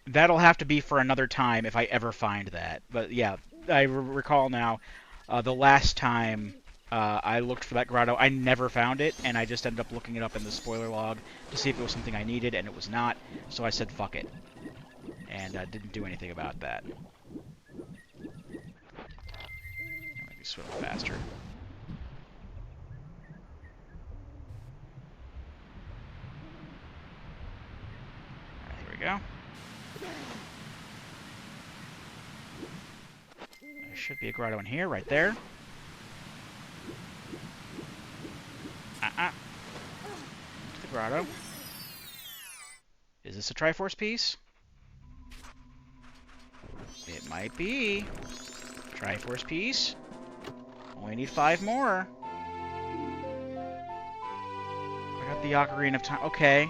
[SPEAKER 1] that'll have to be for another time if I ever find that. But yeah, I recall now, the last time I looked for that grotto, I never found it, and I just ended up looking it up in the spoiler log to see if it was something I needed, and it was not, so I said fuck it. And I didn't do anything about that. Maybe swim faster. Alright, here we go. There should be a grotto in here, right there. The grotto. Is this a Triforce piece? It might be. Triforce piece. Only need 5 more. I got the Ocarina of Time. Okay.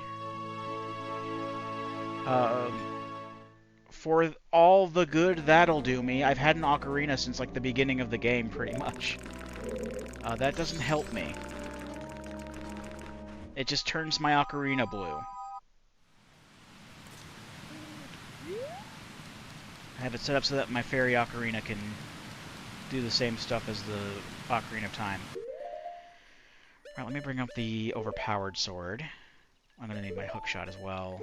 [SPEAKER 1] For all the good that'll do me, I've had an Ocarina since like the beginning of the game, pretty much. That doesn't help me. It just turns my Ocarina blue. I have it set up so that my fairy Ocarina can do the same stuff as the Ocarina of Time. Alright, let me bring up the overpowered sword. I'm going to need my hookshot as well.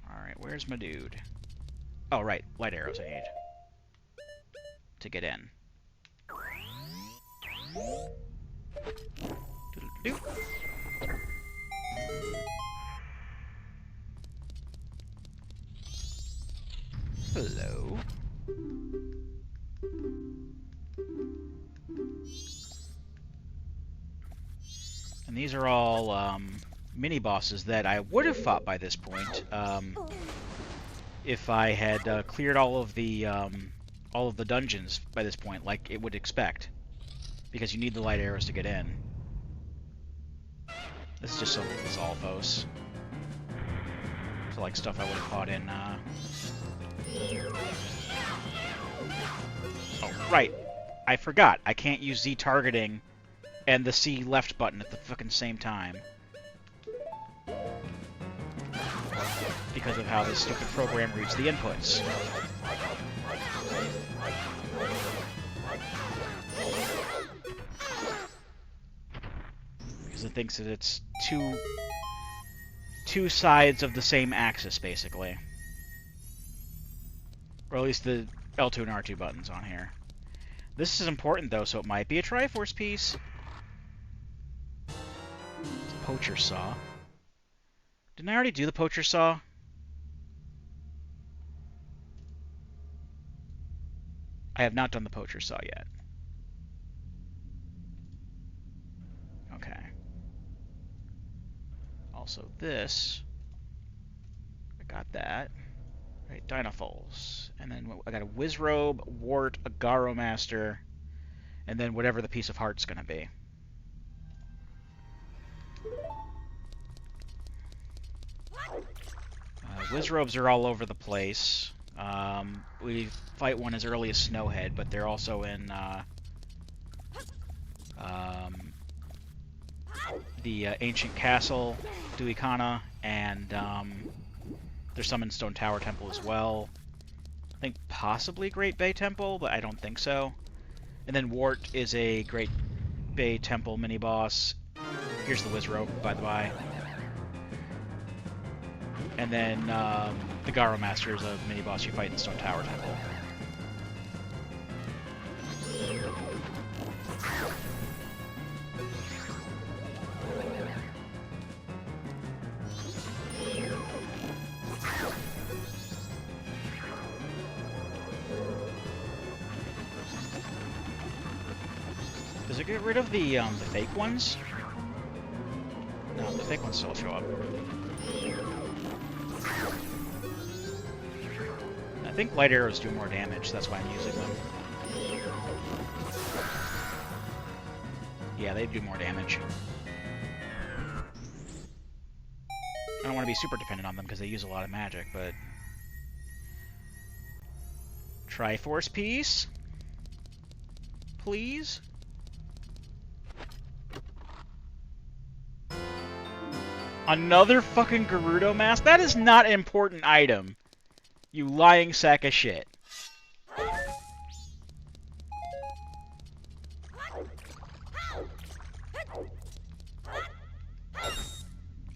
[SPEAKER 1] Alright, where's my dude? Oh, right, light arrows I need to get in. Doodle-doo. Hello. And these are all mini-bosses that I would have fought by this point if I had cleared all of the dungeons by this point, like it would expect, because you need the light arrows to get in. This is just some Zalfos. So like stuff I would have fought in. Oh, right. I forgot. I can't use Z targeting and the C left button at the fucking same time. Because of how this stupid program reads the inputs. Because it thinks that it's two sides of the same axis, basically. Or at least the L2 and R2 buttons on here. This is important, though, so it might be a Triforce piece. It's a poacher saw. Didn't I already do the poacher saw? I have not done the poacher saw yet. Okay. Also this. I got that. Right, Dynafalls. And then I got a Wizrobe, Wart, a Garo Master, and then whatever the piece of heart's gonna be. Wizrobes are all over the place. We fight one as early as Snowhead, but they're also in the Ancient Castle, Duikana, and there's some in Stone Tower Temple as well. I think possibly Great Bay Temple, but I don't think so. And then Wart is a Great Bay Temple mini-boss. Here's the Wizrobe, by the by. And then the Garo Master is a mini-boss you fight in Stone Tower Temple. Does it get rid of the fake ones? No, the fake ones still show up. I think light arrows do more damage, that's why I'm using them. Yeah, they do more damage. I don't want to be super dependent on them because they use a lot of magic, but... Triforce piece? Please? Another fucking Gerudo mask? That is not an important item. You lying sack of shit.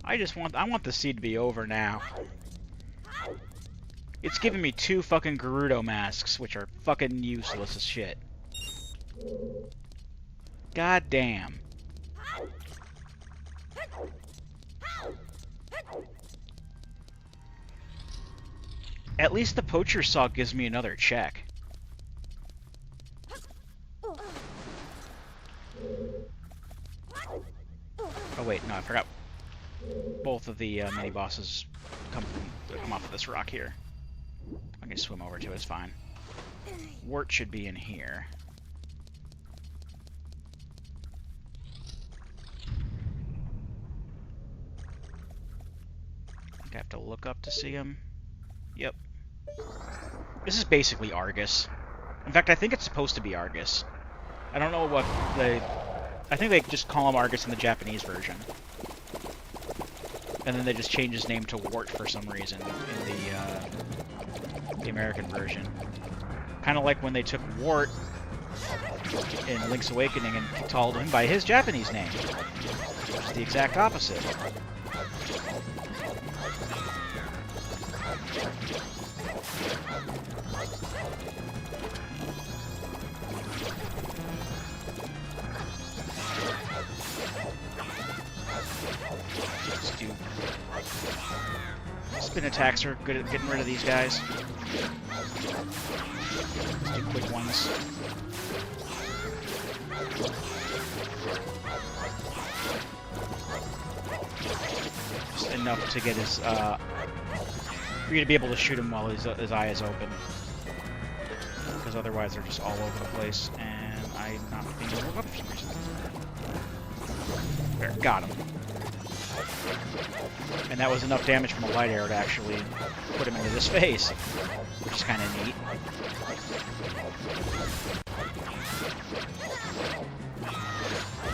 [SPEAKER 1] I want the seed to be over now. It's giving me 2 fucking Gerudo masks, which are fucking useless as shit. God damn. At least the poacher saw gives me another check. Oh wait, no, I forgot. Both of the mini bosses come off of this rock here. I can swim over to it, it's fine. Wart should be in here. I think I have to look up to see him. Yep. This is basically Argus. In fact, I think it's supposed to be Argus. I don't know what they... I think they just call him Argus in the Japanese version. And then they just change his name to Wart for some reason in the American version. Kind of like when they took Wart in Link's Awakening and called him by his Japanese name. Which is the exact opposite. Spin attacks are good at getting rid of these guys. Let's do quick ones. Just enough to get his, for you to be able to shoot him while his eye is open. Because otherwise they're just all over the place, and I'm not being able to look up for some reason. There, got him. And that was enough damage from a light arrow to actually put him into this phase, which is kind of neat.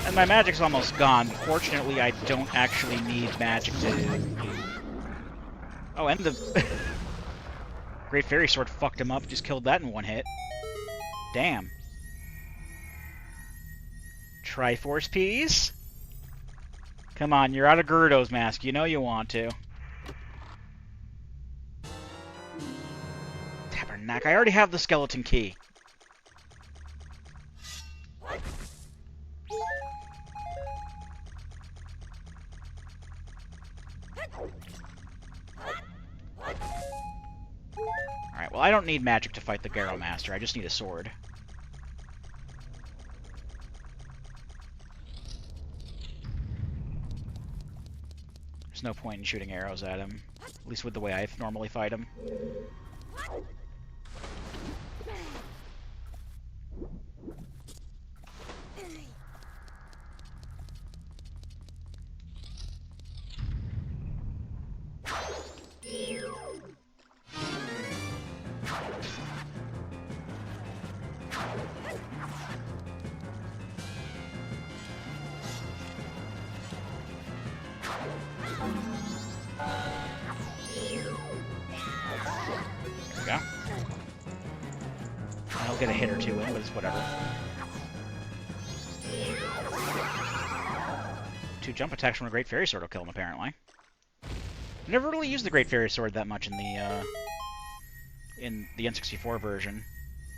[SPEAKER 1] And my magic's almost gone. Fortunately, I don't actually need magic to... Oh, and the... Great Fairy Sword fucked him up, just killed that in one hit. Damn. Triforce piece? Come on, you're out of Gerudo's mask. You know you want to. Tabernacle. I already have the skeleton key. Well, I don't need magic to fight the Garrow Master. I just need a sword. There's no point in shooting arrows at him. At least with the way I normally fight him. I'll get a hit or two in, but it's whatever. 2 jump attacks from a Great Fairy Sword will kill him, apparently. Never really used the Great Fairy Sword that much in the N64 version.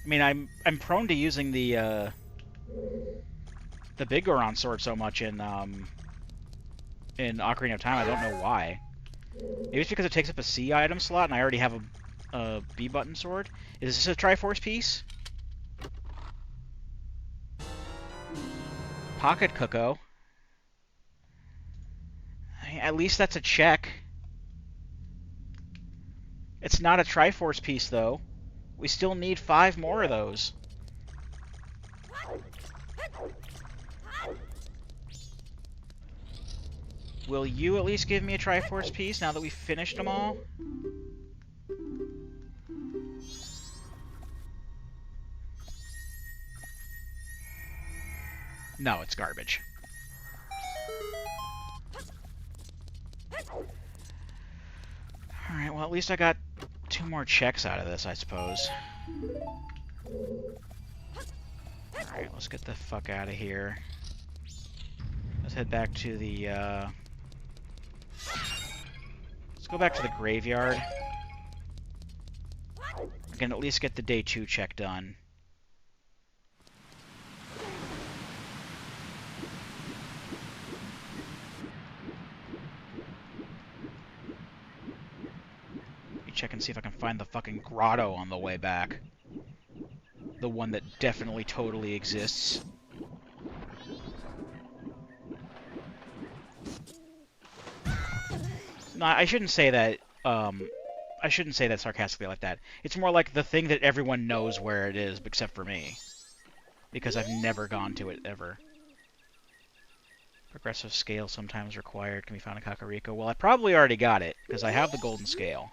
[SPEAKER 1] I mean, I'm prone to using the Big Goron Sword so much in Ocarina of Time. I don't know why. Maybe it's because it takes up a C item slot, and I already have a B button sword. Is this a Triforce piece? Pocket Cuckoo. At least that's a check. It's not a Triforce piece, though. We still need 5 more of those. Will you at least give me a Triforce piece now that we've finished them all? No, it's garbage. Alright, well, at least I got 2 more checks out of this, I suppose. Alright, let's get the fuck out of here. Let's head back to the, let's go back to the graveyard. I can at least get the day 2 check done. Check and see if I can find the fucking grotto on the way back. The one that definitely totally exists. No, I shouldn't say that, I shouldn't say that sarcastically like that. It's more like the thing that everyone knows where it is, except for me. Because I've never gone to it, ever. Progressive scale sometimes required. Can be found in Kakariko. Well, I probably already got it, because I have the golden scale.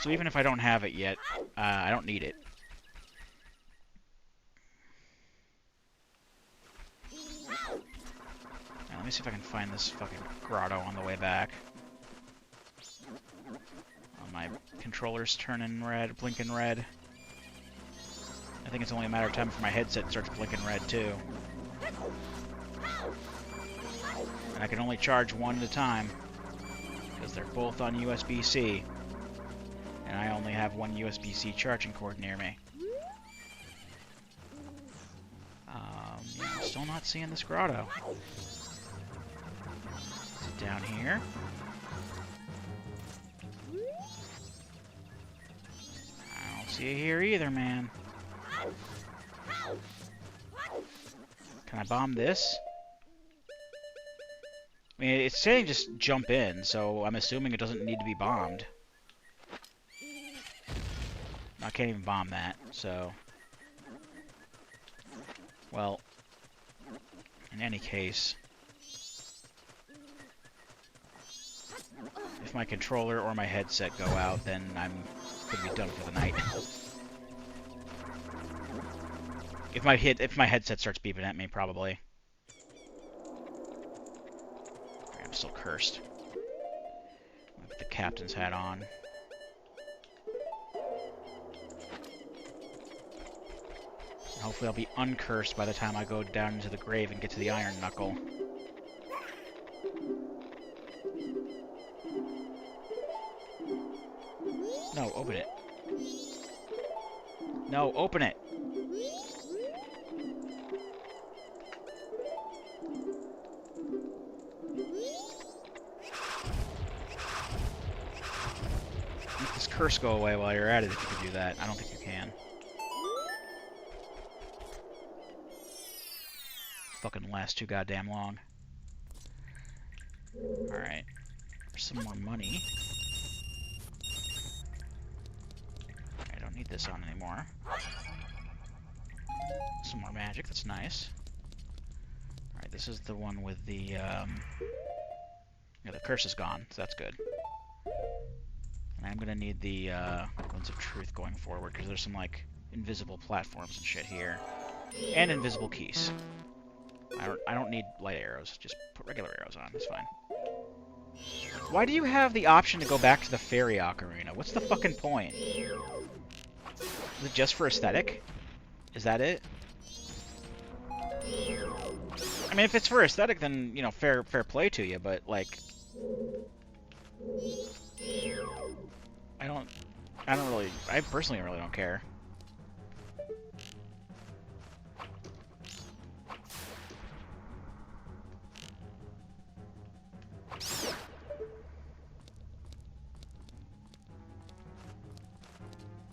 [SPEAKER 1] So even if I don't have it yet, I don't need it. Now, let me see if I can find this fucking grotto on the way back. Oh, my controller's turning red, blinking red. I think it's only a matter of time before my headset starts blinking red, too. And I can only charge one at a time, because they're both on USB-C. And I only have one USB-C charging cord near me. Yeah, I'm still not seeing this grotto. Is it down here? I don't see it here either, man. Can I bomb this? I mean, it's saying just jump in, so I'm assuming it doesn't need to be bombed. I can't even bomb that, so... Well, in any case... If my controller or my headset go out, then I'm gonna be done for the night. If my headset starts beeping at me, probably. I'm still cursed. I'll put the captain's hat on. Hopefully I'll be uncursed by the time I go down into the grave and get to the Iron Knuckle. No, open it. No, open it! Make this curse go away while you're at it if you can do that. I don't think you can. Fucking last too goddamn long. Alright. There's some more money. I don't need this on anymore. Some more magic, that's nice. Alright, this is the one with the, yeah, the curse is gone, so that's good. And I'm gonna need the, Winds of Truth going forward, because there's some, like, invisible platforms and shit here. And invisible keys. I don't need light arrows, just put regular arrows on, that's fine. Why do you have the option to go back to the fairy ocarina? What's the fucking point? Is it just for aesthetic? Is that it? I mean, if it's for aesthetic, then, you know, fair play to you, but, like... I personally really don't care.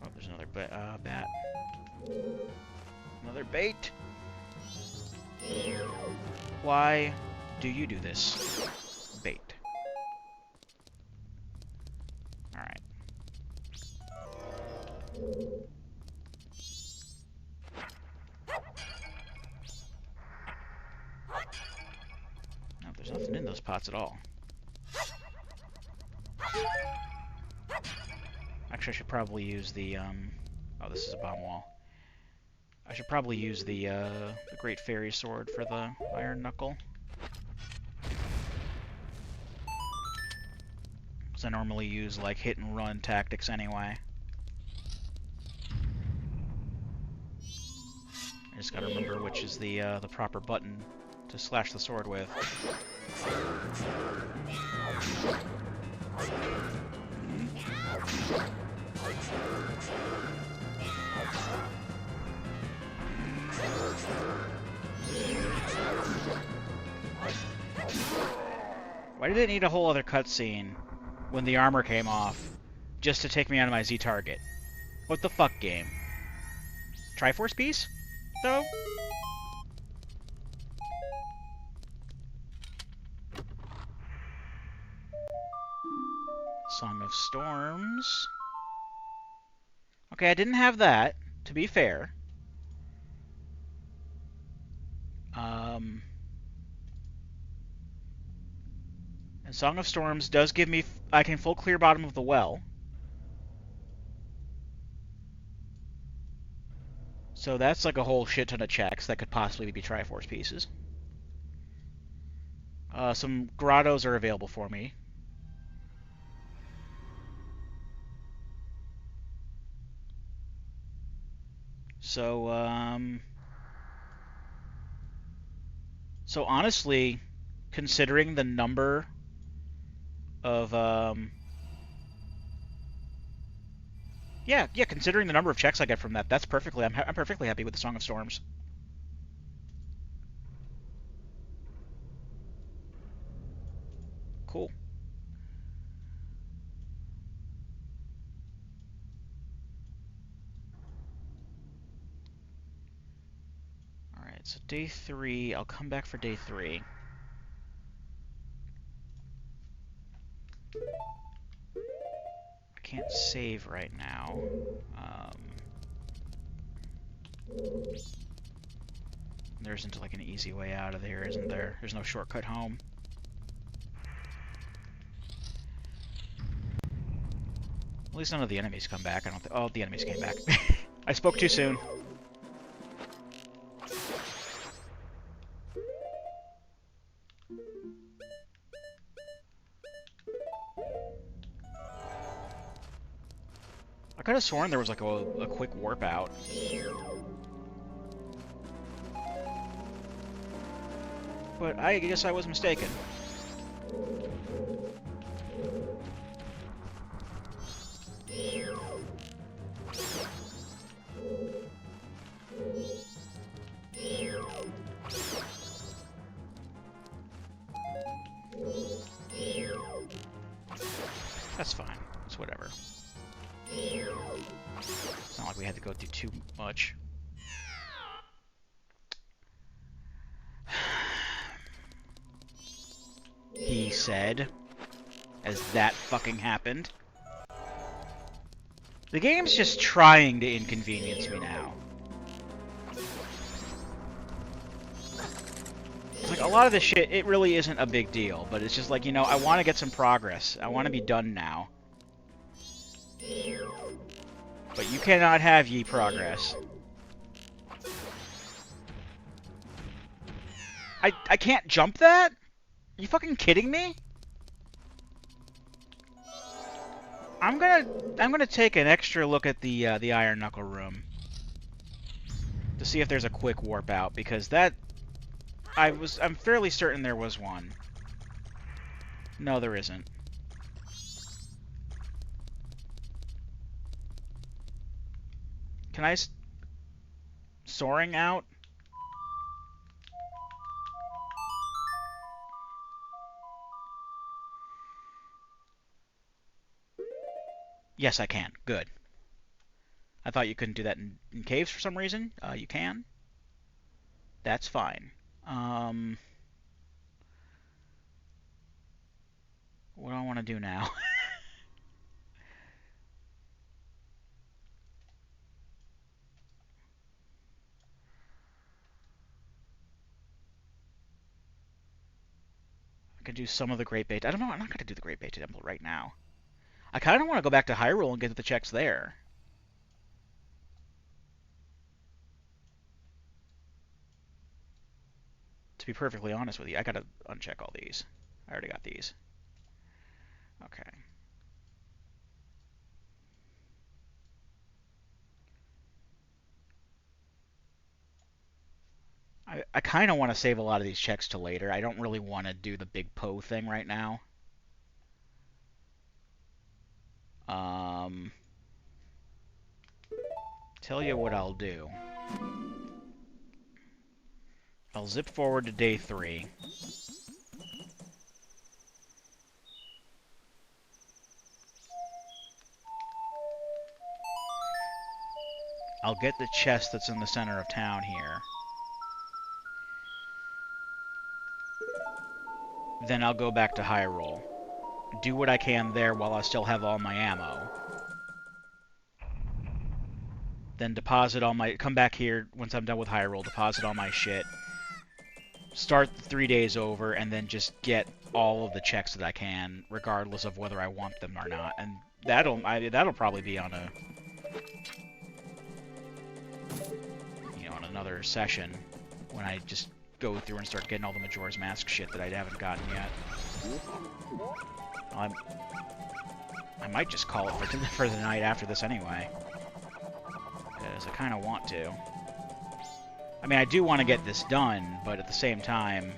[SPEAKER 1] Oh, there's another bat. Another bait. Why do you do this? Bait. Alright. No, there's nothing in those pots at all. Actually, I should probably use the, oh, this is a bomb wall. I should probably use the Great Fairy Sword for the Iron Knuckle. Because I normally use, like, hit-and-run tactics anyway. I just gotta remember which is the proper button to slash the sword with. Why did it need a whole other cutscene when the armor came off just to take me out of my Z target? What the fuck, game? Triforce piece? Though? Song of Storms. Okay, I didn't have that, to be fair. And Song of Storms does give me... I can full clear bottom of the well. So that's like a whole shit ton of checks that could possibly be Triforce pieces. Some grottos are available for me. So, so honestly, considering the number of, yeah, considering the number of checks I get from that, that's perfectly, I'm perfectly happy with the Song of Storms. Cool. Alright, so day 3, I'll come back for day 3. I can't save right now. There isn't like an easy way out of there, isn't there? There's no shortcut home. At least none of the enemies come back. I don't think. Oh, the enemies came back. I spoke too soon. I could have sworn there was like a quick warp out. But I guess I was mistaken. That's fine. It's whatever. It's not like we had to go through too much. He said, as that fucking happened. The game's just trying to inconvenience me now. It's like, a lot of this shit, it really isn't a big deal, but it's just like, you know, I want to get some progress. I want to be done now. But you cannot have ye progress. I can't jump that? Are you fucking kidding me? I'm gonna take an extra look at the Iron Knuckle room to see if there's a quick warp out, because that I'm fairly certain there was one. No, there isn't. Can I soaring out? Yes, I can. Good. I thought you couldn't do that in caves for some reason. You can. That's fine. What do I want to do now? I could do some of the Great Bay. I don't know. I'm not going to do the Great Bay Temple right now. I kind of want to go back to Hyrule and get the checks there. To be perfectly honest with you, I gotta uncheck all these. I already got these. Okay. I kind of want to save a lot of these checks to later. I don't really want to do the big Poe thing right now. Tell you what I'll do. I'll zip forward to day 3. I'll get the chest that's in the center of town here. Then I'll go back to Hyrule. Do what I can there while I still have all my ammo. Then deposit all my... Come back here once I'm done with Hyrule, deposit all my shit. Start the 3 days over, and then just get all of the checks that I can, regardless of whether I want them or not. And that'll probably be on a... You know, on another session, when I just go through and start getting all the Majora's Mask shit that I haven't gotten yet. I might just call it for the night after this anyway. Because I kind of want to. I mean, I do want to get this done, but at the same time...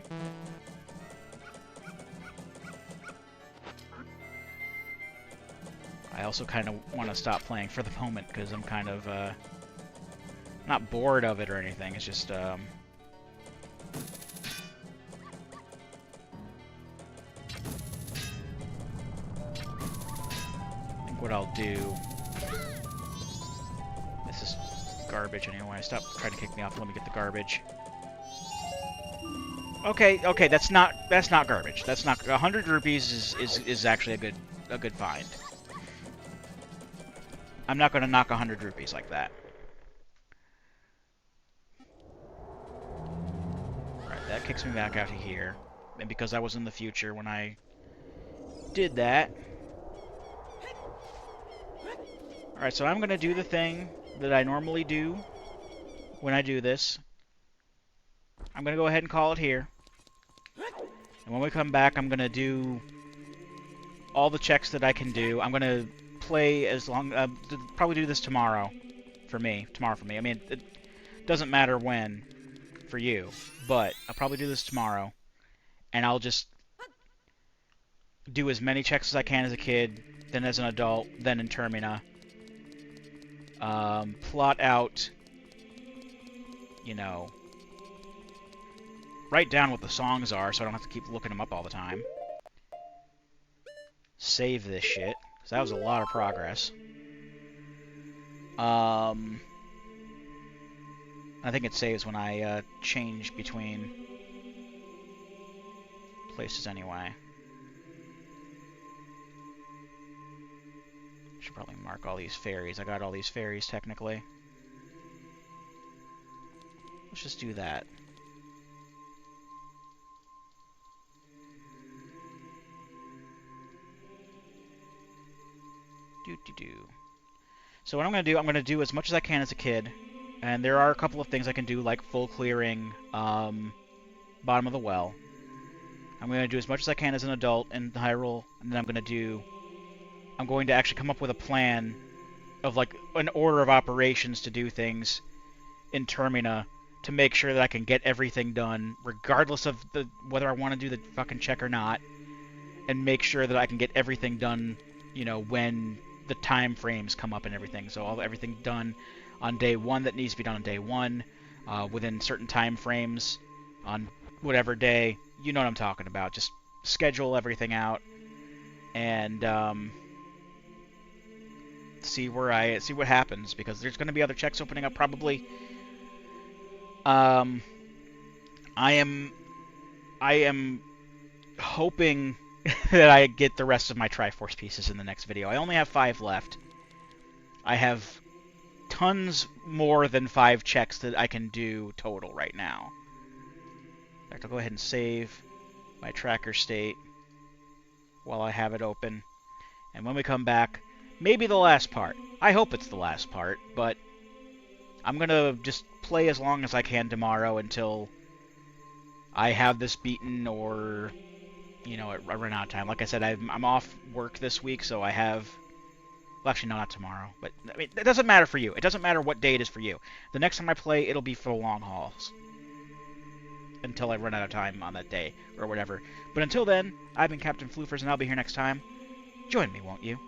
[SPEAKER 1] I also kind of want to stop playing for the moment, because I'm kind of, not bored of it or anything, it's just, I think what I'll do... This is garbage anyway. Stop trying to kick me off. Let me get the garbage. Okay, that's not garbage. That's not 100 rupees is actually a good find. I'm not going to knock 100 rupees like that. Right, that kicks me back out to here. And because I was in the future when I did that. Alright, so I'm going to do the thing that I normally do when I do this. I'm going to go ahead and call it here. And when we come back, I'm going to do all the checks that I can do. I'm going to play as long... probably do this tomorrow for me. I mean, it doesn't matter when for you, but I'll probably do this tomorrow. And I'll just do as many checks as I can as a kid, then as an adult, then in Termina. Plot out, you know, write down what the songs are so I don't have to keep looking them up all the time. Save this shit, because that was a lot of progress. I think it saves when I change between places anyway. Should probably mark all these fairies. I got all these fairies technically. Let's just do that. Do. So what I'm going to do, I'm going to do as much as I can as a kid. And there are a couple of things I can do, like full clearing bottom of the well. I'm going to do as much as I can as an adult in Hyrule, and then I'm going to actually come up with a plan of like an order of operations to do things in Termina to make sure that I can get everything done, regardless of whether I want to do the fucking check or not, and make sure that I can get everything done, you know, when the time frames come up and everything. So everything done on day one that needs to be done on day one, within certain time frames on whatever day. You know what I'm talking about. Just schedule everything out and see what happens, because there's going to be other checks opening up probably. I am hoping that I get the rest of my Triforce pieces in the next video. I only have 5 left. I have tons more than 5 checks that I can do total right now. In fact, I'll go ahead and save my tracker state while I have it open. And when we come back, maybe the last part. I hope it's the last part, but I'm going to just play as long as I can tomorrow until I have this beaten, or, you know, I run out of time. Like I said, I'm off work this week, so I have... Well, actually, no, not tomorrow. But, I mean, it doesn't matter for you. It doesn't matter what day it is for you. The next time I play, it'll be for long hauls. Until I run out of time on that day, or whatever. But until then, I've been Captain Floofers, and I'll be here next time. Join me, won't you?